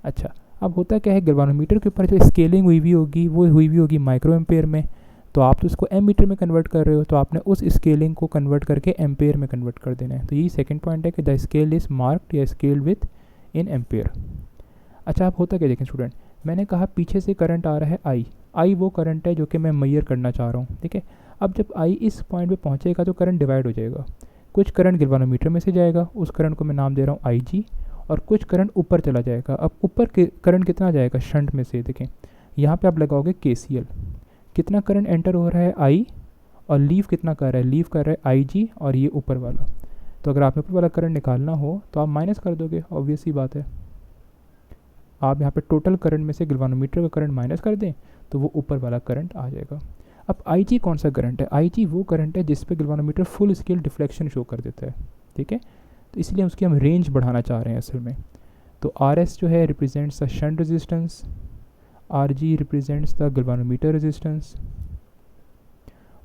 अच्छा अब होता क्या है, गैल्वानोमीटर के ऊपर जो स्केलिंग हुई होगी वो हुई होगी माइक्रो एम्पेयर में, तो आप तो इसको एम मीटर में कन्वर्ट कर रहे हो, तो आपने उस स्केलिंग को कन्वर्ट करके एम्पेयर में कन्वर्ट कर देना है। तो यही सेकंड पॉइंट है कि द स्केल इज़ मार्क्ड या स्केल विथ इन एम्पेयर। अच्छा अब होता क्या देखें स्टूडेंट, मैंने कहा पीछे से करंट आ रहा है आई वो करंट है जो कि मैं मेजर करना चाह रहा हूँ। ठीक है, अब जब आई इस पॉइंट पे पहुँचेगा तो करंट डिवाइड हो जाएगा। कुछ करंट गैल्वानोमीटर में से जाएगा, उस करंट को मैं नाम दे रहा हूँ IG, और कुछ करंट ऊपर चला जाएगा। अब ऊपर के करंट कितना जाएगा शंट में से, देखें यहाँ पे आप लगाओगे KCL, कितना करंट एंटर हो रहा है I, और लीव कितना कर रहा है, लीव कर रहा है IG, और ये ऊपर वाला। तो अगर आपने ऊपर वाला करंट निकालना हो तो आप माइनस कर दोगे, ऑब्वियस ही बात है। आप यहाँ पे टोटल करंट में से गैल्वानोमीटर का करंट माइनस कर दें तो वो ऊपर वाला करंट आ जाएगा। अब IG कौन सा करंट है, IG वो करंट है जिस पे galvanometer full scale deflection show कर देता है। ठीक है, तो इसलिए उसकी हम रेंज बढ़ाना चाह रहे हैं असल में। तो RS जो है represents the shunt resistance, RG represents the galvanometer resistance,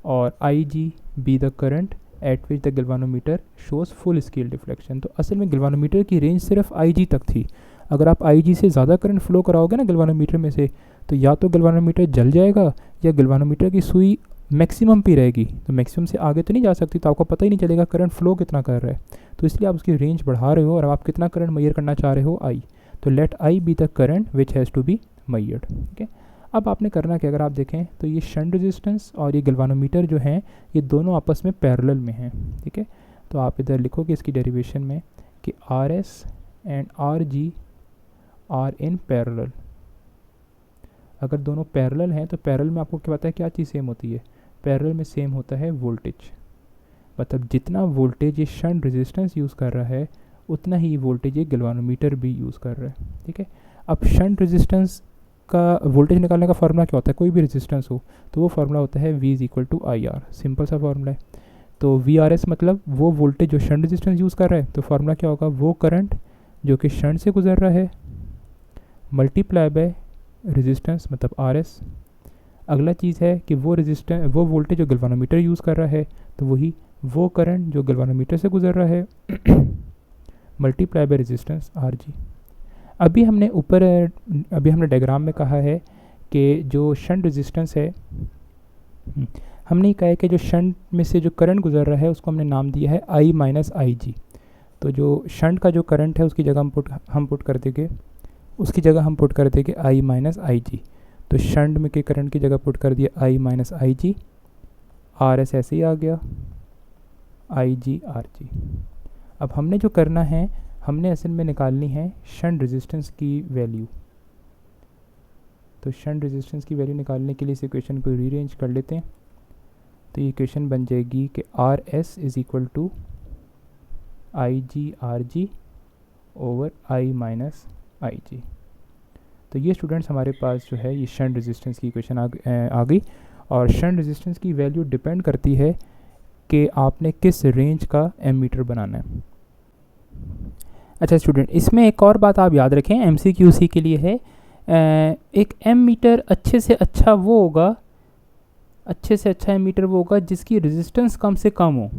और IG B the current eight which the galvanometer shows full scale deflection. तो असल में गैल्वानोमीटर की रेंज सिर्फ IG तक थी। अगर आप IG से ज़्यादा करंट फ्लो कराओगे ना गैल्वानोमीटर में से, तो या तो गैल्वानोमीटर जल जाएगा या गैल्वानोमीटर की सुई मैक्सिमम पे रहेगी, तो मैक्सिमम से आगे तो नहीं जा सकती, तो आपको पता ही नहीं चलेगा करंट फ्लो कितना कर रहा है। तो इसलिए आप उसकी रेंज बढ़ा रहे हो और आप कितना करंट मेजर करना चाह रहे हो I, तो let I be the current which has to be measured. ठीक है, अब आपने करना क्या, अगर आप देखें तो ये शंट रेजिस्टेंस और ये गैल्वानोमीटर जो हैं ये दोनों आपस में पैरेलल में हैं। ठीक है, तो आप इधर लिखोगे इसकी डेरिवेशन में कि RS and RG are in parallel. अगर दोनों पैरेलल हैं तो पैरेलल में आपको क्या पता है क्या चीज़ सेम होती है, पैरेलल में सेम होता है वोल्टेज। मतलब जितना वोल्टेज ये शंट रेजिस्टेंस यूज़ कर रहा है उतना ही वोल्टेज ये गैल्वानोमीटर भी यूज़ कर रहा है। ठीक है, अब शंट रेजिस्टेंस का वोल्टेज निकालने का फार्मूला क्या होता है, कोई भी रेजिस्टेंस हो तो वो फार्मूला होता है V = IR, सिंपल सा फार्मूला है। तो VRS मतलब वो वोल्टेज जो शंट रेजिस्टेंस यूज़ कर रहा है, तो फार्मूला क्या होगा, वो करंट जो कि शंट से गुजर रहा है मल्टीप्लाई बाय रेजिस्टेंस मतलब RS। अगला चीज़ है कि वो वो वोल्टेज जो गैल्वानोमीटर यूज़ कर रहा है, तो वही वो करंट जो गैल्वानोमीटर से गुजर रहा है मल्टीप्लाई बाय रेजिस्टेंस RG। अभी हमने डायग्राम में कहा है कि जो शंट रेजिस्टेंस है, हमने कहा है कि जो शंट में से जो करंट गुजर रहा है उसको हमने नाम दिया है I - IG। तो जो शंट का जो करंट है उसकी जगह हम पुट कर देंगे I - IG। तो शंट में के करंट की जगह पुट कर दिया I - IG, RS ऐसे ही आ गया, IG RG। अब हमने जो करना है, हमने असल में निकालनी है शंट रेजिस्टेंस की वैल्यू। तो शंट रेजिस्टेंस की वैल्यू निकालने के लिए इस इक्वेशन को रीअरेंज कर लेते हैं। तो ये इक्वेशन बन जाएगी कि RS = IG RG over I - IG। तो ये स्टूडेंट्स हमारे पास जो है ये शंट रेजिस्टेंस की इक्वेशन आ गई। और शंट रेजिस्टेंस की वैल्यू डिपेंड करती है कि आपने किस रेंज का एमीटर बनाना है। अच्छा स्टूडेंट, इसमें एक और बात आप याद रखें, MCQC के लिए है, एक एमीटर अच्छे से अच्छा एमीटर वो होगा जिसकी रेजिस्टेंस कम से कम हो।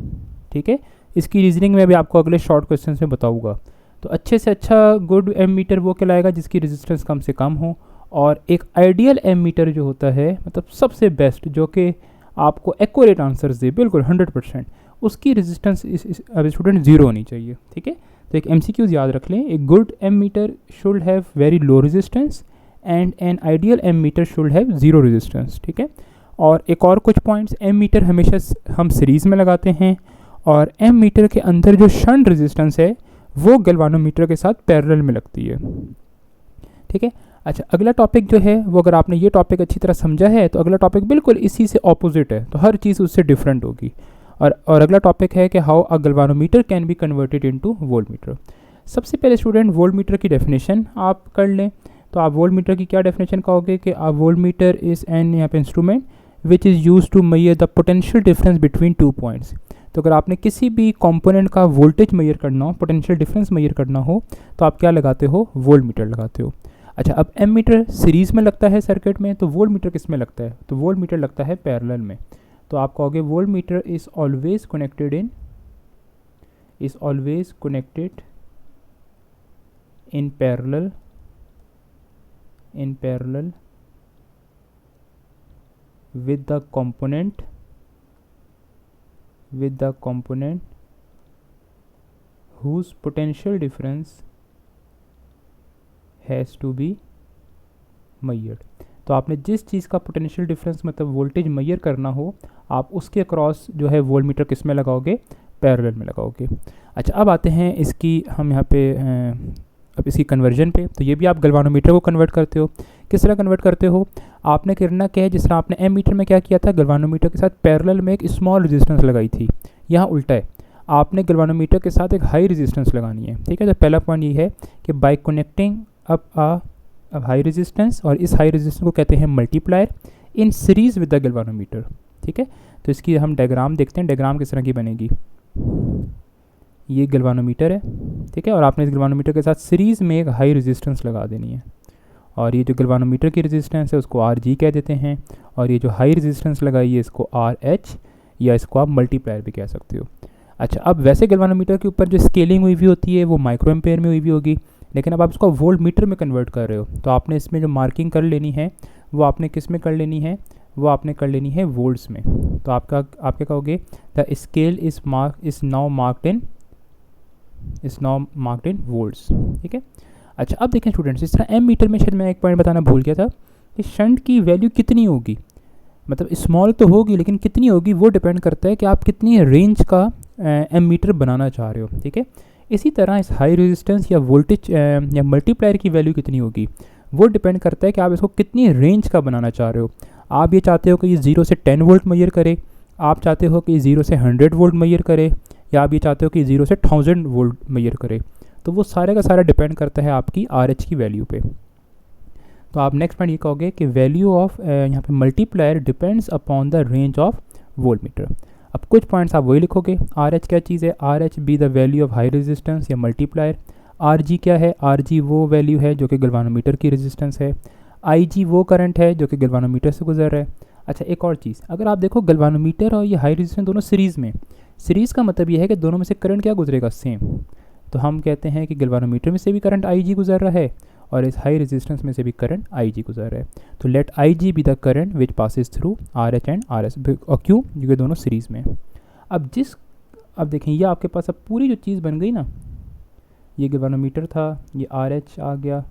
ठीक है, इसकी रीजनिंग में भी आपको अगले शॉर्ट क्वेश्चन में बताऊंगा। तो अच्छे से अच्छा गुड एमीटर वो कहलाएगा जिसकी रेजिस्टेंस कम से कम हो। और एक आइडियल एमीटर जो होता है, मतलब सबसे बेस्ट, जो कि आपको एक्यूरेट आंसर्स दे बिल्कुल 100%, उसकी रेजिस्टेंस अब स्टूडेंट 0 होनी चाहिए। ठीक है, तो एक MCQs याद रख लें, एक good ammeter should have very low resistance and an ideal ammeter should have 0 resistance. ठीक है, और एक और कुछ पॉइंट्स, एमीटर हमेशा हम सीरीज़ में लगाते हैं और एमीटर के अंदर जो शंट रेजिस्टेंस है वो गैल्वानोमीटर के साथ पैरेलल में लगती है। ठीक है, अच्छा अगला टॉपिक जो है वो, अगर आपने ये टॉपिक अच्छी तरह समझा है तो अगला टॉपिक बिल्कुल इसी से ऑपोजिट है, तो हर चीज़ उससे डिफरेंट होगी। और अगला टॉपिक है कि how a galvanometer can be converted into voltmeter. सबसे पहले स्टूडेंट वोल्टमीटर की डेफिनेशन आप कर लें। तो आप वोल्टमीटर की क्या डेफिनेशन कहोगे कि आ वोल्टमीटर इज़ एन यहाँ पे instrument which is use to measure the potential difference between 2 points. तो अगर आपने किसी भी कंपोनेंट का वोल्टेज मेजर करना हो, पोटेंशियल डिफरेंस मेजर करना हो, तो आप क्या लगाते हो, वोल्ट मीटर लगाते हो। अच्छा, अब एम मीटर सीरीज़ में लगता है सर्किट में, तो वोल्ट मीटर किस में लगता है, तो वोल्ट मीटर लगता है पैरेलल में। तो आप कहोगे volt meter is always connected in parallel with the component whose potential difference has to be measured। तो आपने जिस चीज़ का पोटेंशियल डिफरेंस मतलब वोल्टेज मेजर करना हो, आप उसके अक्रॉस जो है वोल्ट मीटर किस में लगाओगे, पैरेलल में लगाओगे। अच्छा, अब आते हैं इसकी हम यहाँ पे अब इसकी कन्वर्जन पे। तो ये भी आप गैल्वानोमीटर को कन्वर्ट करते हो। किस तरह कन्वर्ट करते हो, आपने करना क्या है, जिस तरह आपने एम मीटर में क्या किया था, गैल्वानोमीटर के साथ पैरेलल में एक स्मॉल रेजिस्टेंस लगाई थी, यहाँ उल्टा है, आपने गैल्वानोमीटर के साथ एक हाई रेजिस्टेंस लगानी है। ठीक है, तो पहला पॉइंट ये है कि बाय कनेक्टिंग अब हाई रेजिस्टेंस, और इस हाई रेजिस्टेंस को कहते हैं multiplier in series with the galvanometer. ठीक है, तो इसकी हम डायग्राम देखते हैं, डायग्राम किस तरह की बनेगी। ये गैल्वानोमीटर है, ठीक है, और आपने इस गैल्वानोमीटर के साथ सीरीज़ में एक हाई रेजिस्टेंस लगा देनी है, और ये जो गैल्वानोमीटर की रेजिस्टेंस है उसको आर जी कह देते हैं, और ये जो हाई रेजिस्टेंस लगाई है इसको आर एच, या इसको आप मल्टीप्लायर भी कह सकते हो। अच्छा, अब वैसे गैल्वानोमीटर के ऊपर जो स्केलिंग हुई भी होती है वो माइक्रो एम्पेयर में हुई भी होगी, लेकिन अब आप इसको वोल्ट मीटर में कन्वर्ट कर रहे हो, तो आपने इसमें जो मार्किंग कर लेनी है वो आपने किस में कर लेनी है, वो आपने कर लेनी है वोल्ट्स में। तो आप क्या कहोगे, the scale is now marked in volts. ठीक है, अच्छा, अब देखें स्टूडेंट्स, इस तरह एम मीटर में शायद मैं एक पॉइंट बताना भूल गया था कि शंट की वैल्यू कितनी होगी, मतलब स्मॉल तो होगी लेकिन कितनी होगी वो डिपेंड करता है कि आप कितनी रेंज का एम मीटर बनाना चाह रहे हो। ठीक है, इसी तरह इस हाई रेजिस्टेंस या वोल्टेज या मल्टीप्लायर की वैल्यू कितनी होगी वो डिपेंड करता है कि आप इसको कितनी रेंज का बनाना चाह रहे हो। आप ये चाहते हो कि ये 0 से 10 वोल्ट मेजर करे, आप चाहते हो कि 0 से 100 वोल्ट मेजर करे, या आप ये चाहते हो कि 0 से 1000 वोल्ट मेजर करे, तो वो सारे का सारा डिपेंड करता है आपकी आर एच की वैल्यू पे। तो आप नेक्स्ट पॉइंट ये कहोगे कि वैल्यू ऑफ यहाँ पे multiplier depends upon the range of volt meter. अब कुछ पॉइंट्स आप वही लिखोगे, आर एच क्या चीज़ है, R H be the value of high resistance या मल्टीप्लायर, आर जी क्या है, आर जी वो वैल्यू है जो कि गैल्वानोमीटर की रेजिस्टेंस है, आई जी वो करंट है जो कि गैल्वानोमीटर से गुजर रहा है। अच्छा, एक और चीज़, अगर आप देखो गैल्वानोमीटर और ये हाई रेजिस्टेंस दोनों सीरीज़ में, सीरीज़ का मतलब ये है कि दोनों में से करंट क्या गुजरेगा, सेम। तो हम कहते हैं कि गैल्वानोमीटर में से भी करंट आई जी गुजर रहा है और इस हाई रेजिस्टेंस में से भी करंट आई जी गुजर रहा है। तो let I G be the current which passes through R H and R S, और क्यों, क्योंकि दोनों सीरीज़ में। अब देखें ये आपके पास अब पूरी जो चीज़ बन गई ना, ये गैल्वानोमीटर था, ये आर एच आ गया,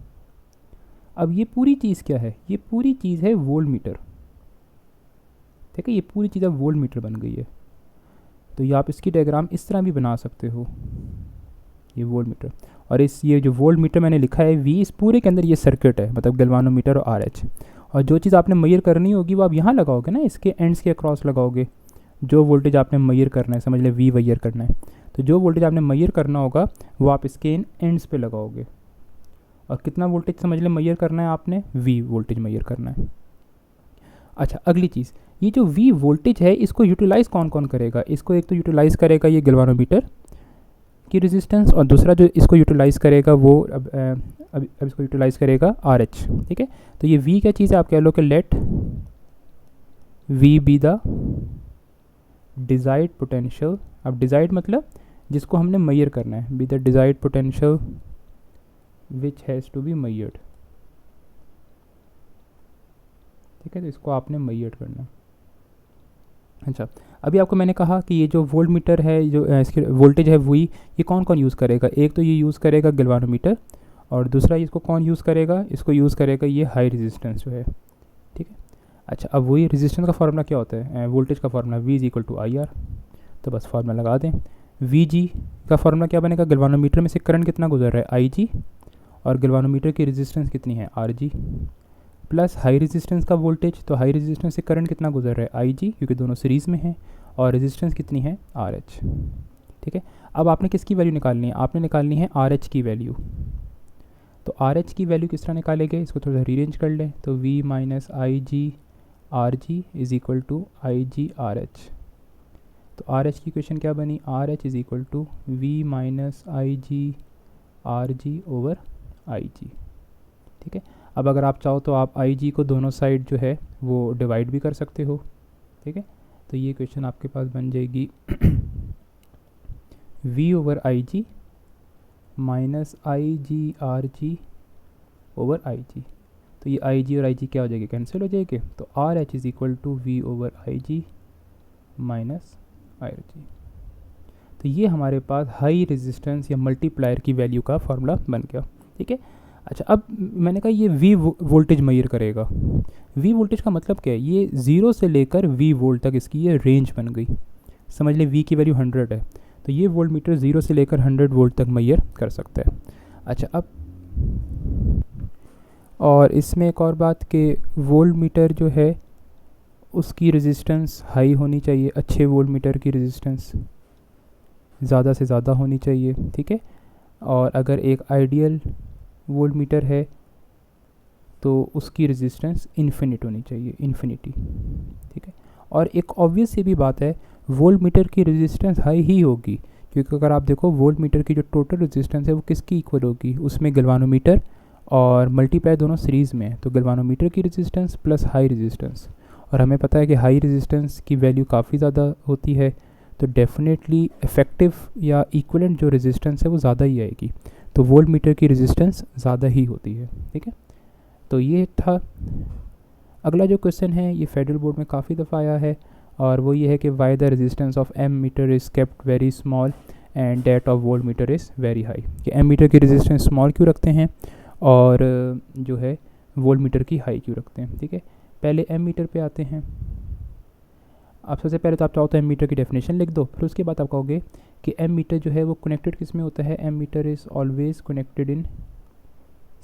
अब ये पूरी चीज़ क्या है, ये पूरी चीज़ है वोल्ट मीटर। ठीक है, ये पूरी चीज़ अब वोल्ट मीटर बन गई है। तो ये आप इसकी डायग्राम इस तरह भी बना सकते हो, ये वोल्ट मीटर, और ये जो वोल्ट मीटर मैंने लिखा है वी, इस पूरे के अंदर ये सर्किट है, मतलब गैल्वानोमीटर और आर एच। और जो चीज़ आपने मेजर करनी होगी वो आप यहाँ लगाओगे ना, इसके एंड्स के अक्रॉस लगाओगे, जो वोल्टेज आपने मेजर करना है, समझ ले वी मेजर करना है, तो जो वोल्टेज आपने मेजर करना होगा वो आप इसके इन एंड्स पे लगाओगे। और कितना वोल्टेज समझ ले मेजर करना है आपने, वी वोल्टेज मेजर करना है। अच्छा, अगली चीज़, ये जो वी वोल्टेज है इसको यूटिलाइज़ कौन कौन करेगा, इसको एक तो यूटिलाइज़ करेगा ये गैल्वानोमीटर की रेजिस्टेंस, और दूसरा जो इसको यूटिलाइज़ करेगा वो अब इसको यूटिलाइज़ करेगा आर एच। ठीक है, तो ये वी क्या चीज़ है, आप कह लो कि let we be the desired potential. अब डिज़ायर्ड मतलब जिसको हमने मेजर करना है, be the desired potential which has to be measured. ठीक है, तो इसको आपने मेजर करना। अच्छा, अभी आपको मैंने कहा कि ये जो वोल्ट मीटर है, जो इसकी वोल्टेज है वही, ये कौन कौन यूज़ करेगा, एक तो ये यूज़ करेगा गैल्वानोमीटर, और दूसरा इसको कौन यूज़ करेगा, इसको यूज़ करेगा ये हाई रेजिस्टेंस जो है। ठीक है, अच्छा, अब वही रेजिस्टेंस का फार्मूला क्या होता है, वोल्टेज का formula V is equal to I R, तो बस फार्मूला लगा दें। वी जी का फार्मूला क्या बनेगा, गैल्वानोमीटर में से करंट कितना गुजर रहा है, आई जी, और गैल्वानोमीटर की रेजिस्टेंस कितनी है, R G, plus high resistance का वोल्टेज, तो हाई रेजिस्टेंस से करंट कितना गुजर रहा है, आई जी, क्योंकि दोनों सीरीज़ में हैं, और रेजिस्टेंस कितनी है, आर एच। ठीक है, अब आपने किसकी वैल्यू निकालनी है, आपने निकालनी है आर एच की वैल्यू। तो आर एच की वैल्यू किस तरह निकालेंगे, इसको थोड़ा सा रीअरेंज कर लें, तो V minus I G R G is equal to I G R H. तो आर एच की इक्वेशन क्या बनी, R H is equal to V minus I G R G over I G. ठीक है, अब अगर आप चाहो तो आप आई जी को दोनों साइड जो है वो डिवाइड भी कर सकते हो। ठीक है, तो ये क्वेश्चन आपके पास बन जाएगी V over I G minus I G R G over I G. तो ये आई जी और आई जी क्या हो जाएगी, कैंसिल हो जाएगी। तो R H is equal to V over I G minus I G. तो ये हमारे पास हाई रेजिस्टेंस या मल्टीप्लायर की वैल्यू का फॉर्मूला बन गया। ठीक है, अच्छा अब मैंने कहा ये वी वोल्टेज मेजर करेगा। वी वोल्टेज का मतलब क्या है, ये 0 से लेकर वी वोल्ट तक इसकी ये रेंज बन गई। समझ लें वी की वैल्यू 100 है, तो ये वोल्ट मीटर 0 से लेकर 100 वोल्ट तक मेजर कर सकता है। अच्छा अब और इसमें एक और बात कि वोल्ट मीटर जो है उसकी रेजिस्टेंस हाई होनी चाहिए, अच्छे वोल्ट मीटर की रेजिस्टेंस ज़्यादा से ज़्यादा होनी चाहिए। ठीक है, और अगर एक आइडियल वोल्ट मीटर है तो उसकी रेजिस्टेंस इन्फिनिट होनी चाहिए, इन्फिनिटी। ठीक है, और एक ऑब्वियस सी भी बात है, वोल्ट मीटर की रेजिस्टेंस हाई ही होगी, क्योंकि अगर आप देखो वोल्ट मीटर की जो टोटल रेजिस्टेंस है वो किसकी इक्वल होगी, उसमें गैल्वानोमीटर और मल्टीप्लाई दोनों सीरीज़ में है, तो गैल्वानोमीटर की रेजिस्टेंस प्लस हाई रेजिस्टेंस, और हमें पता है कि हाई रेजिस्टेंस की वैल्यू काफ़ी ज़्यादा होती है, तो डेफिनेटली इफ़ेक्टिव या इक्वलेंट जो रेजिस्टेंस है वो ज़्यादा ही आएगी, तो वोल्ट मीटर की रेजिस्टेंस ज़्यादा ही होती है। ठीक है, तो ये था। अगला जो क्वेश्चन है ये फेडरल बोर्ड में काफ़ी दफ़ा आया है, और वो ये है कि why the resistance of ammeter is kept very small and that of voltmeter is very high, कि एम मीटर की रेजिस्टेंस स्मॉल क्यों रखते हैं और जो है वोल्ट मीटर की हाई क्यों रखते हैं। ठीक है, पहले एम मीटर पे आते हैं। आप सबसे पहले तो आप चाहो तो एम मीटर की डेफिनेशन लिख दो, फिर उसके बाद आप कहोगे कि एम मीटर जो है वो कनेक्टेड किस में होता है, ammeter is always connected in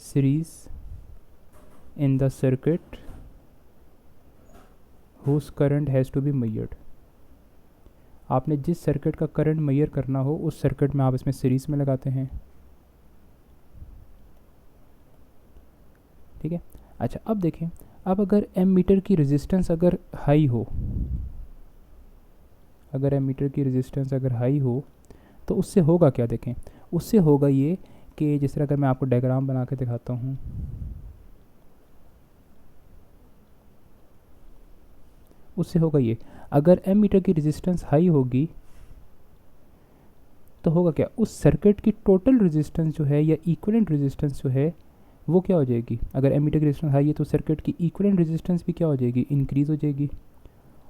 series in the circuit whose current has to be measured। आपने जिस सर्किट का करंट मेजर करना हो उस सर्किट में आप इसमें सीरीज में लगाते हैं। ठीक है, अच्छा अब देखें, अब अगर एम मीटर की रेजिस्टेंस अगर हाई हो, अगर एम मीटर की रेजिस्टेंस अगर हाई हो तो उससे होगा क्या, देखें उससे होगा ये कि जिस तरह अगर मैं आपको डायग्राम बना के दिखाता हूँ, उससे होगा ये, अगर एम मीटर की रेजिस्टेंस हाई होगी तो होगा क्या, उस सर्किट की टोटल रेजिस्टेंस जो है या इक्विवेलेंट रेजिस्टेंस जो है वो क्या हो जाएगी। अगर एम मीटर की रेजिस्टेंस हाई है तो सर्किट की इक्विवेलेंट रेजिस्टेंस भी क्या हो जाएगी, इंक्रीज़ हो जाएगी,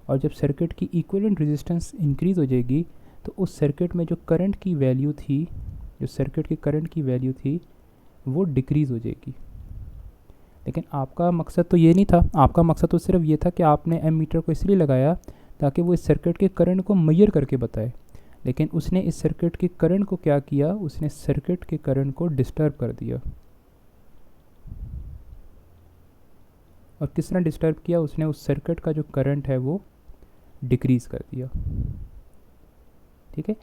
और जब सर्किट की इक्विवेलेंट रेजिस्टेंस इंक्रीज़ हो जाएगी तो उस सर्किट में जो करंट की वैल्यू थी, जो सर्किट की करंट की वैल्यू थी वो डिक्रीज़ हो जाएगी। लेकिन आपका मकसद तो ये नहीं था, आपका मकसद तो सिर्फ ये था कि आपने एम मीटर को इसलिए लगाया ताकि वो इस सर्किट के करंट को मेजर करके बताए, लेकिन उसने इस सर्किट के करंट को क्या किया, उसने सर्किट के करंट को डिस्टर्ब कर दिया। और किस तरह डिस्टर्ब किया, उसने उस सर्किट का जो करंट है वो डिक्रीज़ कर दिया। ठीक है,